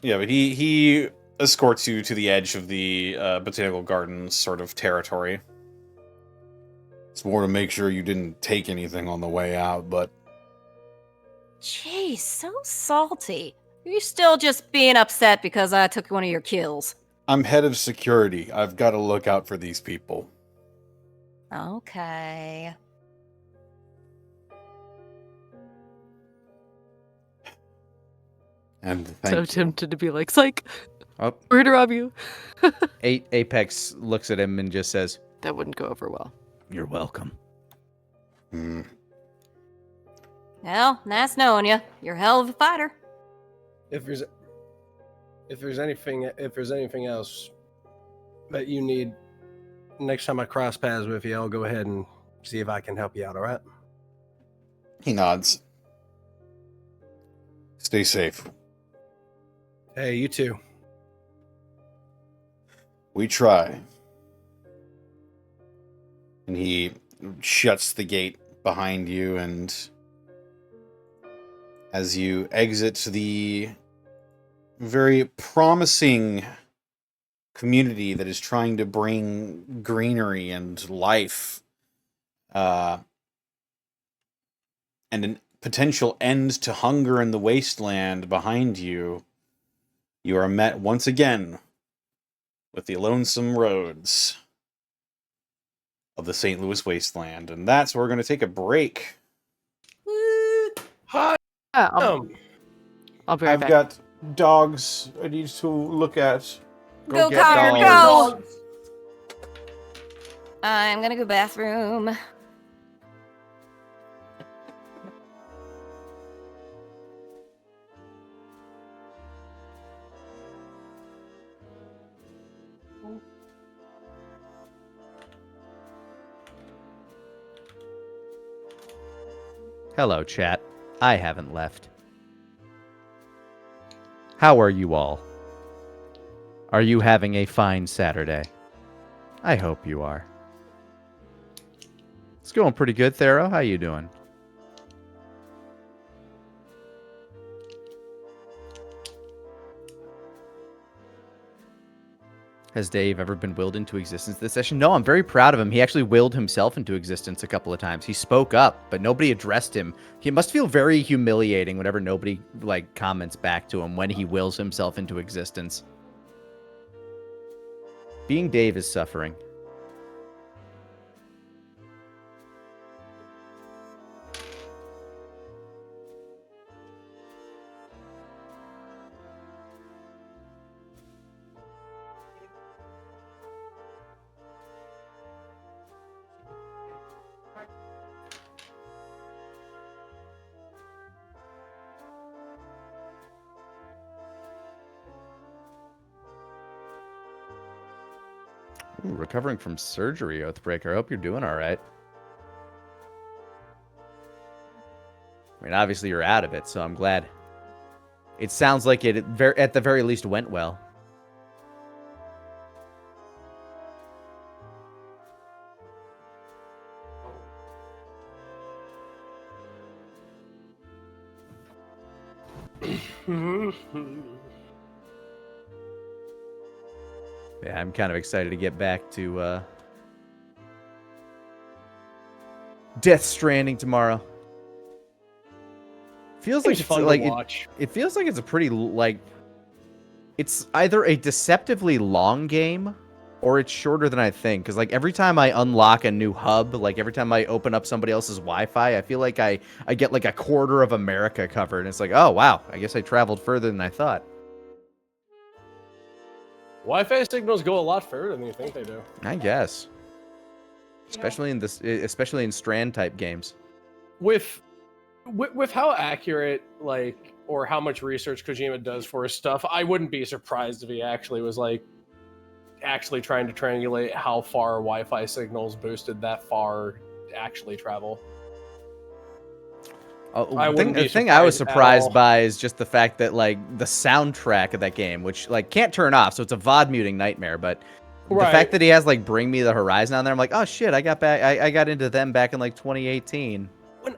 C: Yeah, but he escorts you to the edge of the Botanical Gardens sort of territory. It's more to make sure you didn't take anything on the way out, but
A: Jeez, so salty. Are you still just being upset because I took one of your kills?
C: I'm head of security. I've got to look out for these people.
A: Okay.
C: And
B: So
C: thank you.
B: tempted to be like, psych,
E: Oh,
B: we're here to rob you.
E: Apex looks at him and just says,
B: That wouldn't go over well.
G: You're welcome.
C: Hmm.
A: Well, nice knowing you. You're a hell of a fighter.
D: If there's anything else that you need, next time I cross paths with you, I'll go ahead and see if I can help you out. All right?
C: He nods. Stay safe.
D: Hey, you too.
C: We try. And he shuts the gate behind you and as you exit the very promising community that is trying to bring greenery and life and a potential end to hunger in the wasteland behind you, you are met once again with the lonesome roads of the St. Louis wasteland. And that's where we're going to take a break.
D: Hi.
B: Yeah, I'll be right
C: I've
B: back.
C: got dogs I need to look at.
A: Go,
E: get
A: Connor,
E: dogs.
A: go! I'm gonna go bathroom.
E: Hello, chat. I haven't left. How are you all? Are you having a fine Saturday? I hope you are. It's going pretty good, Thero. How you doing? Has Dave ever been willed into existence this session? No, I'm very proud of him. He actually willed himself into existence a couple of times. He spoke up, but nobody addressed him. He must feel very humiliating whenever nobody comments back to him when he wills himself into existence. Being Dave is suffering. Ooh, recovering from surgery, Oathbreaker. I hope you're doing all right. I mean, obviously you're out of it, so I'm glad. It sounds like it at the very least went well. Yeah, I'm kind of excited to get back to Death Stranding tomorrow. Feels like
D: It's
E: it's
D: fun
E: like
D: to watch.
E: it feels like it's a pretty it's either a deceptively long game or it's shorter than I think. Because every time I unlock a new hub, every time I open up somebody else's Wi-Fi, I feel like I get a quarter of America covered. And it's like, oh wow, I guess I traveled further than I thought.
D: Wi-Fi signals go a lot further than you think they do.
E: I guess, especially in Strand type games.
D: With how accurate, or how much research Kojima does for his stuff, I wouldn't be surprised if he actually was actually trying to triangulate how far Wi-Fi signals boosted that far actually travel.
E: The thing I was surprised by is just the fact that the soundtrack of that game, which can't turn off, so it's a VOD muting nightmare. But the fact that he has Bring Me the Horizon on there, I'm like, oh shit, I got into them back in 2018.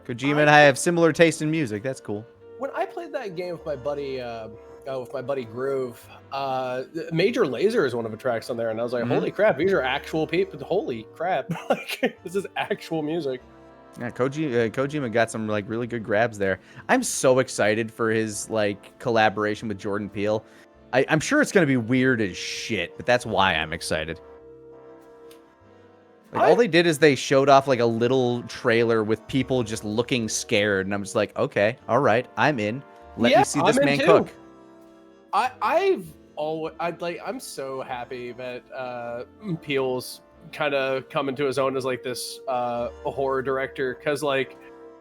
E: Kojima and I have similar taste in music. That's cool.
D: When I played that game with my buddy Groove, Major Lazer is one of the tracks on there, and I was like, holy crap, these are actual people. Holy crap, this is actual music.
E: Yeah, Kojima got some really good grabs there. I'm so excited for his collaboration with Jordan Peele. I'm sure it's gonna be weird as shit, but that's why I'm excited. All they did is they showed off a little trailer with people just looking scared, and I'm just like, okay, all right, I'm in. Let me see this man cook.
D: I'm so happy that Peele's kind of coming to his own as this a horror director, because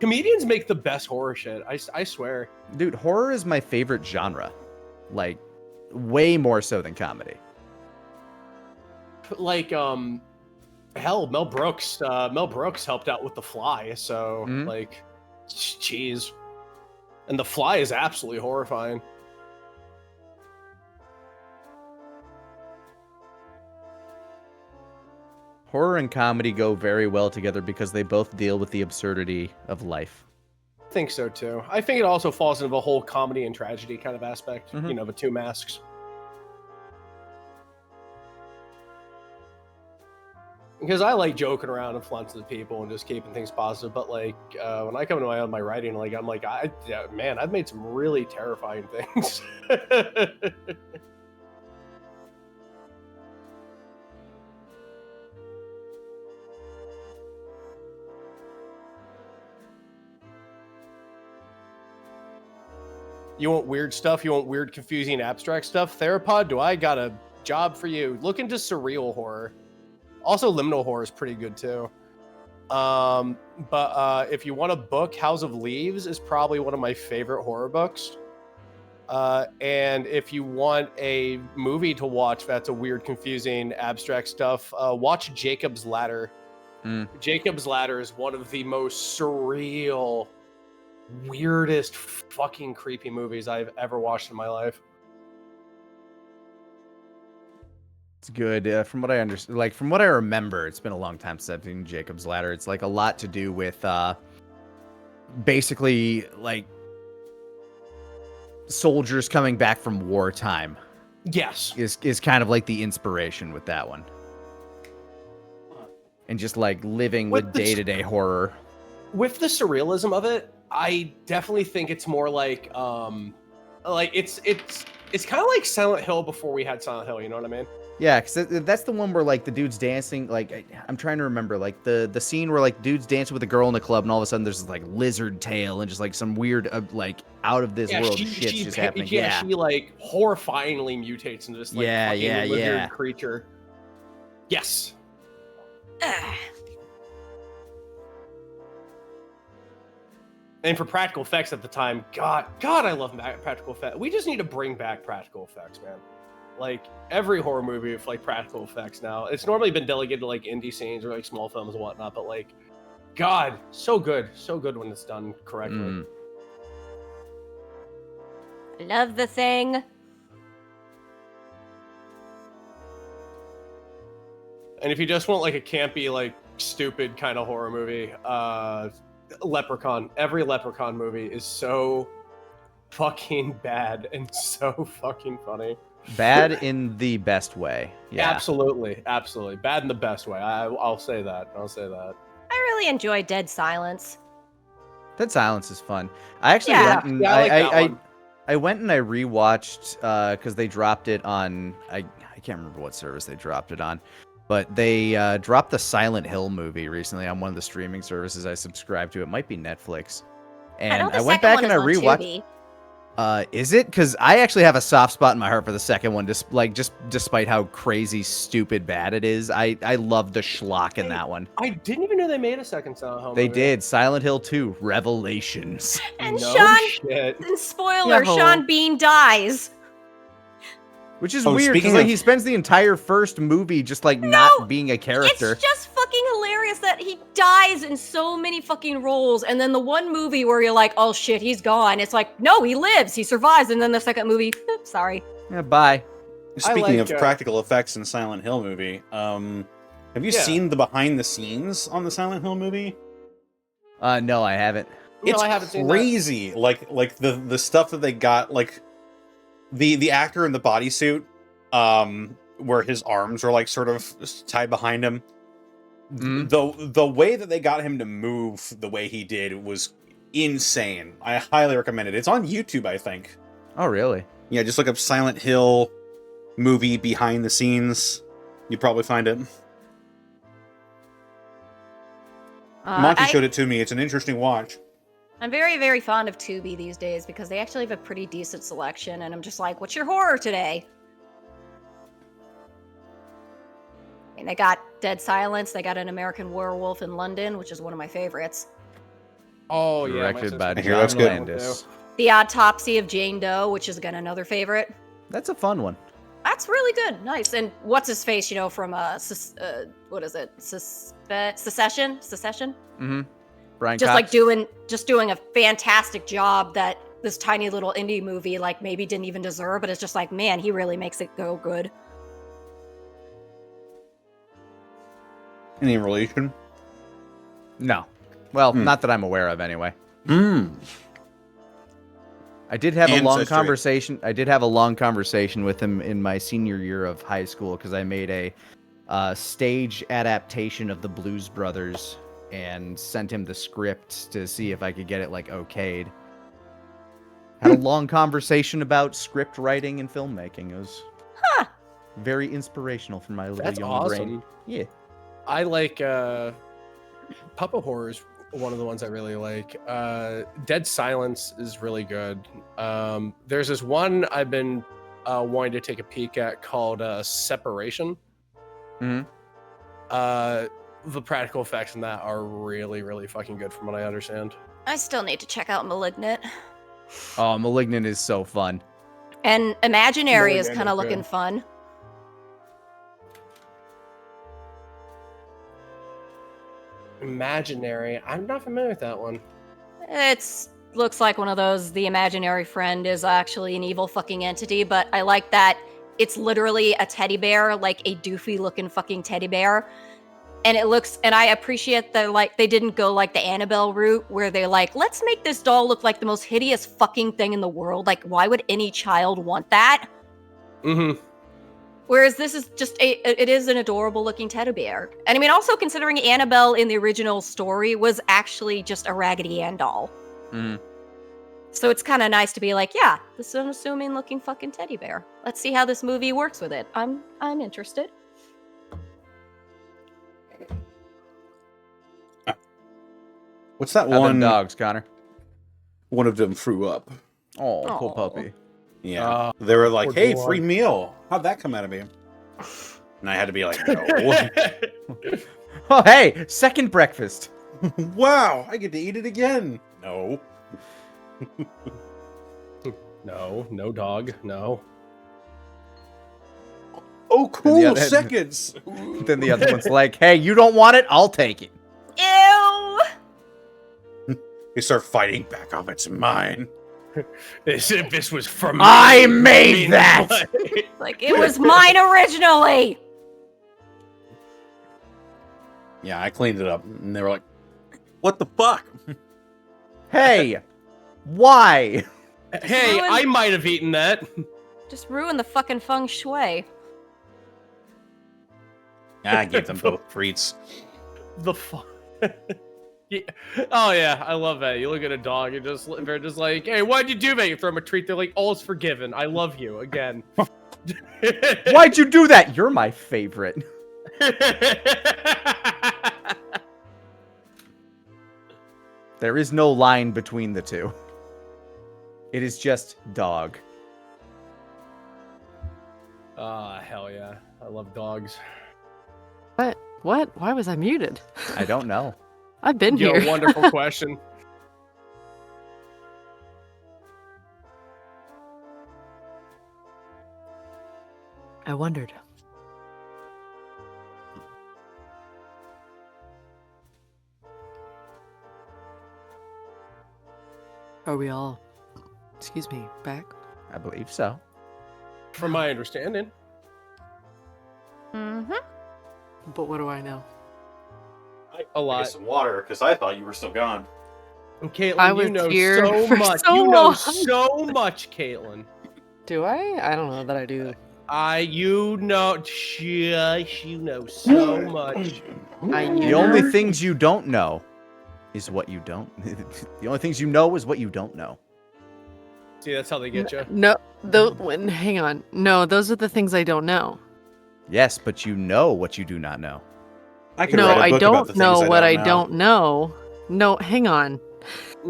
D: comedians make the best horror shit. I swear,
E: dude, horror is my favorite genre, way more so than comedy.
D: Hell, Mel Brooks helped out with The Fly, so jeez, and The Fly is absolutely horrifying.
E: Horror and comedy go very well together because they both deal with the absurdity of life.
D: think so too. I think it also falls into the whole comedy and tragedy kind of aspect.
E: Mhm.
D: You know, the two masks. Because I like joking around in front of the people and just keeping things positive, but like when I come to my writing, like I'm like, man, I've made some really terrifying things. You want weird stuff? You want weird, confusing, abstract stuff? Therapod, do I got a job for you? Look into surreal horror. Also, liminal horror is pretty good too. But if you want a book, House of Leaves is probably one of my favorite horror books. And if you want a movie to watch that's a weird, confusing, abstract stuff, watch Jacob's Ladder. Jacob's Ladder is one of the most surreal, weirdest, fucking creepy movies I've ever watched in my life.
E: It's good. From what I understand, like from what I remember, it's been a long time since I've seen Jacob's Ladder. It's like a lot to do with basically like soldiers coming back from wartime.
D: Yes.
E: Is kind of like the inspiration with that one. And just like living with day-to-day horror.
D: With the surrealism of it, I definitely think it's more like it's kind of like Silent Hill before we had Silent Hill, you know what I mean?
E: Yeah, because that's the one where like the dude's dancing. Like I'm trying to remember, like the scene where like dude's dancing with a girl in the club, and all of a sudden there's this, like lizard tail and just like some weird like out of this world shit's just happening.
D: Yeah, she like horrifyingly mutates into this like fucking lizard creature. Yes. And for practical effects at the time, God, I love practical effects. We just need to bring back practical effects, man. Like every horror movie with like practical effects now. It's normally been delegated to like indie scenes or like small films and whatnot, but like, God, so good when it's done correctly.
A: Love The Thing.
D: And if you just want like a campy, like stupid kind of horror movie, Leprechaun. Every Leprechaun movie is so fucking bad and so fucking funny.
E: Bad in the best way. Yeah.
D: Absolutely. Bad in the best way. I'll say that.
A: I really enjoy Dead Silence.
E: Dead Silence is fun. I actually went and I went and I rewatched because they dropped it on I can't remember what service they dropped it on. But they dropped the Silent Hill movie recently on one of the streaming services I subscribe to. It might be Netflix. And I went back and I rewatched. Is it? Because I actually have a soft spot in my heart for the second one, just despite how crazy, stupid, bad it is. I love the schlock in that one.
D: I didn't even know they made a second Silent Hill movie.
E: They did. Silent Hill 2, Revelations.
A: And
D: No
A: Sean,
D: shit.
A: and spoiler, Sean Bean dies.
E: Which is weird, because like, he spends the entire first movie just like not being a character.
A: It's just fucking hilarious that he dies in so many fucking roles, and then the one movie where you're like, oh shit, he's gone. It's like, no, he lives, he survives, and then the second movie, sorry.
E: Yeah, bye.
C: Speaking of practical effects in Silent Hill movie, have you seen the behind the scenes on the Silent Hill movie?
E: No, I haven't.
C: It's
D: I haven't seen
C: crazy. Like the stuff that they got, like the actor in the bodysuit, where his arms are like sort of tied behind him. The way that they got him to move the way he did was insane. I highly recommend it. It's on YouTube, I think.
E: Oh, really?
C: Yeah, just look up Silent Hill movie behind the scenes. You'd probably find it. Monty showed it to me. It's an interesting watch.
A: I'm very, very fond of Tubi these days because they actually have a pretty decent selection, and I'm just like, what's your horror today? And they got Dead Silence, they got An American Werewolf in London, which is one of my favorites.
D: Oh, yeah.
E: Directed by
C: John
E: Landis.
A: The Autopsy of Jane Doe, which is again another favorite.
E: That's a fun one.
A: That's really good, nice. And what's his face? You know, from what is it? Secession.
E: Mm-hmm. Brian
A: Just
E: Cox.
A: like doing a fantastic job that this tiny little indie movie like maybe didn't even deserve, but it's just like, man, he really makes it go good.
C: Any relation?
E: No. Well, not that I'm aware of, anyway.
C: Mmm.
E: I did have a long
C: Ancestry.
E: conversation. I did have a long conversation with him in my senior year of high school because I made a stage adaptation of the Blues Brothers and sent him the script to see if I could get it like okayed. Had a long conversation about script writing and filmmaking. It was very inspirational for my little
D: That's
E: young
D: awesome.
E: brain. Yeah.
D: I like puppet horror is one of the ones I really like. Dead Silence is really good. There's this one I've been wanting to take a peek at called Separation.
E: Mhm.
D: The practical effects in that are really, really fucking good from what I understand.
A: I still need to check out Malignant.
E: Oh, Malignant is so fun.
A: And Imaginary is
D: Malignant
A: kind of
D: is
A: looking
D: good.
A: fun.
D: Imaginary. I'm not familiar with that one.
A: It's looks like one of those, the imaginary friend is actually an evil fucking entity, but I like that it's literally a teddy bear, like a doofy looking fucking teddy bear. And it looks, and I appreciate that, like, they didn't go like the Annabelle route where they're like, let's make this doll look like the most hideous fucking thing in the world. Like, why would any child want that?
D: Mm-hmm.
A: Whereas this is just it is an adorable looking teddy bear. And I mean, also considering Annabelle in the original story was actually just a Raggedy Ann doll.
E: Mhm.
A: So it's kind of nice to be like, yeah, this is an assuming looking fucking teddy bear. Let's see how this movie works with it. I'm interested.
C: What's that
E: How them
C: one?
E: dogs, Connor?
C: One of them threw up.
E: Oh, poor
A: Aw.
E: puppy.
C: Yeah. They were like,
D: poor
C: hey,
D: dog.
C: free meal. How'd that come out of me? And I had to be like, no.
E: Oh, hey, second breakfast.
C: Wow, I get to eat it again. No.
D: No dog, no.
C: Oh, cool.
E: other-
C: Seconds.
E: Then the other one's like, hey, you don't want it? I'll take it.
A: Ew!
C: They start fighting back off. It's mine.
D: This was from
E: I
D: me.
E: made that!
A: Like, it was mine originally!
C: Yeah, I cleaned it up. And they were like, what the fuck?
E: Hey, why?
D: Hey,
A: Ruined-
D: I might have eaten that.
A: Just ruined the fucking feng shui.
C: I gave them both treats.
D: The fuck. Yeah. Oh yeah, I love that. You look at a dog and they're just like, hey, why'd you do that? You throw them a treat. They're like, all's forgiven. I love you again.
E: Why'd you do that? You're my favorite. There is no line between the two. It is just dog.
D: Ah, hell yeah. I love dogs.
B: What? Why was I muted?
E: I don't know.
B: I've been
D: Yo,
B: here.
D: wonderful question.
B: I wondered. Are we all, excuse me, back?
E: I believe so.
D: From my understanding.
A: Mm-hmm.
B: But what do I know?
D: A lot.
C: Some water, because I thought you were still gone.
D: And Caitlin,
B: I
D: you
B: was
D: know
B: here
D: so
B: for
D: much.
B: so
D: you know
B: long.
D: so much, Caitlin.
B: Do I? I don't know that I do.
D: You know, shush, you know so much.
E: The only things you don't know is what you don't. The only things you know is what you don't know.
D: See, that's how they get you.
B: No, hang on. No, those are the things I don't know.
E: Yes, but you know what you do not know.
C: I could
B: No,
C: write a
B: I
C: book about the
B: don't know
C: things
B: what I
C: know.
B: don't know. No, hang on.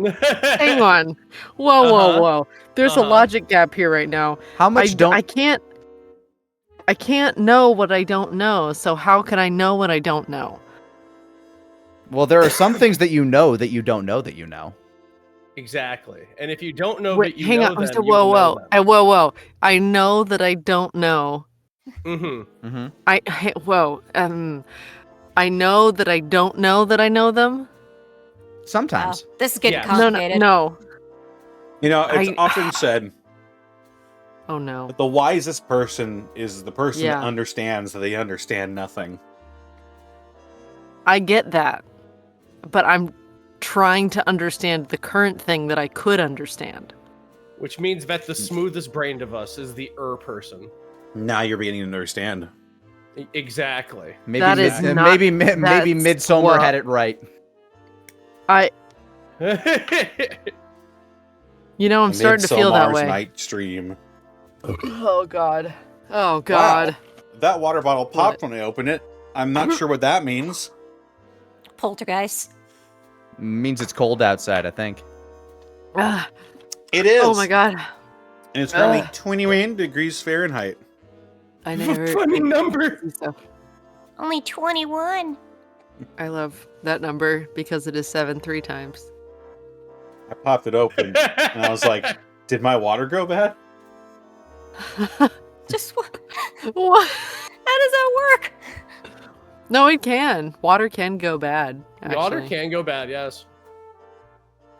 B: Hang on. Whoa,
D: Uh-huh.
B: whoa. There's a
D: Uh-huh.
B: logic gap here right now.
E: How much don't?
B: I can't know what I don't know. So how can I know what I don't know?
E: Well, there are some things that you know that you don't know that you know.
D: Exactly. And if you don't know
B: Wait,
D: that you
B: hang
D: know
B: on.
D: them,
B: Whoa, whoa.
D: them.
B: Whoa. I know that I don't know.
D: Mm-hmm.
E: Mm-hmm.
B: I know that I don't know that I know them.
E: Sometimes.
A: Wow, this is getting
D: Yes.
A: complicated.
B: No.
C: You know, it's
B: I-
C: often said
B: Oh no.
C: that the wisest person is the person
B: Yeah.
C: that understands that they understand nothing.
B: I get that. But trying to understand the current thing that I could understand.
D: Which means that the smoothest brained of us is the person.
C: Now you're beginning to understand.
D: Exactly.
E: Maybe
B: That is not-
E: maybe
B: that's
E: Midsommar
B: what-
E: had it right.
B: You know, I'm starting to feel that
C: Midsommar's
B: way.
C: Night Stream.
B: Oh god. Oh god.
C: Wow. That water bottle popped
B: What?
C: when I opened it. I'm not sure what that means.
A: Poltergeist.
E: Means it's cold outside, I think.
B: Ah,
C: It is.
B: oh my god.
C: And it's currently
B: Ugh.
C: 21 degrees Fahrenheit.
B: I never.
D: Funny number.
B: So
A: Only 21.
B: I love that number because it is 7 3 times.
C: I popped it open and I was like, did my water go bad?
A: Just what?
B: What?
A: How does that work?
B: No, it can. Water can go bad.
D: Water
B: actually.
D: can go bad, yes.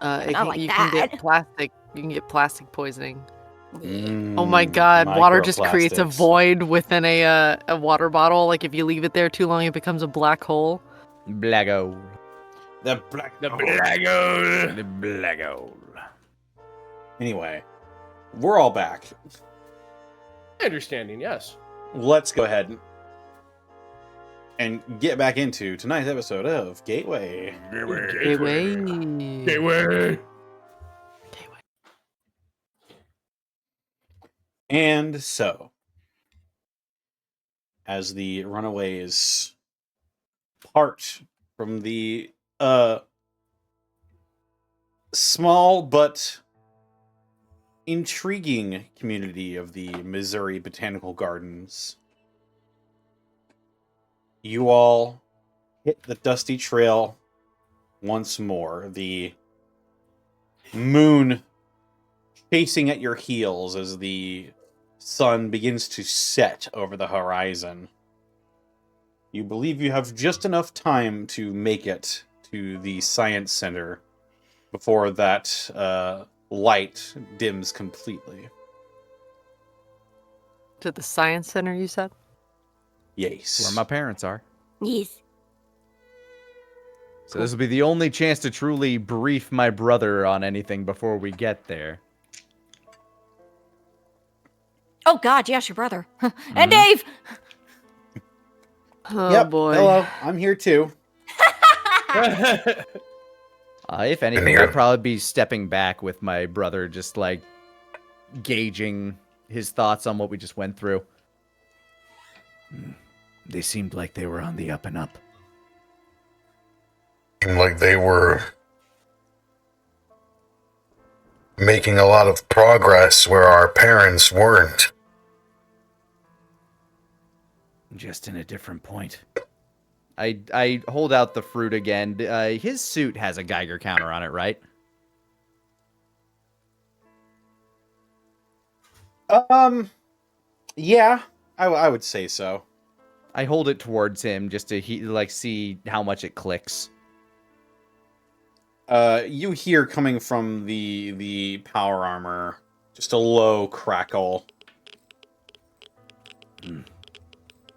A: Not like
B: you can get
A: that.
B: plastic. You can get plastic poisoning. Oh my god, water just creates a
C: microplastics.
B: void within a water bottle. Like if you leave it there too long, it becomes a black hole.
E: Blago.
C: The black.
D: The black hole.
E: The blago.
C: Anyway, we're all back.
D: Understanding, yes.
C: Let's go ahead and get back into tonight's episode of Gateway.
B: Gateway.
D: Gateway.
C: And so, as the runaways part from the small but intriguing community of the Missouri Botanical Gardens, you all hit the dusty trail once more. The moon chasing at your heels as the sun begins to set over the horizon. You believe you have just enough time to make it to the science center before that light dims completely.
B: To the science center, you said?
C: Yes.
E: Where my parents are.
A: Yes.
E: So this will be the only chance to truly brief my brother on anything before we get there.
A: Oh God, yes, your brother. And Dave.
B: Oh
C: Yep.
B: boy.
C: Hello. I'm here too.
E: If anything, I'd probably be stepping back with my brother, just like gauging his thoughts on what we just went through.
G: They seemed like they were on the up and up.
F: Seemed like they were making a lot of progress where our parents weren't.
G: Just in a different point.
E: I hold out the fruit again. His suit has a Geiger counter on it, right?
C: Yeah, I would say so.
E: I hold it towards him just to see how much it clicks.
C: You hear coming from the power armor just a low crackle.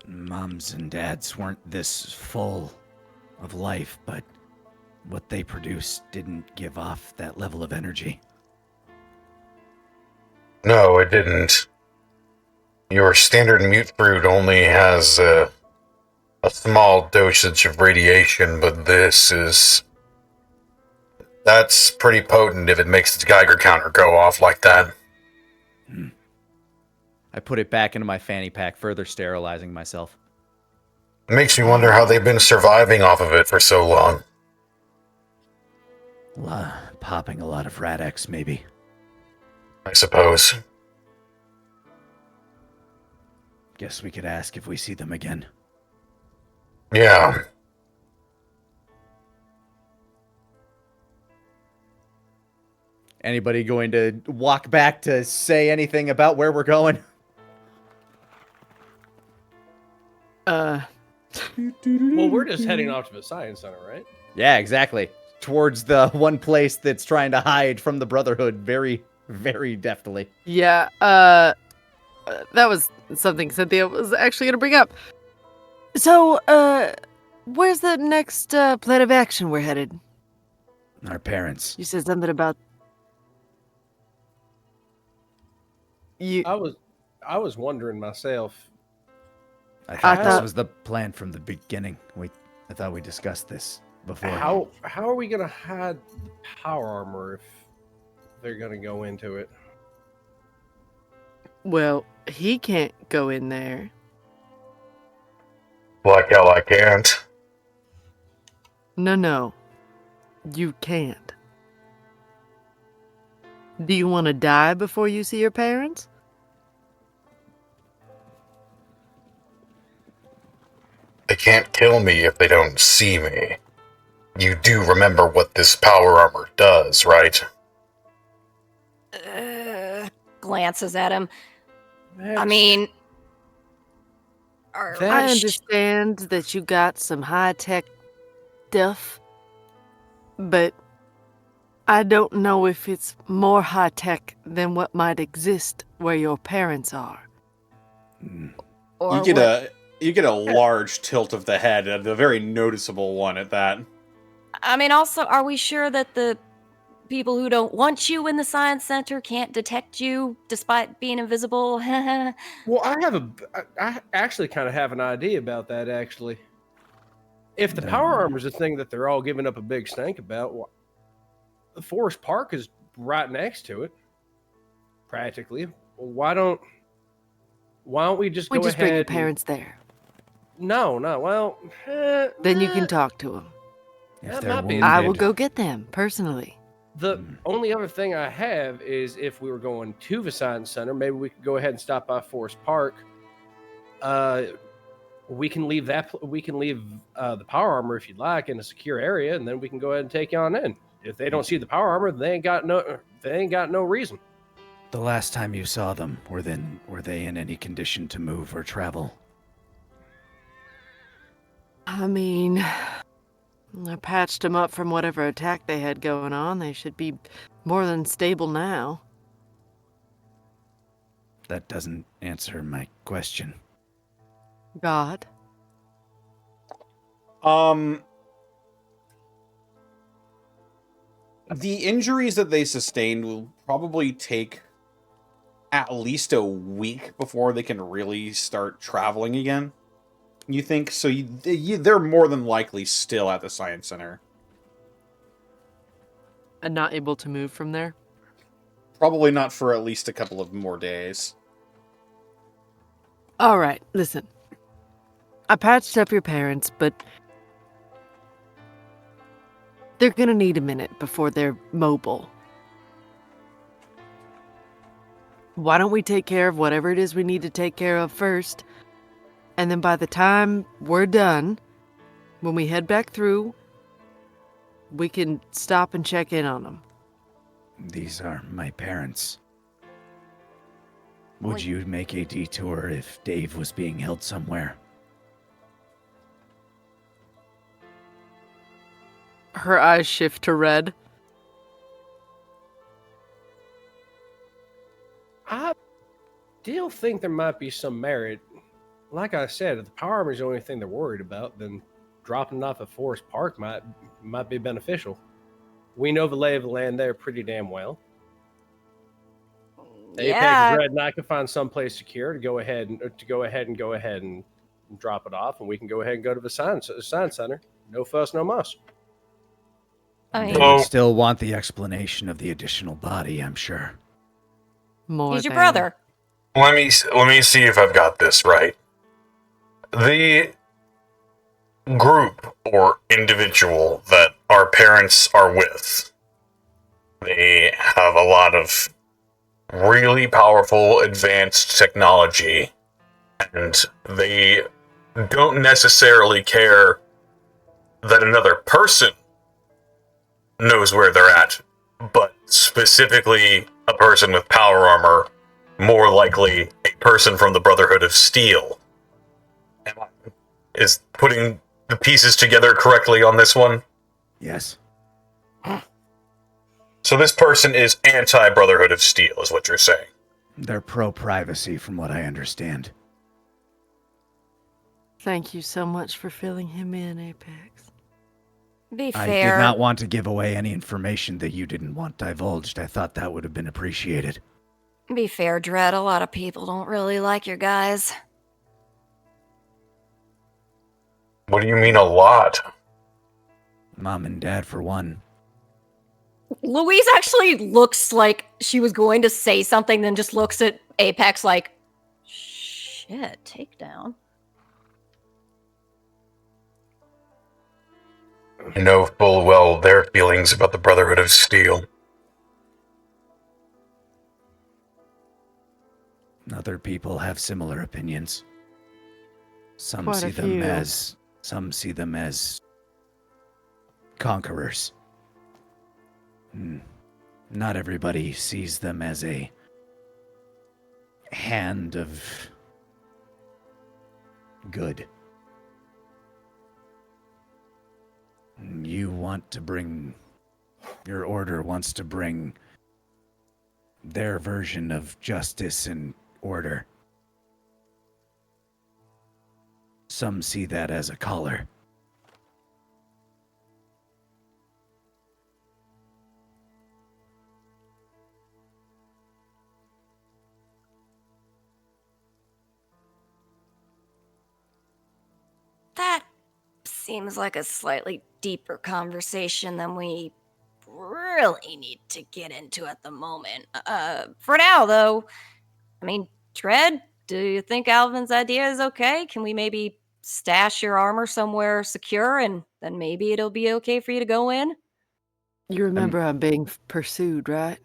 G: Moms and dads weren't this full of life, but what they produced didn't give off that level of energy.
F: No, it didn't. Your standard mute fruit only has a small dosage of radiation, but that's pretty potent if it makes its Geiger counter go off like that.
E: I put it back into my fanny pack, further sterilizing myself.
F: It makes me wonder how they've been surviving off of it for so long.
G: Popping a lot of Rad-X, maybe.
F: I suppose.
G: Guess we could ask if we see them again.
F: Yeah.
E: Anybody going to walk back to say anything about where we're going?
D: Well, we're just heading off to the science center, right?
E: Yeah, exactly. Towards the one place that's trying to hide from the Brotherhood very, very deftly.
B: Yeah, that was something Cynthia was actually going to bring up. So, where's the next plan of action we're headed?
G: Our parents.
B: You said something about you.
D: I was wondering myself.
G: I thought this
B: thought-
G: was the plan from the beginning. I thought we discussed this before.
D: How are we gonna hide the power armor if they're gonna go into it?
B: Well, he can't go in there.
F: Like hell I can't.
B: No. You can't. Do you want to die before you see your parents?
F: They can't kill me if they don't see me. You do remember what this power armor does, right?
A: Glances at him. I
D: That's-
A: mean,
B: I
D: That-
B: understand that you got some high-tech stuff, but I don't know if it's more high-tech than what might exist where your parents are.
A: or
C: You get a large tilt of the head, a very noticeable one at that.
A: I mean, also, are we sure that the people who don't want you in the science center can't detect you despite being invisible?
D: Well, I actually kind of have an idea about that. Actually, if the power armor is a thing that they're all giving up a big stink about, the Forest Park is right next to it, practically. Why don't we just
B: We
D: go
B: just
D: ahead?
B: bring your
D: and-
B: parents there.
D: No. Well,
B: Then you can talk to them.
G: If
D: That
G: they're
D: might be-
G: wounded,
B: I will go get them, personally.
D: The only other thing I have is if we were going to the science center, maybe we could go ahead and stop by Forest Park. We can leave the power armor if you'd like in a secure area, and then we can go ahead and take you on in. If they don't see the power armor, they ain't got no reason.
G: The last time you saw them, were they in any condition to move or travel?
B: I mean, I patched them up from whatever attack they had going on. They should be more than stable now.
G: That doesn't answer my question.
B: God.
C: The injuries that they sustained will probably take at least a week before they can really start traveling again. You think? So they're more than likely still at the science center.
B: And not able to move from there?
C: Probably not for at least a couple of more days.
B: All right, listen. I patched up your parents, but they're gonna need a minute before they're mobile. Why don't we take care of whatever it is we need to take care of first, and then by the time we're done, when we head back through, we can stop and check in on them.
G: These are my parents. Would
A: Well,
G: you make a detour if Dave was being held somewhere?
B: Her eyes shift to red.
D: I still think there might be some merit. Like I said, if the power armor is the only thing they're worried about, then dropping it off at Forest Park might be beneficial. We know the lay of the land there pretty damn well. Apex
A: yeah,
D: Red and I can find someplace secure to go ahead and drop it off, and we can go ahead and go to the science center. No fuss, no muss.
A: I
G: They
A: mean,
F: Oh.
G: would still want the explanation of the additional body, I'm sure.
B: More
A: he's your
B: than-
A: brother.
F: Let me see if I've got this right. The group or individual that our parents are with, they have a lot of really powerful advanced technology, and they don't necessarily care that another person knows where they're at, but specifically a person with power armor, more likely a person from the Brotherhood of Steel. Is putting the pieces together correctly on this one?
G: Yes.
F: So this person is anti-Brotherhood of Steel, is what you're saying.
G: They're pro-privacy, from what I understand.
B: Thank you so much for filling him in, Apex.
A: Be
G: I
A: fair.
G: did not want to give away any information that you didn't want divulged. I thought that would have been appreciated.
A: Be fair, Dread. A lot of people don't really like your guys.
F: What do you mean a lot?
G: Mom and Dad, for one.
A: Louise actually looks like she was going to say something, then just looks at Apex like, shit, takedown.
F: I know full well their feelings about the Brotherhood of Steel.
G: Other people have similar opinions. Some
B: Quite a
G: see them
B: few.
G: as conquerors. Not everybody sees them as a hand of good. Your order wants to bring their version of justice and order. Some see that as a collar.
A: That seems like a slightly deeper conversation than we really need to get into at the moment. For now, though, I mean, Dread, do you think Alvin's idea is okay? Can we maybe stash your armor somewhere secure and then maybe it'll be okay for you to go in?
B: You remember I'm being pursued, right?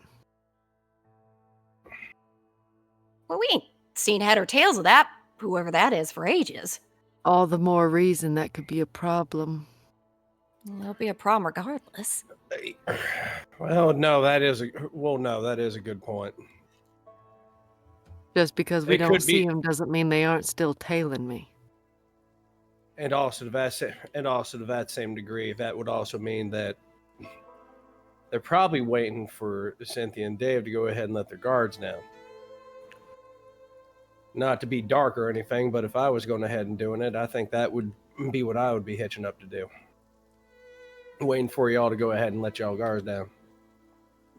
A: Well, we ain't seen head or tails of that, whoever that is, for ages.
B: All the more reason that could be a problem.
A: It'll be a problem regardless.
D: Well, no, that is a good point.
B: Just because we
D: It
B: don't
D: could
B: see
D: be-
B: them doesn't mean they aren't still tailing me.
D: And also to that same degree, that would also mean that they're probably waiting for Cynthia and Dave to go ahead and let their guards down. Not to be dark or anything, but if I was going ahead and doing it, I think that would be what I would be hitching up to do. Waiting for y'all to go ahead and let y'all guards down.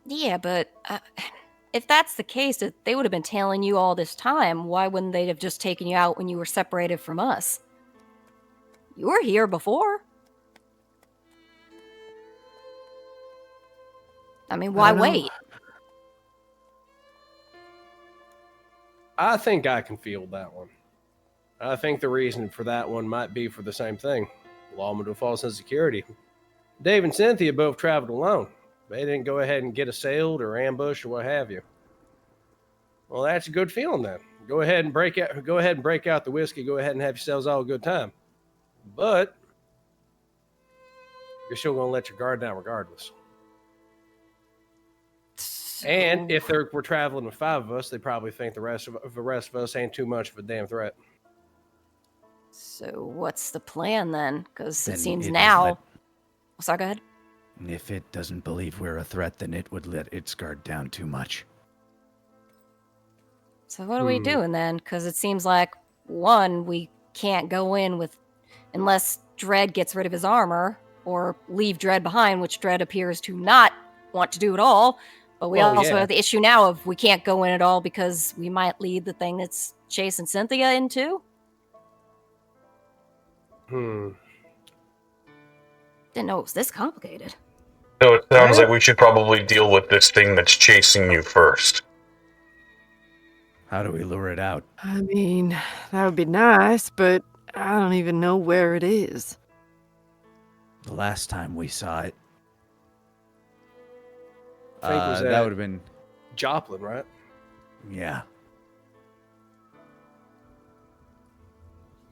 A: Yeah, but if that's the case, if they would have been tailing you all this time, why wouldn't they have just taken you out when you were separated from us? You were here before. I mean, why
B: don't know.
A: wait?
D: I think I can field that one. I think the reason for that one might be for the same thing. Lawman with false insecurity. Dave and Cynthia both traveled alone. They didn't go ahead and get assailed or ambushed or what have you. Well, that's a good feeling then. Go ahead and break out the whiskey. Go ahead and have yourselves all a good time. But you're still going to let your guard down regardless. And if we're traveling with 5 of us, they probably think the rest of us ain't too much of a damn threat.
A: So what's the plan then? Because it
G: Then
A: seems
G: it is
A: now. Sorry, go ahead.
G: If it doesn't believe we're a threat, then it would let its guard down too much.
A: So what are we doing then? Because it seems like, one, we can't go in with unless Dread gets rid of his armor or leave Dread behind, which Dread appears to not want to do at all. But we also have the issue now of we can't go in at all because we might lead the thing that's chasing Cynthia into.
F: Hmm.
A: Didn't know it was this complicated.
F: So it sounds like we should probably deal with this thing that's chasing you first.
G: How do we lure it out?
B: I mean, that would be nice, but I don't even know where it is.
G: The last time we saw it,
D: I think it was
E: that would have been.
D: Joplin, right?
G: yeah.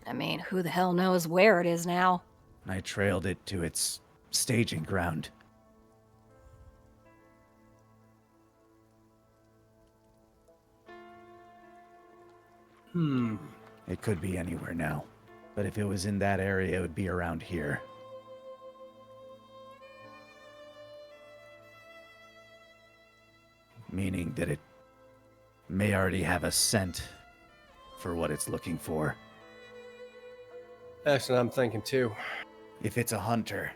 A: I mean, who the hell knows where it is now?
G: I trailed it to its staging ground. It could be anywhere now, but if it was in that area, it would be around here. Meaning that it may already have a scent for what it's looking for.
D: That's what I'm thinking too.
G: If it's a hunter,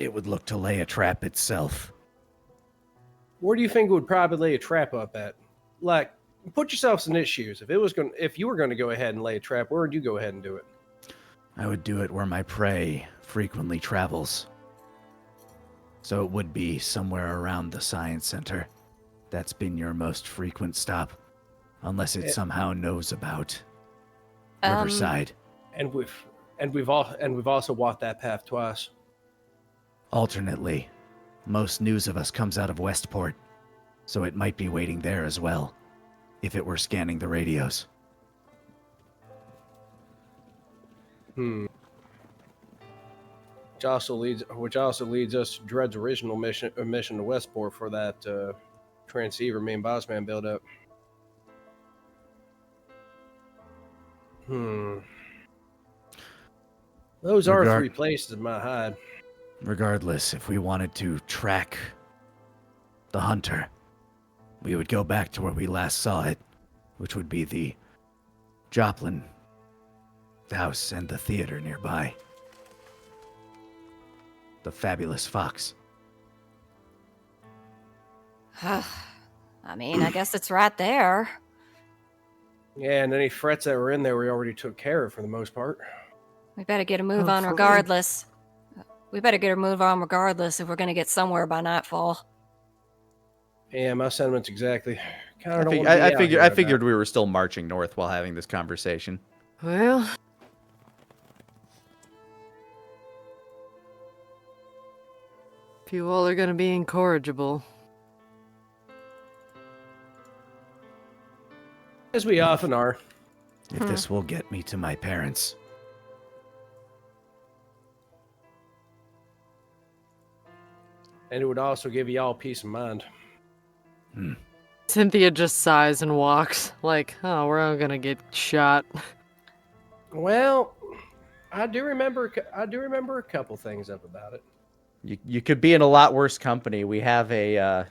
G: it would look to lay a trap itself.
D: Where do you think it would probably lay a trap up at? Like, put yourselves in its shoes. If you were going to go ahead and lay a trap, where would you go ahead and do it?
G: I would do it where my prey frequently travels. So it would be somewhere around the Science Center. That's been your most frequent stop. Unless it somehow knows about Riverside.
D: And we've also walked that path twice.
G: Alternately, most news of us comes out of Westport, so it might be waiting there as well, if it were scanning the radios.
D: Which also leads us to Dredd's original mission to Westport for that transceiver me and Bossman built up. Those are three places in my hide.
G: Regardless, if we wanted to track the hunter, we would go back to where we last saw it, which would be the Joplin house and the theater nearby. The Fabulous Fox.
A: I mean, I guess it's right there.
D: Yeah, and any threats that were in there we already took care of for the most part.
A: We better get a move on regardless. We better get a move on regardless if we're going to get somewhere by nightfall.
D: Yeah, my sentiments exactly.
E: I figured we were still marching north while having this conversation.
B: Well, if you all are going to be incorrigible.
D: As we often are.
G: If this will get me to my parents.
D: And it would also give you all peace of mind.
B: Cynthia just sighs and walks, like, oh, we're all gonna get shot.
D: Well, I do remember a couple things up about it.
E: You could be in a lot worse company. We have a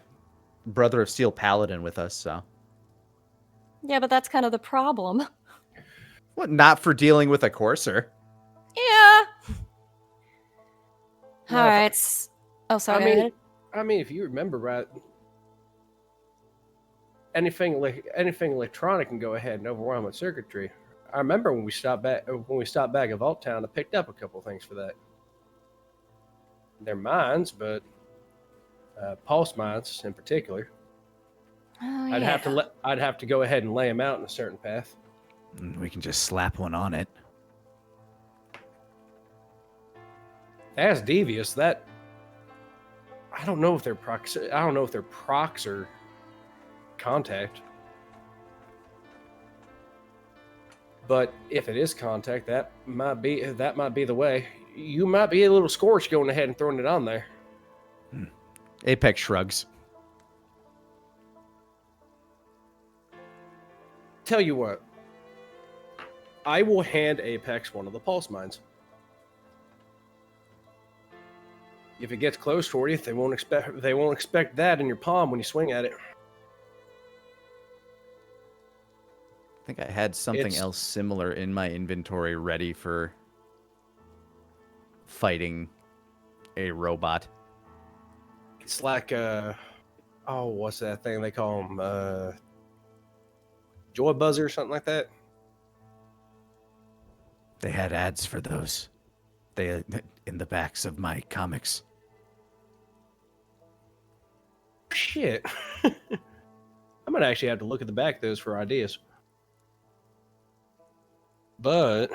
E: Brother of Steel Paladin with us, so.
A: Yeah, but that's kind of the problem.
E: What? Not for dealing with a courser.
A: Yeah.
D: No,
A: All right. Oh, sorry. go ahead.
D: I mean, if you remember right, anything electronic can go ahead and overwhelm with circuitry. I remember when we stopped back at Vault Town, I picked up a couple things for that. They're mines, but pulse mines in particular.
A: Oh, yeah.
D: I'd have to go ahead and lay them out in a certain path.
G: We can just slap one on it.
D: That's devious. That I don't know if they're prox or contact. But if it is contact, that might be the way. You might be a little scorched going ahead and throwing it on there.
E: Apex shrugs.
D: Tell you what, I will hand Apex one of the pulse mines. If it gets close toward you, they won't expect that in your palm when you swing at it.
E: I think I had something else similar in my inventory ready for fighting a robot.
D: It's like what's that thing they call them? Joy buzzer or something like that.
G: They had ads for those. They in the backs of my comics.
D: Shit. I'm gonna actually have to look at the back of those for ideas. But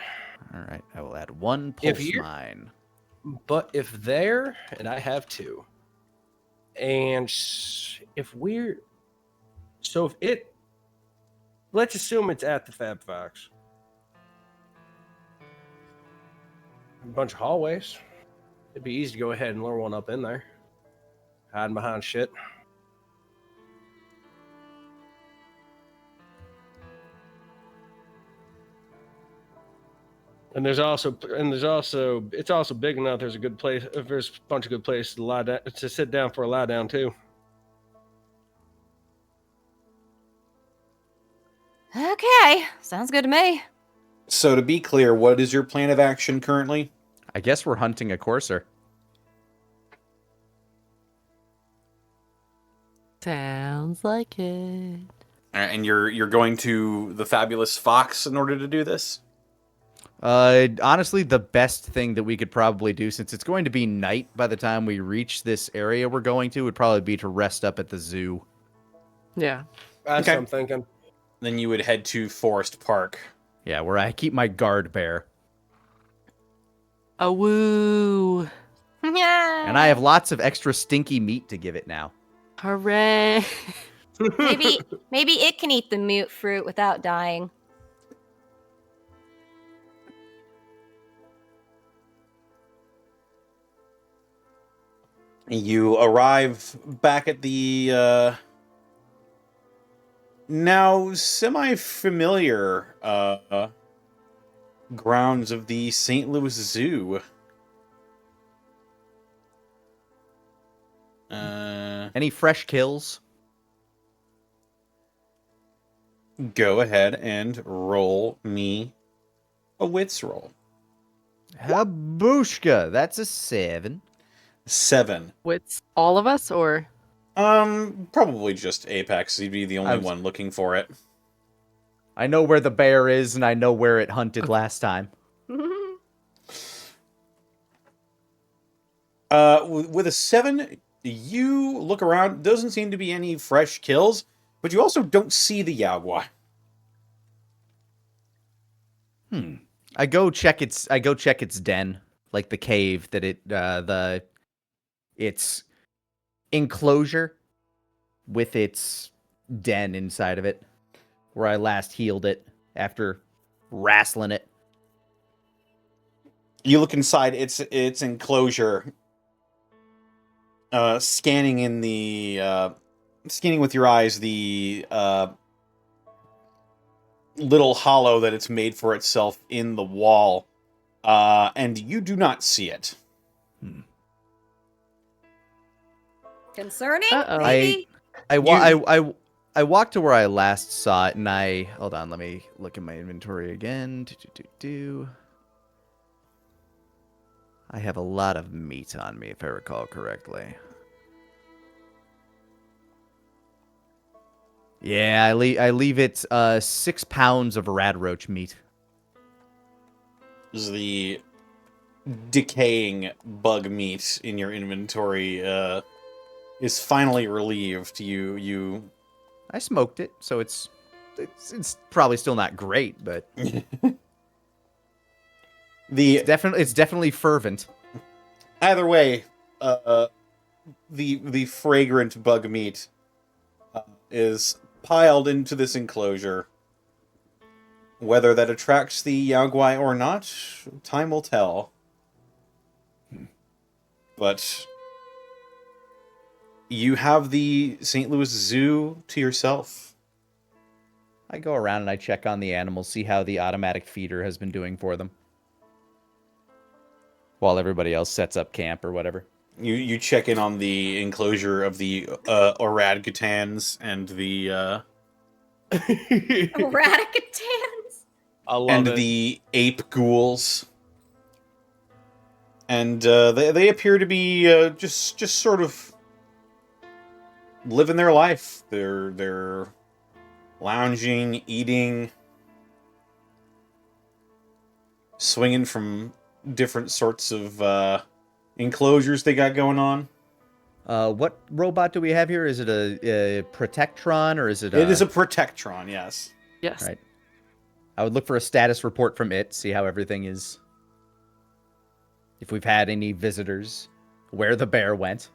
E: all right, I will add one pulse mine.
D: But if there, and I have two, and if let's assume it's at the Fab Fox. A bunch of hallways. It'd be easy to go ahead and lure one up in there. Hiding behind shit. It's also big enough. There's a good place. There's a bunch of good places to lie down, to sit down for a lie down too.
A: Okay, sounds good to me.
C: So to be clear, what is your plan of action currently?
E: I guess we're hunting a courser.
B: Sounds like it.
C: And you're going to the Fabulous Fox in order to do this?
E: Honestly, the best thing that we could probably do, since it's going to be night by the time we reach this area we're going to, would probably be to rest up at the zoo.
B: Yeah.
D: That's
C: Okay.
D: what I'm thinking.
C: Then you would head to Forest Park.
E: Yeah, where I keep my guard bear.
B: A woo.
A: Yeah.
E: And I have lots of extra stinky meat to give it now.
B: Hooray.
A: maybe it can eat the mute fruit without dying.
C: You arrive back at the now semi-familiar grounds of the St. Louis Zoo.
E: Any fresh kills?
C: Go ahead and roll me a wits roll.
E: Habushka, that's a 7.
C: 7.
B: Wits all of us, or?
C: Probably just Apex. He'd be the only one looking for it.
E: I know where the bear is, and I know where it hunted last time.
C: With a 7, you look around. Doesn't seem to be any fresh kills, but you also don't see the Yaogwai.
E: I go check its den, like the cave that its enclosure with its den inside of it, where I last healed it after wrestling it.
C: You look inside its enclosure, scanning with your eyes the little hollow that it's made for itself in the wall, and you do not see it.
A: Concerning?
B: Uh-oh.
A: Maybe?
E: I walked to where I last saw it, and hold on, let me look at my inventory again. I have a lot of meat on me, if I recall correctly. Yeah, I leave it 6 pounds of radroach meat.
C: This is the decaying bug meat in your inventory is finally relieved. You
E: I smoked it, so it's probably still not great, but it's definitely fervent.
C: Either way, the fragrant bug meat is piled into this enclosure. Whether that attracts the Yaogwai or not, time will tell. But you have the St. Louis Zoo to yourself.
E: I go around and I check on the animals, see how the automatic feeder has been doing for them, while everybody else sets up camp or whatever.
C: You check in on the enclosure of the orangutans and the
A: Oradicatans.
D: I love
C: and
D: it.
C: the ape ghouls, and they appear to be just sort of living their life. They're lounging, eating, swinging from different sorts of enclosures they got going on.
E: What robot do we have here? Is it a Protectron or is it?
C: It is a Protectron, yes.
B: Yes.
E: Right. I would look for a status report from it, see how everything is. If we've had any visitors, where the bear went.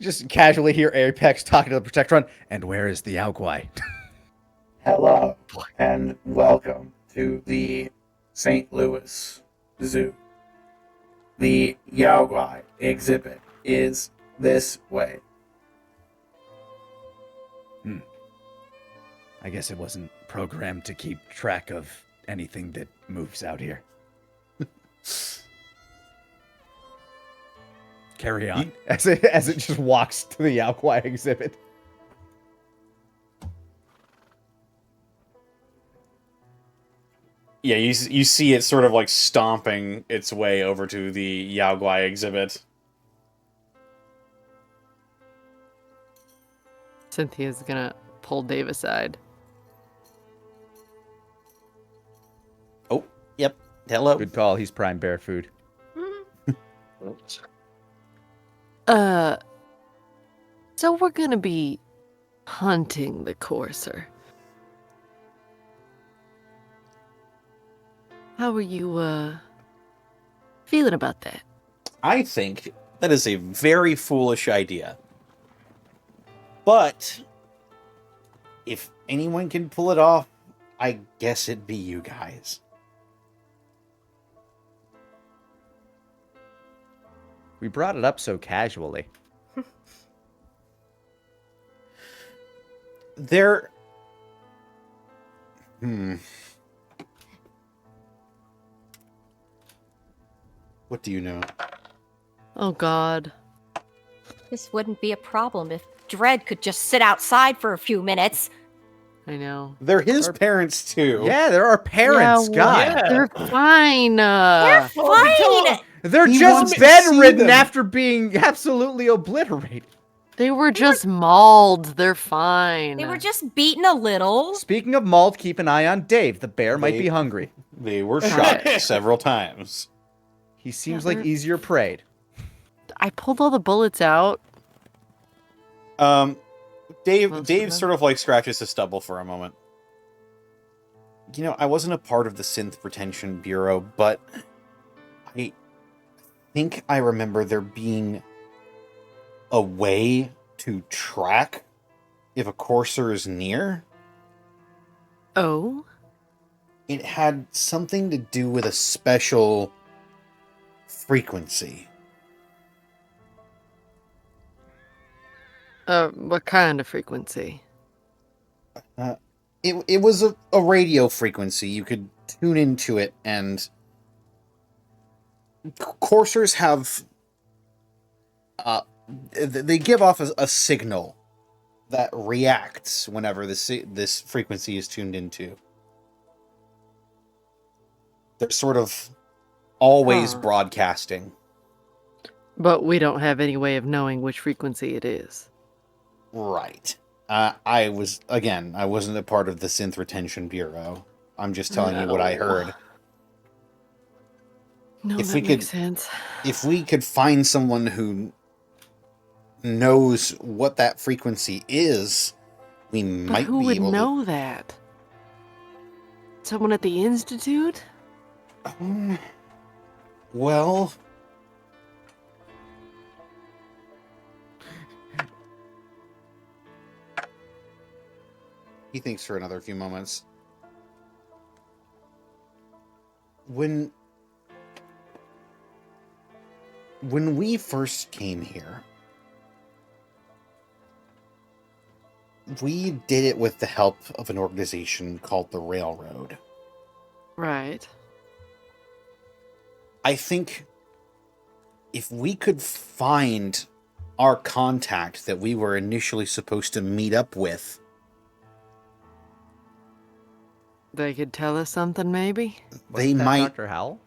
E: Just casually hear Apex talking to the Protectron, and where is the Yaogwai?
F: Hello, and welcome to the St. Louis Zoo. The Yaogwai exhibit is this way.
G: I guess it wasn't programmed to keep track of anything that moves out here. Carry on.
E: As it just walks to the Yaogwai exhibit.
C: Yeah, you see it sort of like stomping its way over to the Yao Guai exhibit.
B: Cynthia's gonna pull Dave aside.
C: Oh, yep. Hello.
E: Good call. He's prime bear food.
B: So we're gonna be hunting the courser. How are you, feeling about that?
C: I think that is a very foolish idea. But if anyone can pull it off, I guess it'd be you guys.
E: We brought it up so casually.
C: There... What do you know?
B: Oh God.
A: This wouldn't be a problem if Dredd could just sit outside for a few minutes.
B: I know.
C: They're his parents, too.
E: Yeah, there are parents, God.
D: yeah.
B: They're fine.
A: They're fine.
E: They're
C: He
E: just
C: wants to see
E: bedridden
C: them.
E: after being absolutely obliterated.
B: They were just mauled. They're fine.
A: They were just beaten a little.
E: Speaking of malt, keep an eye on Dave. The bear might
C: They-
E: be hungry.
C: They were shot several times.
E: He seems
B: Yeah,
E: like
B: they're-
E: easier preyed.
B: I pulled all the bullets out.
C: Dave
B: Most of
C: Dave
B: them.
C: sort of like scratches his stubble for a moment. You know, I wasn't a part of the Synth Retention Bureau, but I think I remember there being a way to track if a courser is near.
B: Oh?
C: It had something to do with a special frequency.
B: What kind of frequency?
C: It was a radio frequency. You could tune into it, and coursers have they give off a signal that reacts whenever this frequency is tuned into. They're sort of always
B: Huh.
C: broadcasting.
B: But we don't have any way of knowing which frequency it is.
C: Right. I wasn't a part of the Synth Retention Bureau. I'm just telling you what I
B: No.
C: heard.
B: No,
C: If
B: that
C: we
B: makes
C: could-
B: sense.
C: If we could find someone who knows what that frequency is, we
B: But
C: might
B: who
C: be
B: would
C: able
B: know that? Someone at the Institute?
C: to. Well, he thinks for another few moments. When we first came here, we did it with the help of an organization called the Railroad.
B: Right.
C: I think if we could find our contact that we were initially supposed to meet up with,
B: They could tell us something, maybe?
C: they
E: Wasn't that
C: might.
E: Dr. Howell?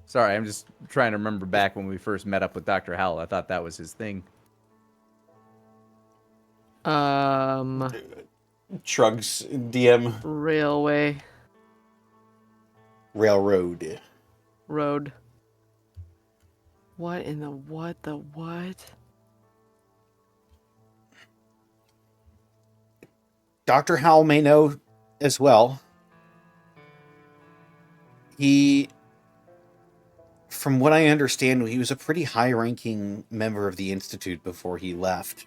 E: Sorry, I'm just trying to remember back when we first met up with Dr. Howell. I thought that was his thing.
C: Shrugs DM
B: Railway.
C: Railroad.
B: Road. What in the what?
C: Dr. Howell may know as well. From what I understand, he was a pretty high-ranking member of the Institute before he left.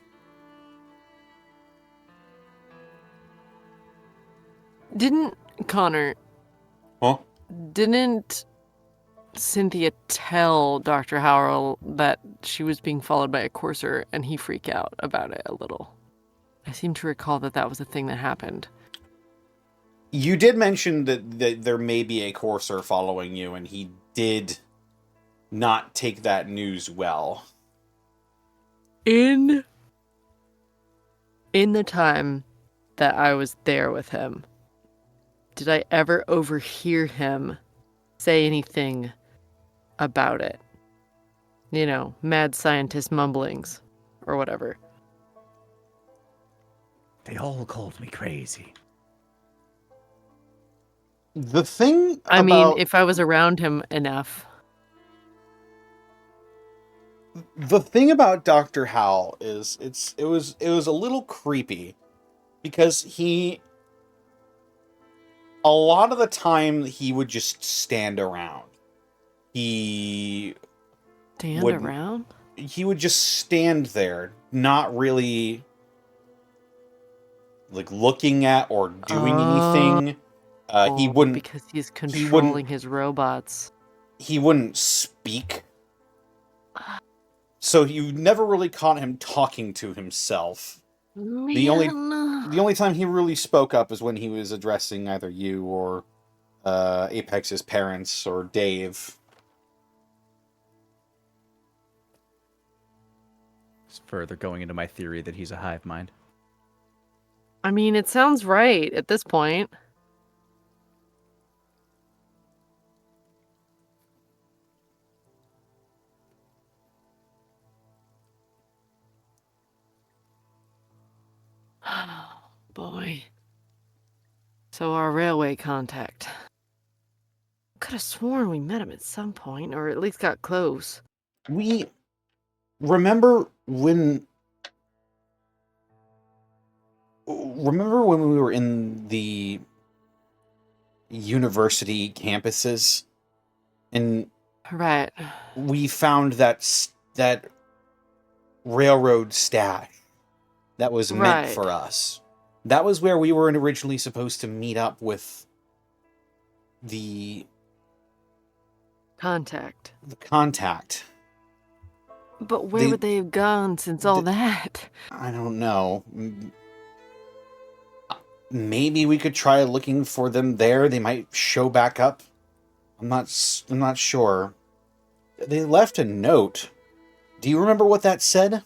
B: Didn't Connor,
C: Huh?
B: didn't Cynthia tell Dr. Howell that she was being followed by a courser and he freaked out about it a little? I seem to recall that was a thing that happened.
C: You did mention that there may be a courser following you, and he did not take that news well.
B: In In the time that I was there with him, did I ever overhear him say anything about it? You know, mad scientist mumblings or whatever.
G: They all called me crazy.
C: The thing
B: I
C: about
B: mean, if I was around him enough.
C: the thing about Dr. Howell is it was a little creepy because a lot of the time he would just stand around. He
B: Stand
C: wouldn't-
B: around?
C: He would just stand there, not really like looking at or doing anything. He wouldn't
B: Because he's controlling his robots.
C: he wouldn't speak. So you never really caught him talking to himself. The only time he really spoke up is when he was addressing either you or Apex's parents or Dave.
E: It's further going into my theory that he's a hive mind.
B: I mean, it sounds right at this point. Oh, boy. So our railway contact. Could have sworn we met him at some point, or at least got close.
C: We remember when we were in the university campuses and
B: Right.
C: we found that railroad stash that was meant
B: Right.
C: for us. That was where we were originally supposed to meet up with the
B: Contact.
C: contact.
B: But where would they have gone since all that?
C: I don't know. Maybe we could try looking for them there. They might show back up. I'm not sure. They left a note. Do you remember what that said?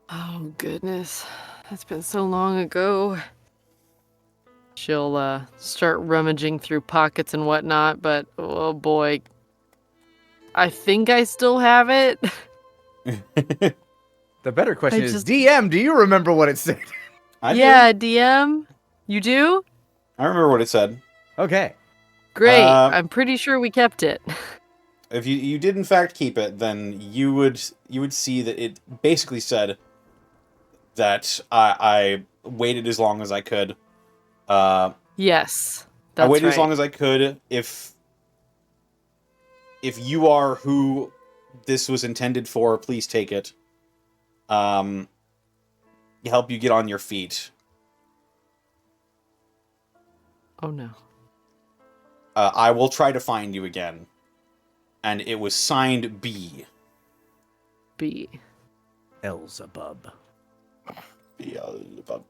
B: Oh, goodness. It's been so long ago. She'll start rummaging through pockets and whatnot, but oh boy. I think I still have it.
E: The better question
B: I
E: is,
B: just-
E: DM, do you remember what it said?
C: I do.
B: Yeah, DM. You do?
C: I remember what it said.
E: Okay.
B: Great. I'm pretty sure we kept it.
C: If you did in fact keep it, then you would see that it basically said that I waited as long as I could.
B: Yes.
C: I
B: That's
C: waited
B: right.
C: as long as I could. If you are who this was intended for, please take it. Help you get on your feet.
B: Oh no.
C: I will try to find you again. And it was signed B.
B: B.
G: Elzebub.
C: Beelzebub.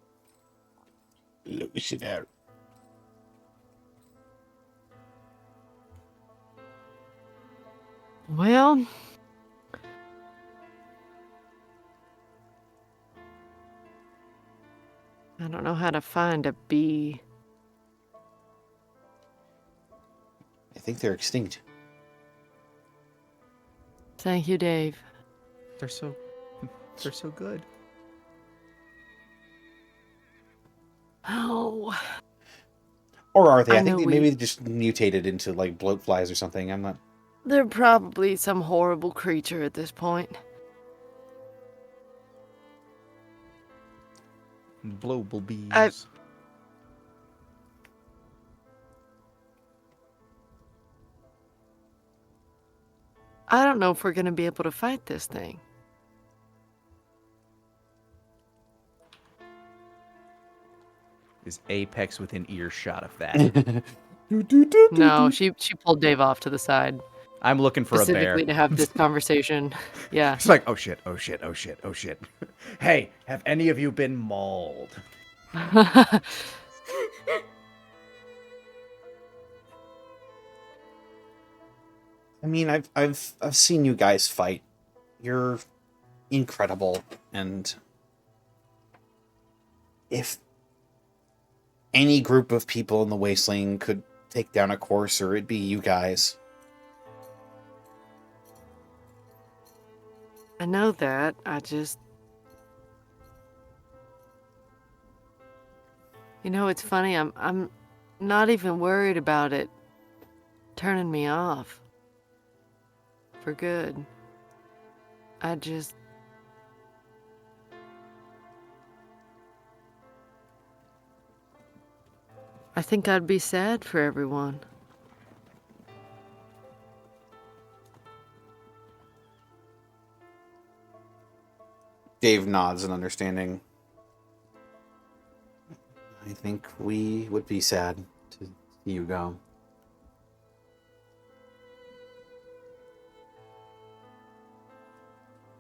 C: Illusionary.
B: Well, I don't know how to find a bee.
C: I think they're extinct.
B: Thank you, Dave.
E: They're so good.
B: Oh.
C: Or are they?
B: I
C: I think
B: know
C: they maybe just mutated into like bloat flies or something. I'm not.
B: They're probably some horrible creature at this point.
E: Blowable bees.
B: I don't know if we're gonna be able to fight this thing.
E: Is Apex within earshot of that?
B: No, she pulled Dave off to the side
E: I'm looking for a bear.
B: specifically to have this conversation. Yeah.
E: It's like, oh shit, oh shit, oh shit, oh shit. Hey, have any of you been mauled?
C: I mean, I've seen you guys fight. You're incredible, and if any group of people in the Wasteland could take down a courser, it'd be you guys.
B: I know that. I just... You know, it's funny. I'm not even worried about it turning me off for good. I just... I think I'd be sad for everyone.
C: Dave nods in understanding. I think we would be sad to see you go.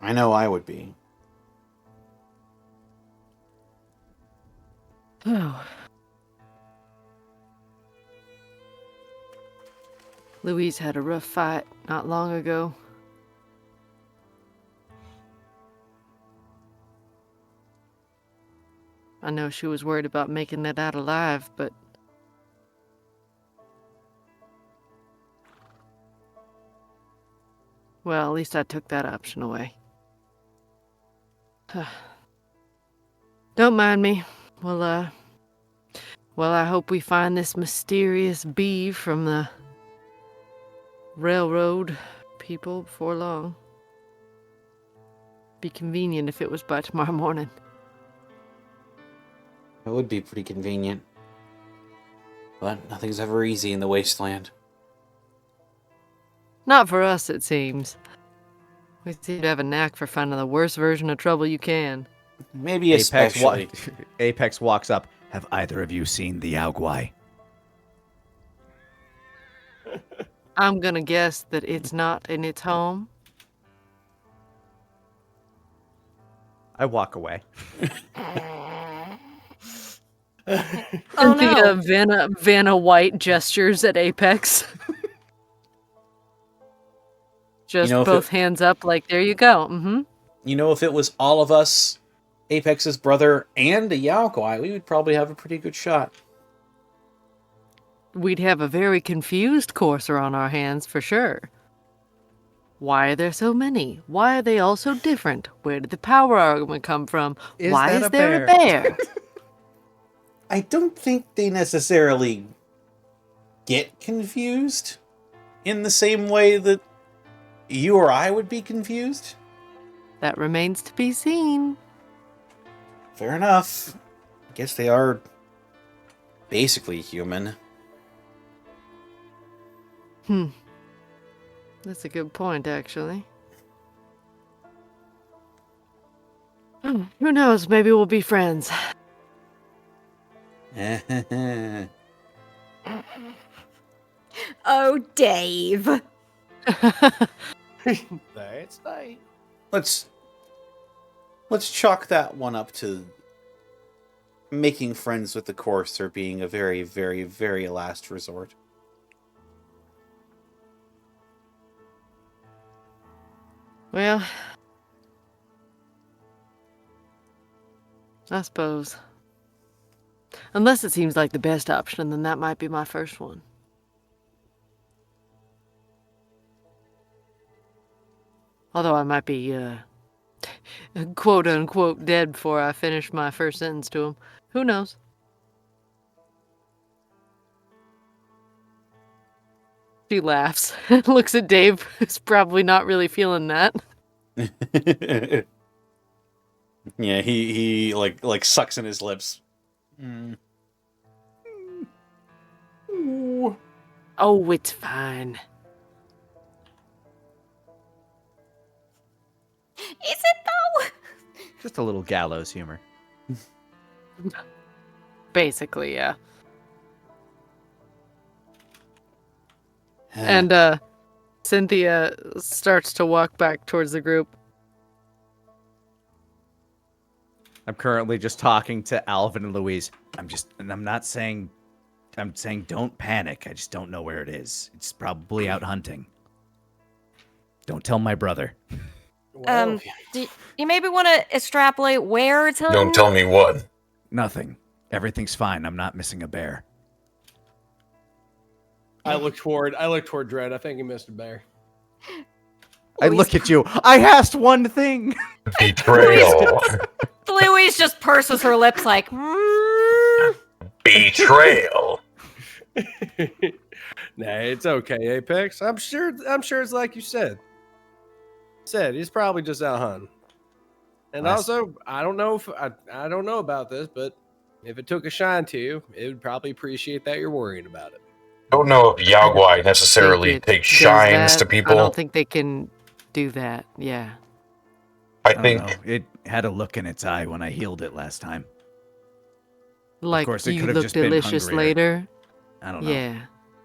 C: I know I would be.
B: Oh. Louise had a rough fight not long ago. I know she was worried about making it out alive, but... Well, at least I took that option away. Don't mind me. Well, I hope we find this mysterious bee from the railroad people before long. Be convenient if it was by tomorrow morning.
C: It would be pretty convenient. But nothing's ever easy in the Wasteland.
B: Not for us, it seems. We seem to have a knack for finding the worst version of trouble you can.
C: Maybe especially.
E: Apex walks up.
G: Have either of you seen the Yaogwai?
B: I'm gonna guess that it's not in its home.
E: I walk away.
A: Oh no.
B: Vanna White gestures at Apex. Just both hands up like, there you go. Mm-hmm.
C: You know, if it was all of us, Apex's brother, and a Yaogwai, we would probably have a pretty good shot.
B: We'd have a very confused courser on our hands for sure. Why are there so many? Why are they all so different? Where did the power argument come from? Why is there a bear?
C: I don't think they necessarily get confused in the same way that you or I would be confused.
B: That remains to be seen.
C: Fair enough. I guess they are basically human.
B: That's a good point, actually. Oh, who knows? Maybe we'll be friends.
A: Oh, Dave.
D: That's nice.
C: Let's chalk that one up to making friends with the courser being a very, very, very last resort.
B: Well, I suppose. Unless it seems like the best option, then that might be my first one. Although I might be, quote-unquote dead before I finish my first sentence to him. Who knows? She laughs and looks at Dave, who's probably not really feeling that.
C: Yeah, he like sucks in his lips.
B: Oh, it's fine.
A: Is it though?
E: Just a little gallows humor.
B: Basically, yeah. And Cynthia starts to walk back towards the group.
E: I'm currently just talking to Alvin and Louise. I'm saying don't panic. I just don't know where it is. It's probably out hunting. Don't tell my brother.
A: Do you maybe want to extrapolate where it's home?
F: Don't tell me what.
G: Nothing. Everything's fine. I'm not missing a bear.
D: I look toward Dredd. I think he missed a bear.
E: I look at you. I asked one thing.
F: Betrayal.
A: Louise just purses her lips like,
F: Betrayal.
D: Nah, it's okay, Apex. I'm sure it's like you said. He's probably just out hunting. And also, I don't know if I don't know about this, but if it took a shine to you, it would probably appreciate that you're worrying about it.
F: Don't know if Yaogwai necessarily
B: Think it
F: takes
B: does
F: shines
B: that.
F: to people.
B: I don't think they can do that. Yeah.
F: I
G: I don't
F: think
G: know. It had a look in its eye when I healed it last time.
B: Like
G: course, it
B: you
G: could've
B: look
G: just been
B: delicious
G: hungrier.
B: later.
G: I don't know.
B: Yeah.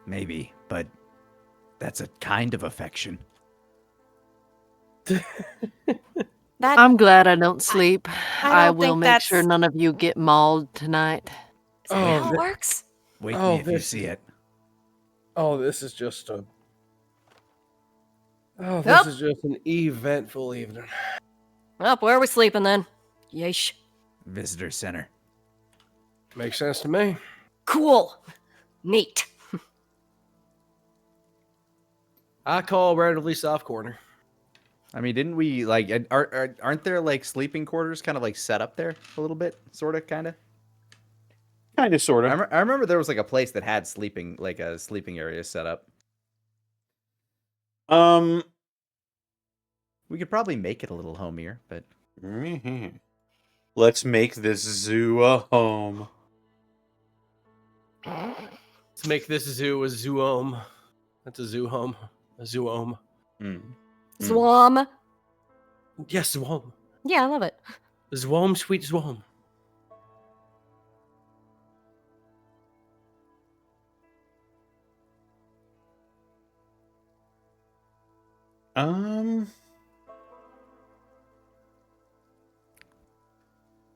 G: Maybe, but that's a kind of affection.
A: that
B: I'm glad I don't sleep.
A: I
B: I
A: don't
B: will
A: think
B: make sure
A: that's-
B: none of you get mauled tonight.
A: is that
D: Oh,
A: how it
D: that-
A: works?
G: Wake
D: Oh,
G: me if you
D: this
G: see
D: is-
G: it.
D: Oh, this is just a. Oh, this
A: Nope.
D: is just an eventful evening.
A: Well, where are we sleeping then? Yeesh.
G: Visitor center.
D: Makes sense to me.
A: Cool. Neat.
D: I call relatively soft corner.
E: I mean, didn't we like? Aren't there like sleeping quarters kind of like set up there a little bit, sort of, kind of?
C: Kind of, sort of.
E: I remember there was like a place that had sleeping, like a sleeping area set up. We could probably make it a little homier, but
C: Let's make this zoo a home.
D: Let's make this zoo a zoome. That's a zoo home. A zoome.
A: Zwam.
D: Yes, zoome.
A: Yeah, I love it.
D: Zoome, sweet zoome.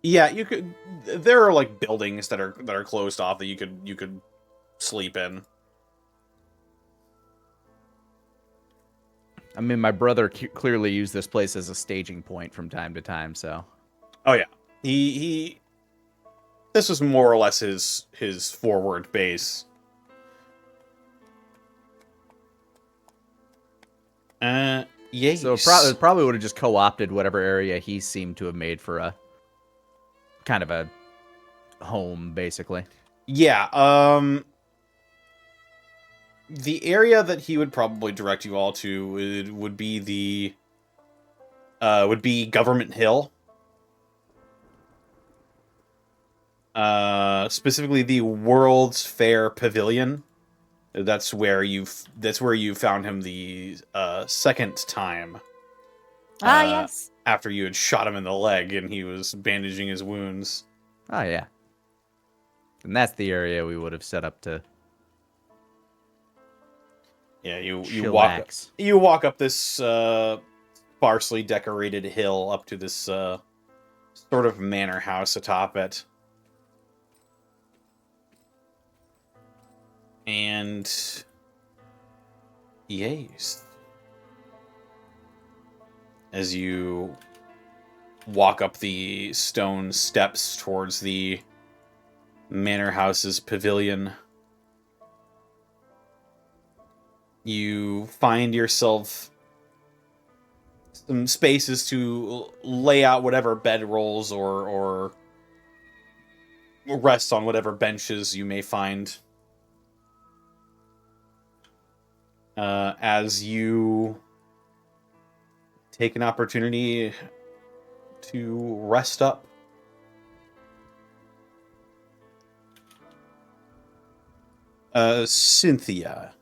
C: Yeah, you could. There are like buildings that are closed off that you could sleep in.
E: I mean, my brother clearly used this place as a staging point from time to time. So,
C: Oh yeah, he. This was more or less his forward base. Yeah.
E: so probably would have just co-opted whatever area he seemed to have made for a kind of a home, basically.
C: Yeah. The area that he would probably direct you all to would be Government Hill. Specifically the World's Fair Pavilion. That's where you found him the second time.
A: Yes.
C: After you had shot him in the leg and he was bandaging his wounds.
E: Oh yeah. And that's the area we would have set up to.
C: Yeah, you
E: chillax.
C: walk up this sparsely decorated hill up to this sort of manor house atop it. And yes, as you walk up the stone steps towards the manor house's pavilion, you find yourself some spaces to lay out whatever bedrolls or rest on whatever benches you may find. As you take an opportunity to rest up. Cynthia.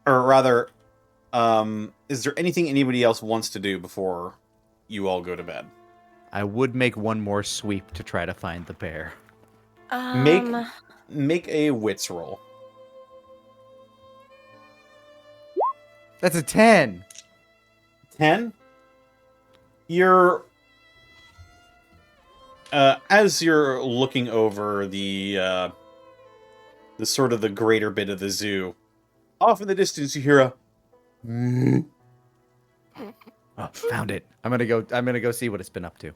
C: Or rather, is there anything anybody else wants to do before you all go to bed?
E: I would make one more sweep to try to find the bear.
C: Make a wits roll.
E: That's a 10.
C: 10. You're as you're looking over the sort of the greater bit of the zoo, off in the distance you hear a
G: Oh, found it.
E: I'm gonna go see what it's been up to,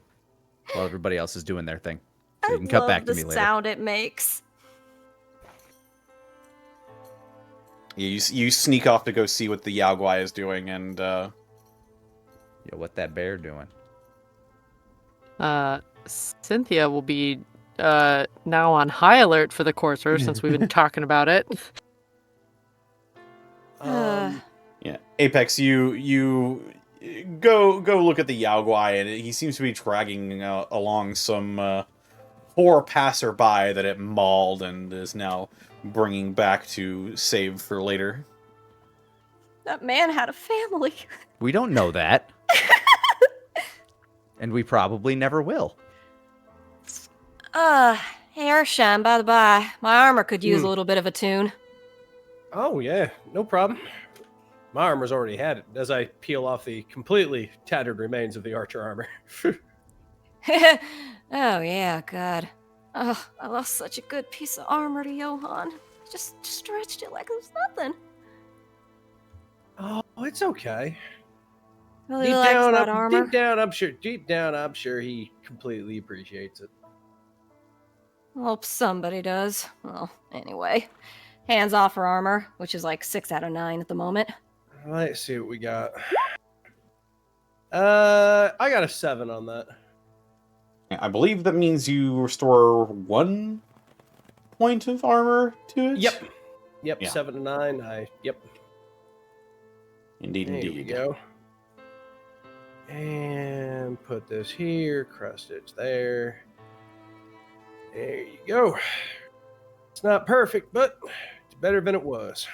E: while everybody else is doing their thing. So you
A: I
E: can cut
A: love
E: back to
A: the
E: me later.
A: sound it makes.
C: You sneak off to go see what the Yao Guai is doing, and
E: Yo, what that bear doing?
B: Cynthia will be now on high alert for the courser since we've been talking about it.
C: yeah, Apex, you go look at the Yao Guai, and he seems to be dragging along some poor passerby that it mauled and is now bringing back to save for later.
A: That man had a family.
E: We don't know that. And we probably never will.
A: Hey, Arshan, by the by, my armor could use a little bit of a tune.
D: Oh, yeah, no problem. My armor's already had it as I peel off the completely tattered remains of the archer armor.
A: Oh, yeah, God. Oh, I lost such a good piece of armor to Johann. Just stretched it like it was nothing.
D: Oh, it's okay.
A: Really likes that armor.
D: Deep down, I'm sure he completely appreciates it.
A: Hope somebody does. Well, anyway. Hands off her armor, which is like 6 out of 9 at the moment.
D: Let's see what we got. I got a 7 on that.
C: I believe that means you restore 1 point of armor to it?
D: Yep,
C: Yeah.
D: 7 to 9. Yep.
C: Indeed,
D: There
C: indeed.
D: we go. And put this here, cross stitch there. There you go. It's not perfect, but it's better than it was.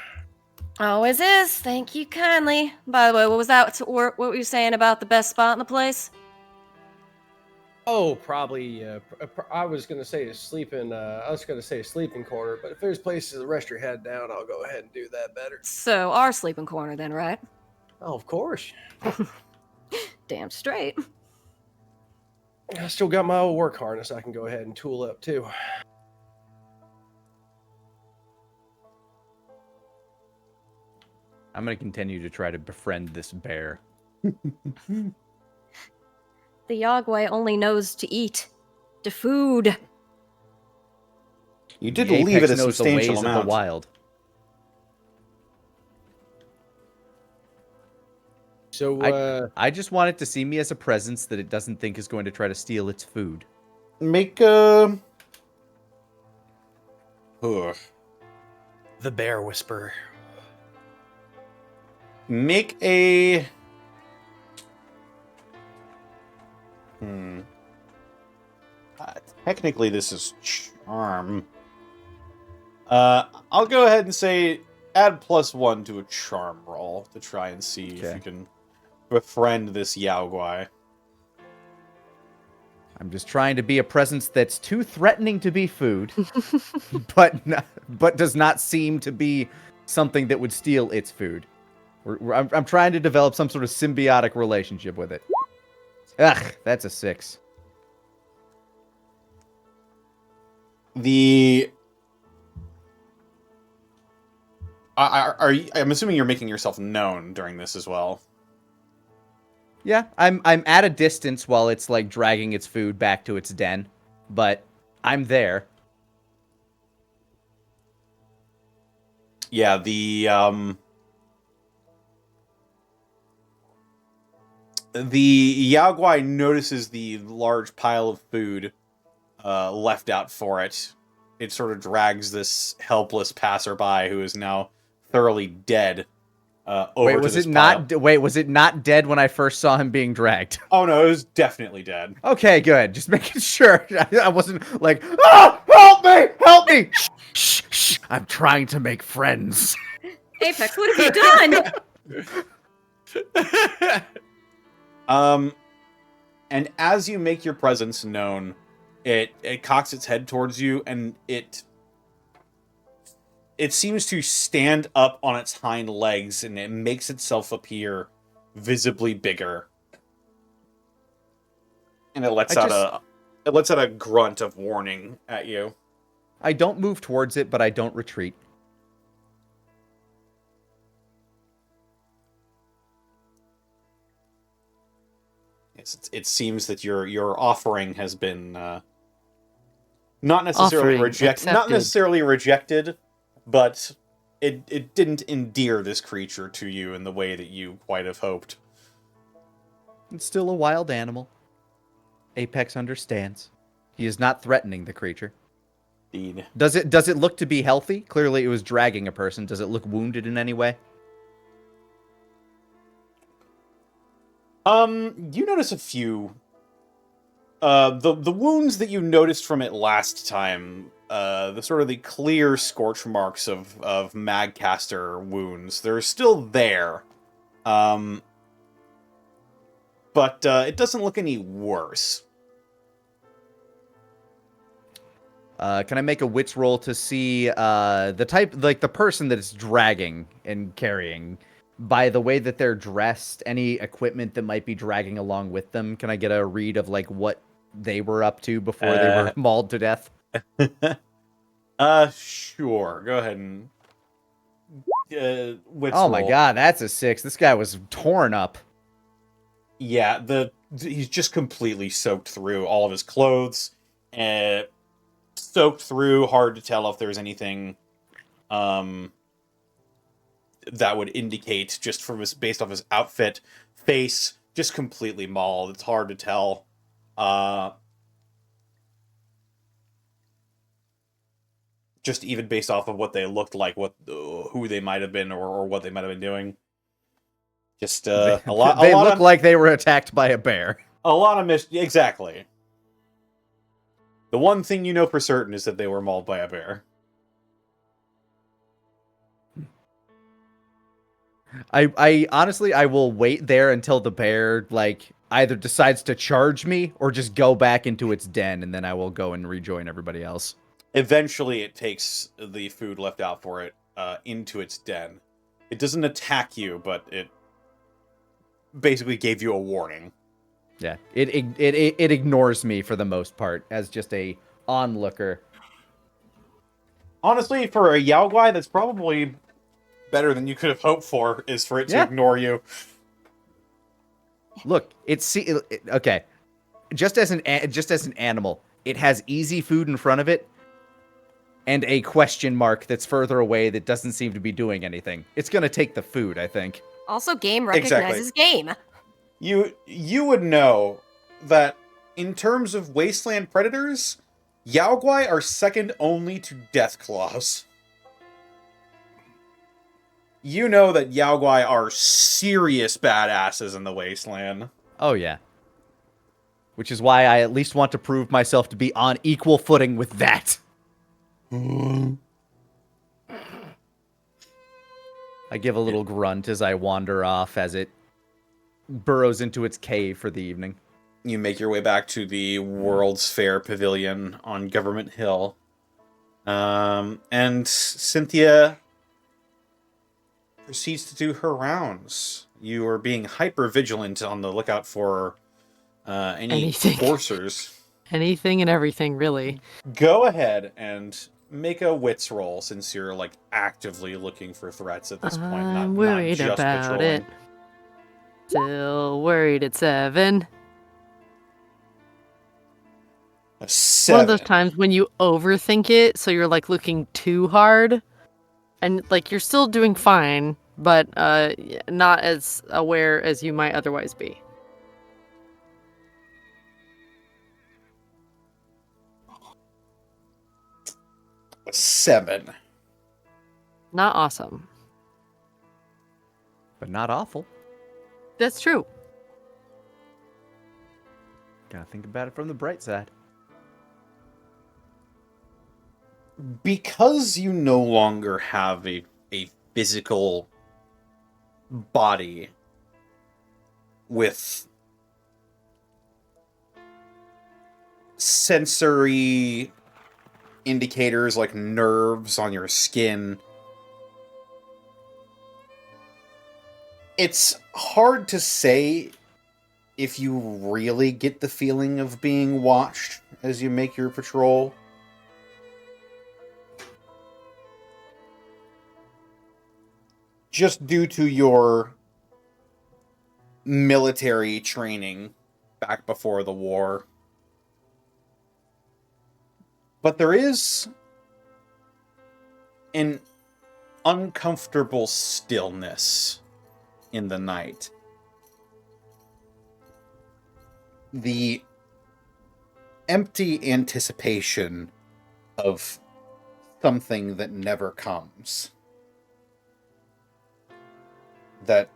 A: Always is. Thank you kindly. By the way, what was that? What were you saying about the best spot in the place?
D: Oh, probably. I was gonna say a sleeping. I was gonna say a sleeping quarter, but if there's places to rest your head down, I'll go ahead and do that better.
A: So, our sleeping corner then, right?
D: Oh, of course.
A: Damn straight.
D: I still got my old work harness. I can go ahead and tool up too.
E: I'm gonna continue to try to befriend this bear.
A: The Yagway only knows to eat. To food.
C: You did
E: The
C: leave it
E: apex
C: a
E: knows the
C: substantial
E: ways
C: amount.
E: of the wild.
D: So,
E: I just want it to see me as a presence that it doesn't think is going to try to steal its food.
C: Make a... Ugh.
D: the bear whisperer.
C: Make a... Technically, this is charm. I'll go ahead and say add +1 to a charm roll to try and see if you can befriend this Yao Guai.
E: I'm just trying to be a presence that's too threatening to be food, but does not seem to be something that would steal its food. I'm trying to develop some sort of symbiotic relationship with it. Ugh, that's a 6.
C: I'm assuming you're making yourself known during this as well.
E: Yeah, I'm at a distance while it's like dragging its food back to its den, but I'm there.
C: Yeah, the Yao Guai notices the large pile of food left out for it. It sort of drags this helpless passerby who is now thoroughly dead over
E: Wait,
C: to
E: was
C: this
E: it
C: pile.
E: not? Wait, was it not dead when I first saw him being dragged?
C: Oh no, it was definitely dead.
E: Okay, good. Just making sure I wasn't like, oh, help me! Shh, shh. I'm trying to make friends.
A: Apex, what have you done?
C: And as you make your presence known, it cocks its head towards you, and it seems to stand up on its hind legs, and it makes itself appear visibly bigger. And it lets out a grunt of warning at you.
E: I don't move towards it, but I don't retreat.
C: it seems that your offering has been not necessarily
B: Offering
C: not
B: accepted.
C: necessarily rejected, but it didn't endear this creature to you in the way that you quite have hoped.
E: It's still a wild animal. Apex understands. He is not threatening the creature.
C: Indeed.
E: Does it look to be healthy? Clearly, it was dragging a person. Does it look wounded in any way?
C: You notice a few. The wounds that you noticed from it last time, the sort of the clear scorch marks of Magcaster wounds, they're still there. But it doesn't look any worse.
E: Can I make a wits roll to see the type, like the person that it's dragging and carrying, by the way that they're dressed, any equipment that might be dragging along with them? Can I get a read of like what they were up to before they were mauled to death?
C: Sure. Go ahead and wits
E: Oh my
C: roll.
E: god, that's a 6. This guy was torn up.
C: Yeah, he's just completely soaked through all of his clothes, soaked through. Hard to tell if there's anything that would indicate just from based off his outfit. Face just completely mauled. It's hard to tell. Just even based off of what they looked like, who they might have been, or what they might have been doing. Just a lot.
E: They look like they were attacked by a bear.
C: A lot of exactly. The one thing you know for certain is that they were mauled by a bear.
E: I honestly, I will wait there until the bear, like, either decides to charge me or just go back into its den, and then I will go and rejoin everybody else.
C: Eventually, it takes the food left out for it into its den. It doesn't attack you, but it basically gave you a warning.
E: Yeah, it ignores me for the most part as just a onlooker.
C: Honestly, for a Yaogwai, that's probably better than you could have hoped for, is for it to ignore you.
E: Look, okay. Just as an animal, it has easy food in front of it, and a question mark that's further away that doesn't seem to be doing anything. It's gonna take the food, I think.
A: Also, game recognizes game.
C: You would know that in terms of wasteland predators, Yaogwai are second only to Deathclaws. You know that Yaogwai are serious badasses in the wasteland.
E: Oh yeah. Which is why I at least want to prove myself to be on equal footing with that. I give a little grunt as I wander off as it burrows into its cave for the evening.
C: You make your way back to the World's Fair Pavilion on Government Hill. And Cynthia proceeds to do her rounds. You are being hyper vigilant on the lookout for any
B: Anything.
C: forcers.
B: Anything and everything, really.
C: Go ahead and make a wits roll, since you're like actively looking for threats at this point.
B: I'm
C: not
B: worried
C: just
B: about
C: patrolling.
B: it. Still worried at 7.
C: A
B: One
C: 7.
B: of those times when you overthink it, so you're like looking too hard, and like you're still doing fine, but not as aware as you might otherwise be.
C: A 7.
B: Not awesome.
E: But not awful.
B: That's true.
E: Gotta think about it from the bright side.
C: Because you no longer have a physical body with sensory indicators like nerves on your skin, it's hard to say if you really get the feeling of being watched as you make your patrol. Just due to your military training back before the war. But there is an uncomfortable stillness in the night. The empty anticipation of something that never comes. That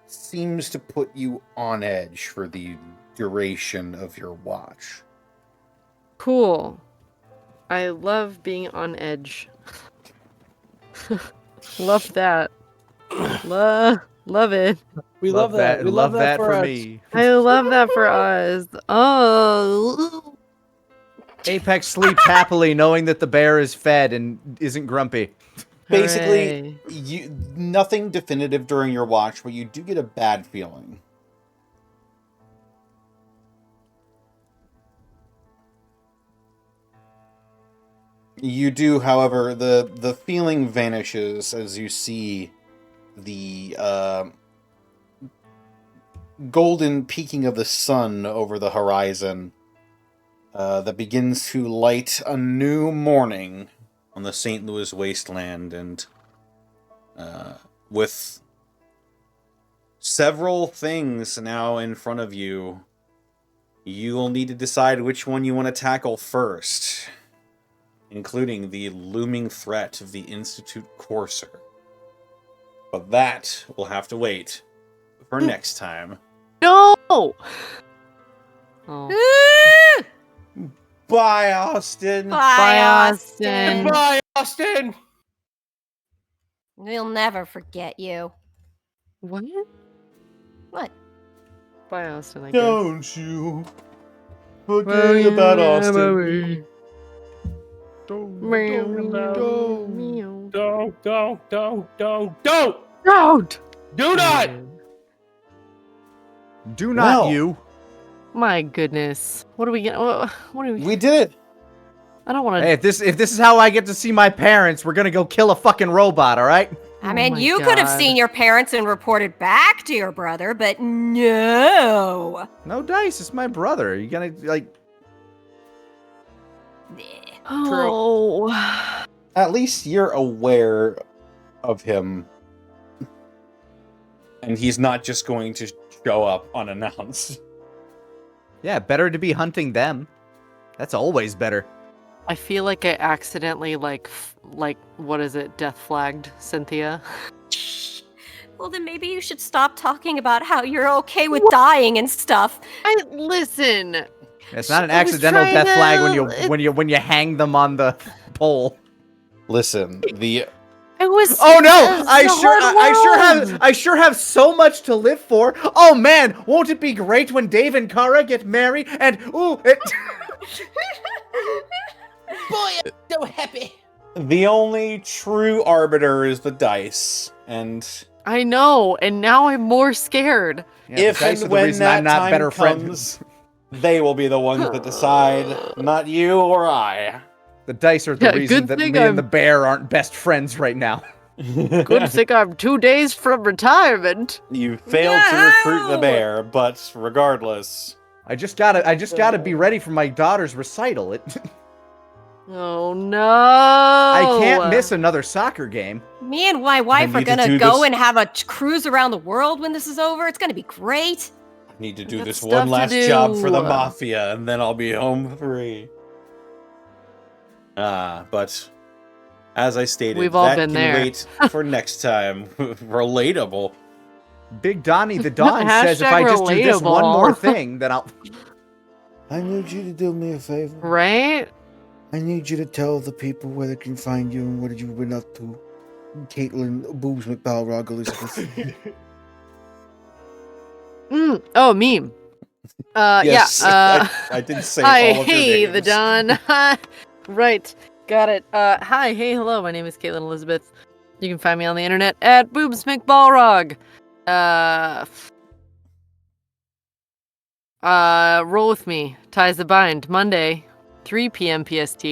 C: seems to put you on edge for the duration of your watch.
B: Cool. I love being on edge. Love that. Love it.
D: We love that. We
E: love that for
D: us.
E: me.
B: I love that for us. Oh.
E: Apex sleeps happily knowing that the bear is fed and isn't grumpy.
C: Basically,
B: Hooray.
C: nothing definitive during your watch, but you do get a bad feeling. You do, however, the feeling vanishes as you see the golden peaking of the sun over the horizon that begins to light a new morning on the St. Louis Wasteland, and with several things now in front of you, you will need to decide which one you want to tackle first, including the looming threat of the Institute Courser. But that will have to wait for next time.
B: No! Oh.
C: Bye, Austin!
B: Bye, Austin.
D: Goodbye, Austin.
A: We'll never forget you.
B: What?
A: What?
B: Bye, Austin, I guess.
C: Don't you forget about Austin.
D: Don't.
B: Don't.
D: Do not.
E: Do not
C: Well.
E: you.
B: My goodness. What are we gonna? What are we?
C: We did it!
B: I don't want to.
E: Hey, if this is how I get to see my parents, we're gonna go kill a fucking robot, all right?
A: I
B: Oh
A: mean,
B: my
A: you could have
B: God.
A: seen your parents and reported back to your brother, but no.
E: No dice, it's my brother. You gonna like?
B: Oh.
C: At least you're aware of him. And he's not just going to show up unannounced.
E: Yeah, better to be hunting them. That's always better.
B: I feel like I accidentally like what is it? Death flagged Cynthia.
A: Well, then maybe you should stop talking about how you're okay with dying and stuff.
B: Listen.
E: It's not an
B: I was
E: accidental
B: trying
E: death flag
B: to-
E: when you hang them on the pole.
C: Listen, the
B: I was.
E: Oh no!
B: it's a hard world.
E: I sure have so much to live for. Oh man, won't it be great when Dave and Kara get married? And ooh, it.
I: Boy, I'm so happy.
C: the only true arbiter is the dice. And
B: I know, and now I'm more scared.
E: Yeah,
C: if
E: the dice are
C: and
E: the
C: when
E: reason
C: that
E: I'm not
C: time
E: better
C: comes,
E: friends.
C: they will be the ones that decide, not you or I.
E: The dice are the
B: Yeah,
E: reason
B: good
E: that
B: thing
E: me
B: I'm-
E: and the bear aren't best friends right now.
B: Good thing I'm 2 days from retirement.
C: You failed to recruit the bear, but regardless,
E: I just gotta be ready for my daughter's recital.
B: Oh no!
E: I can't miss another soccer game.
A: Me and my wife are
C: need to
A: gonna
C: do
A: go
C: this-
A: and have a cruise around the world when this is over. It's gonna be great.
C: I need to do
B: got
C: this
B: stuff
C: one
B: to
C: last job for the
B: do.
C: mafia, and then I'll be home free. But as I stated,
B: We've all
C: that
B: been
C: can
B: there.
C: wait for next time. Relatable.
E: Big Donnie the Don says if
B: Hashtag
E: I just do this one more
B: relatable.
E: thing, then I'll.
H: I need you to do me a favor.
B: Right?
H: I need you to tell the people where they can find you and what you've been up to. Caitlin Boobs McBalrog Elizabeth.
B: Oh, meme.
C: Yes,
B: Yeah.
C: I did say
B: Hi,
C: all of your
B: hey,
C: names.
B: the Don. Right, got it. Hi, hey, hello. My name is Caitlin Elizabeth. You can find me on the internet at Boobs McBalrog. Roll with me. Ties the Bind. Monday, 3 p.m. PST.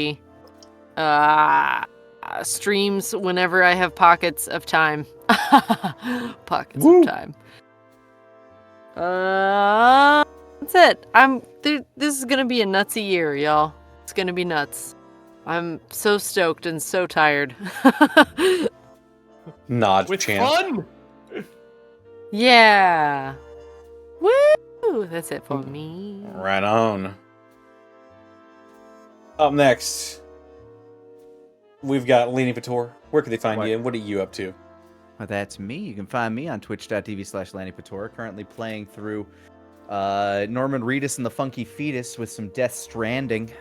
B: Streams whenever I have pockets of time. Pockets
C: Woo.
B: of time. That's it. This is gonna be a nutsy year, y'all. It's gonna be nuts. I'm so stoked and so tired.
C: Nod
D: With
C: champ.
D: fun.
B: Yeah. Woo! That's it for me.
C: Right on. Up next, we've got Laney Pator. Where can they find
E: What?
C: you, and what are you up to?
E: Well, that's me. You can find me on twitch.tv/LannyPatora, currently playing through Norman Reedus and the Funky Fetus with some Death Stranding.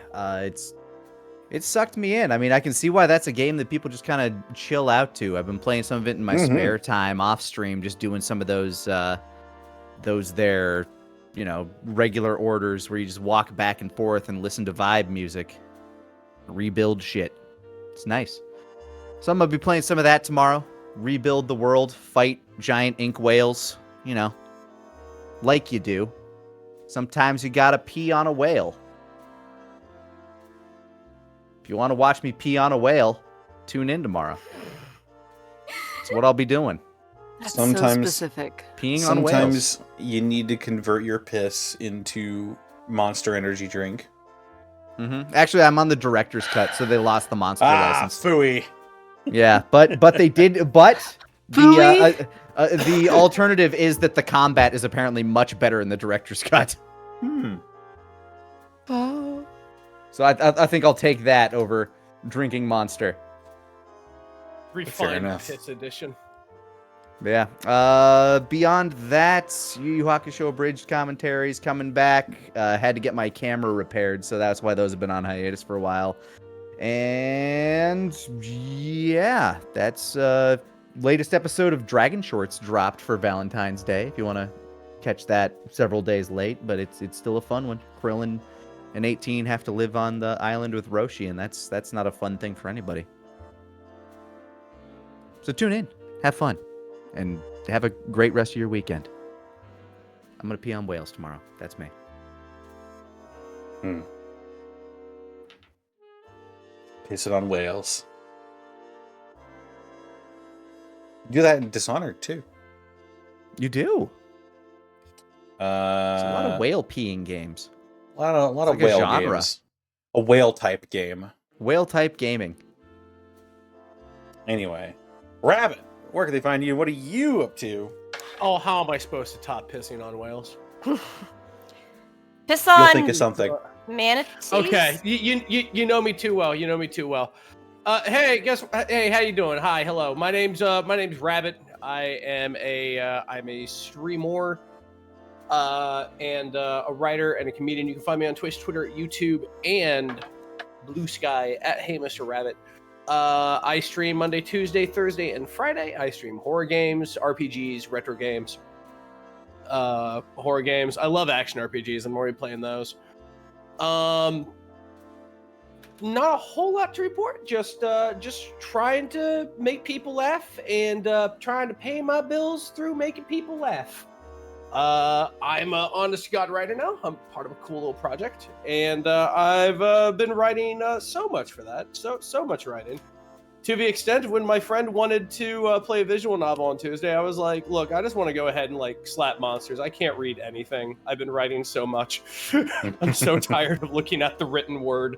E: It sucked me in. I mean, I can see why that's a game that people just kind of chill out to. I've been playing some of it in my spare time off stream, just doing some of those regular orders where you just walk back and forth and listen to vibe music, rebuild shit. It's nice. So I'm gonna be playing some of that tomorrow. Rebuild the world, fight giant ink whales, like you do. Sometimes you gotta pee on a whale. If you want to watch me pee on a whale, tune in tomorrow. That's what I'll be doing.
B: That's
C: Sometimes-
B: so specific.
E: Peeing on whales.
C: Sometimes you need to convert your piss into Monster Energy drink.
E: Actually, I'm on the director's cut, so they lost the monster license.
C: Phooey.
E: Yeah, but they did. But the alternative is that the combat is apparently much better in the director's cut. So I think I'll take that over drinking Monster.
D: Refined
C: enough.
D: Pits edition.
E: Yeah. Beyond that, Yu Yu Hakusho abridged commentaries coming back. Had to get my camera repaired, so that's why those have been on hiatus for a while. And yeah, that's latest episode of Dragon Shorts dropped for Valentine's Day. If you want to catch that several days late, but it's still a fun one. Krillin and 18 have to live on the island with Roshi, and that's not a fun thing for anybody. So tune in, have fun, and have a great rest of your weekend. I'm gonna pee on whales tomorrow. That's me.
C: Piss it on whales. Do that in Dishonored too.
E: You do. There's a lot
C: A
E: of whale peeing games.
C: lot of
E: It's like a
C: whale
E: genre.
C: games. A whale type game.
E: Whale type gaming.
C: Anyway, Rabbit, where can they find you? What are you up to?
D: Oh, how am I supposed to top pissing on whales?
A: Piss
C: You'll
A: on
C: think of something.
A: manatees.
D: Okay, you know me too well. You know me too well. Hey, hey, how you doing? Hi, hello. My name's Rabbit. I am I'm a streamer, and a writer and a comedian. You can find me on Twitch, Twitter, YouTube, and Blue Sky at Hey Mr. Rabbit. I stream Monday, Tuesday, Thursday, and Friday. I stream horror games, RPGs, retro games, horror games. I love action RPGs. I'm already playing those. Not a whole lot to report. Just trying to make people laugh and trying to pay my bills through making people laugh. I'm an honest to God writer now. I'm part of a cool little project, and I've been writing so much for that. So much writing. To the extent when my friend wanted to play a visual novel on Tuesday, I was like, look, I just want to go ahead and slap monsters. I can't read anything. I've been writing so much. I'm so tired of looking at the written word.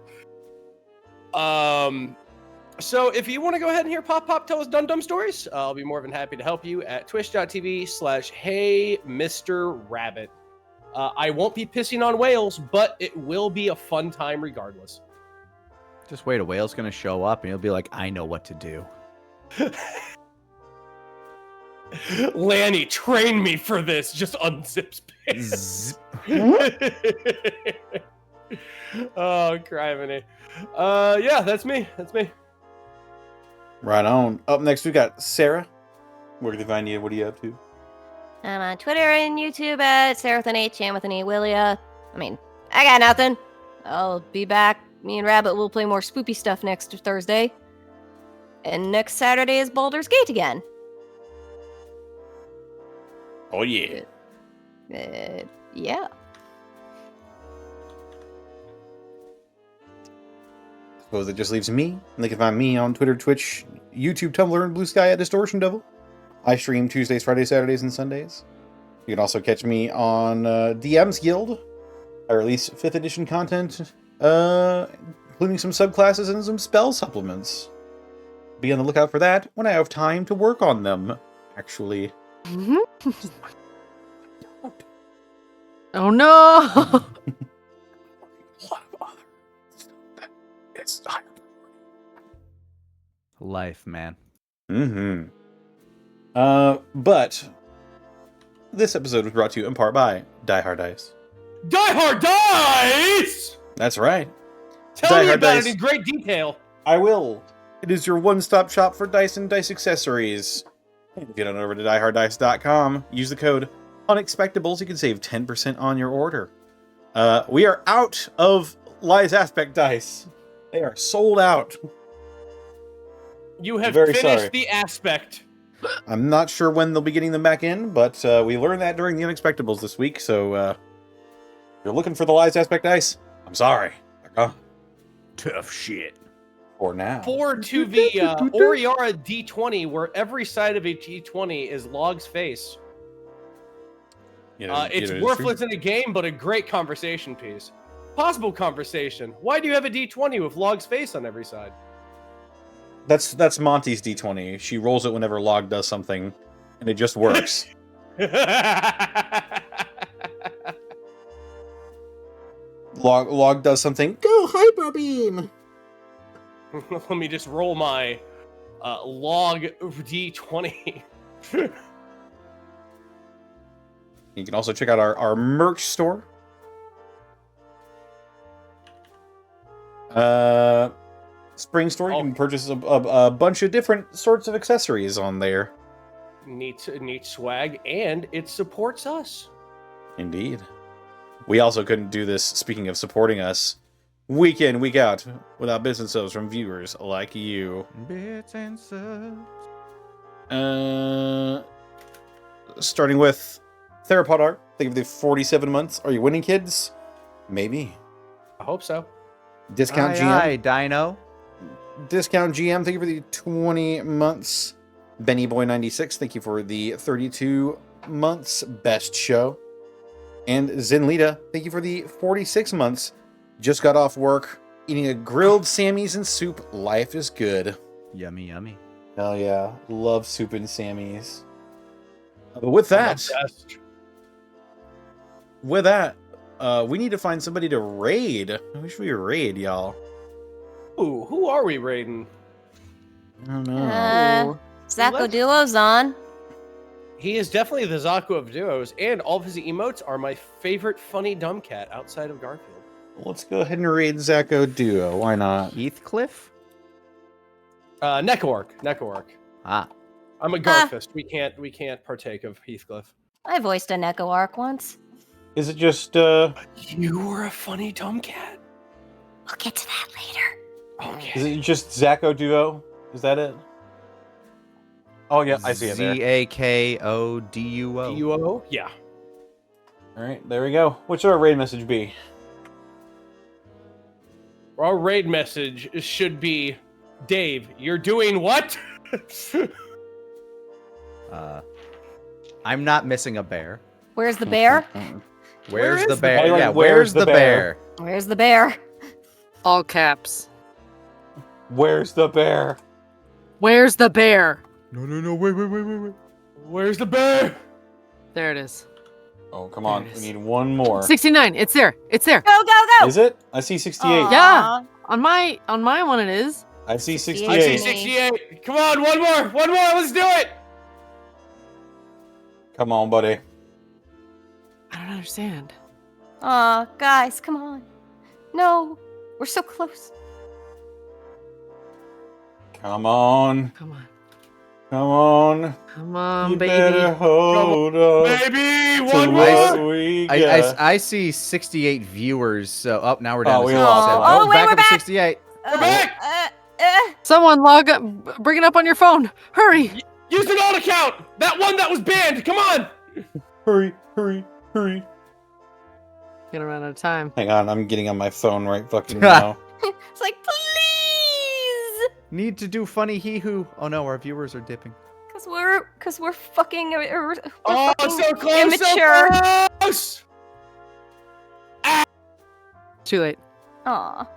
D: So if you want to go ahead and hear Pop tell us dumb stories, I'll be more than happy to help you at twitch.tv/Hey Mr. Rabbit. I won't be pissing on whales, but it will be a fun time regardless.
E: Just wait, a whale's gonna show up and you'll be like, I know what to do.
D: Lanny, train me for this. Just unzips pants. Oh, criminy. Yeah, that's me.
C: Right on. Up next, we got Sarah. Where can they find you? What are you up to?
A: I'm on Twitter and YouTube at Sarah with an H, Chan with an E, Willia. I mean, I got nothing. I'll be back. Me and Rabbit will play more spoopy stuff next Thursday. And next Saturday is Baldur's Gate again.
C: Oh, yeah.
A: Yeah.
C: Suppose that just leaves me. And they can find me on Twitter, Twitch, YouTube, Tumblr, and Blue Sky at Distortion Devil. I stream Tuesdays, Fridays, Saturdays, and Sundays. You can also catch me on DM's Guild I release 5th edition content, including some subclasses and some spell supplements. Be on the lookout for that when I have time to work on them, actually.
B: Oh no!
C: It's
E: Life, man.
C: But this episode was brought to you in part by Die Hard Dice.
D: Die Hard Dice!
C: That's right.
D: Tell
C: Die
D: me
C: Hard
D: about
C: Dice.
D: it in great detail.
C: I will. It is your one-stop shop for dice and dice accessories. Get on over to dieharddice.com. Use the code Unexpectables. You can save 10% on your order. We are out of Lies Aspect dice. They are sold out.
D: You have
C: Very
D: finished
C: sorry.
D: the aspect.
C: I'm not sure when they'll be getting them back in, but we learned that during the Unexpectables this week, so if you're looking for the Lies Aspect dice, I'm sorry. They're gone.
G: Tough shit.
C: For now.
D: Forward to the Oriara D20, where every side of a D20 is Log's face. It's worthless in a game, but a great conversation piece. Possible conversation. Why do you have a D20 with Log's face on every side?
C: That's Monty's D20. She rolls it whenever Log does something, and it just works. Log does something. Go hyper beam.
D: Let me just roll my Log D20.
C: You can also check out our merch store. Spring store. You can purchase a bunch of different sorts of accessories on there.
D: Neat swag, and it supports us.
C: Indeed. We also couldn't do this, speaking of supporting us, week in, week out, without bits and subs from viewers like you.
E: Bits and subs.
C: Starting with Therapod Art. Thank you for the 47 months. Are you winning, kids? Maybe.
D: I hope so.
C: Discount GM.
E: Aye, Dino.
C: Discount GM, thank you for the 20 months. Benny Boy 96, thank you for the 32 months. Best show. And Zenlita, thank you for the 46 months. Just got off work, eating a grilled Sammy's and soup. Life is good.
E: Yummy, yummy.
C: Hell yeah. Love soup and Sammy's. But with that, we need to find somebody to raid. Who should we raid, y'all?
D: Ooh, who are we raiding?
C: I don't know.
A: Zacko Duo's on.
D: He is definitely the Zaku of duos, and all of his emotes are my favorite funny dumb cat outside of Garfield.
C: Let's go ahead and raid Zacko Duo. Why not?
E: Heathcliff?
D: Nekoark.
E: Ah.
D: I'm a Garfist. We can't partake of Heathcliff.
A: I voiced a Neko arc once.
C: Is it just,
D: You were a funny dumb cat.
A: We'll get to that later.
D: Okay.
C: is it just Zacko Duo? Is that it? Oh, yeah, I see it there.
E: Zakoduo.
D: Duo? Yeah.
C: All right, there we go. What should our raid message be?
D: Our raid message should be, Dave, you're doing what?
E: I'm not missing a bear.
A: Where's the bear?
E: Where's the
C: the
E: bear?
C: bear?
E: Yeah,
C: Where's
E: where's
C: the
E: the
C: bear?
E: bear?
A: Where's the bear?
B: All caps.
C: Where's the bear?
B: Where's the bear?
C: No, wait.
D: Where's the bear?
B: There it is.
C: Oh, come on.
B: There it
C: We
B: is.
C: need one more.
B: 69. It's there. It's there.
A: Go, go, go!
C: Is it? I see 68.
A: Aw.
B: Yeah. On my one it is.
C: I see
A: 68.
D: I see
C: 68.
D: 68. Come on, one more. Let's do it.
C: Come on, buddy.
B: I don't understand.
A: Aw, guys, come on. No, we're so close.
C: Come on.
B: Come on.
C: Come on.
B: Come on,
C: You
B: baby.
C: better hold on.
D: Baby,
C: to
D: one
C: what
D: more.
C: we got.
E: I see 68 viewers, so up now we're down
C: Oh,
E: to
C: we
E: 67.
C: lost it.
A: Oh, wait,
E: back
A: we're
E: up to
A: back.
E: 68.
D: We're back.
B: Someone log up. Bring it up on your phone. Hurry.
D: Use an alt account. That one that was banned. Come on.
C: Hurry.
B: Gonna run out of time.
C: Hang on, I'm getting on my phone right fucking now.
A: It's like, please!
E: Need to do funny hee-hoo. Oh no, our viewers are dipping.
A: Cause we're fucking, we're
D: Oh,
A: fucking
D: so close.
A: immature.
D: So close.
B: Too late.
A: Aw.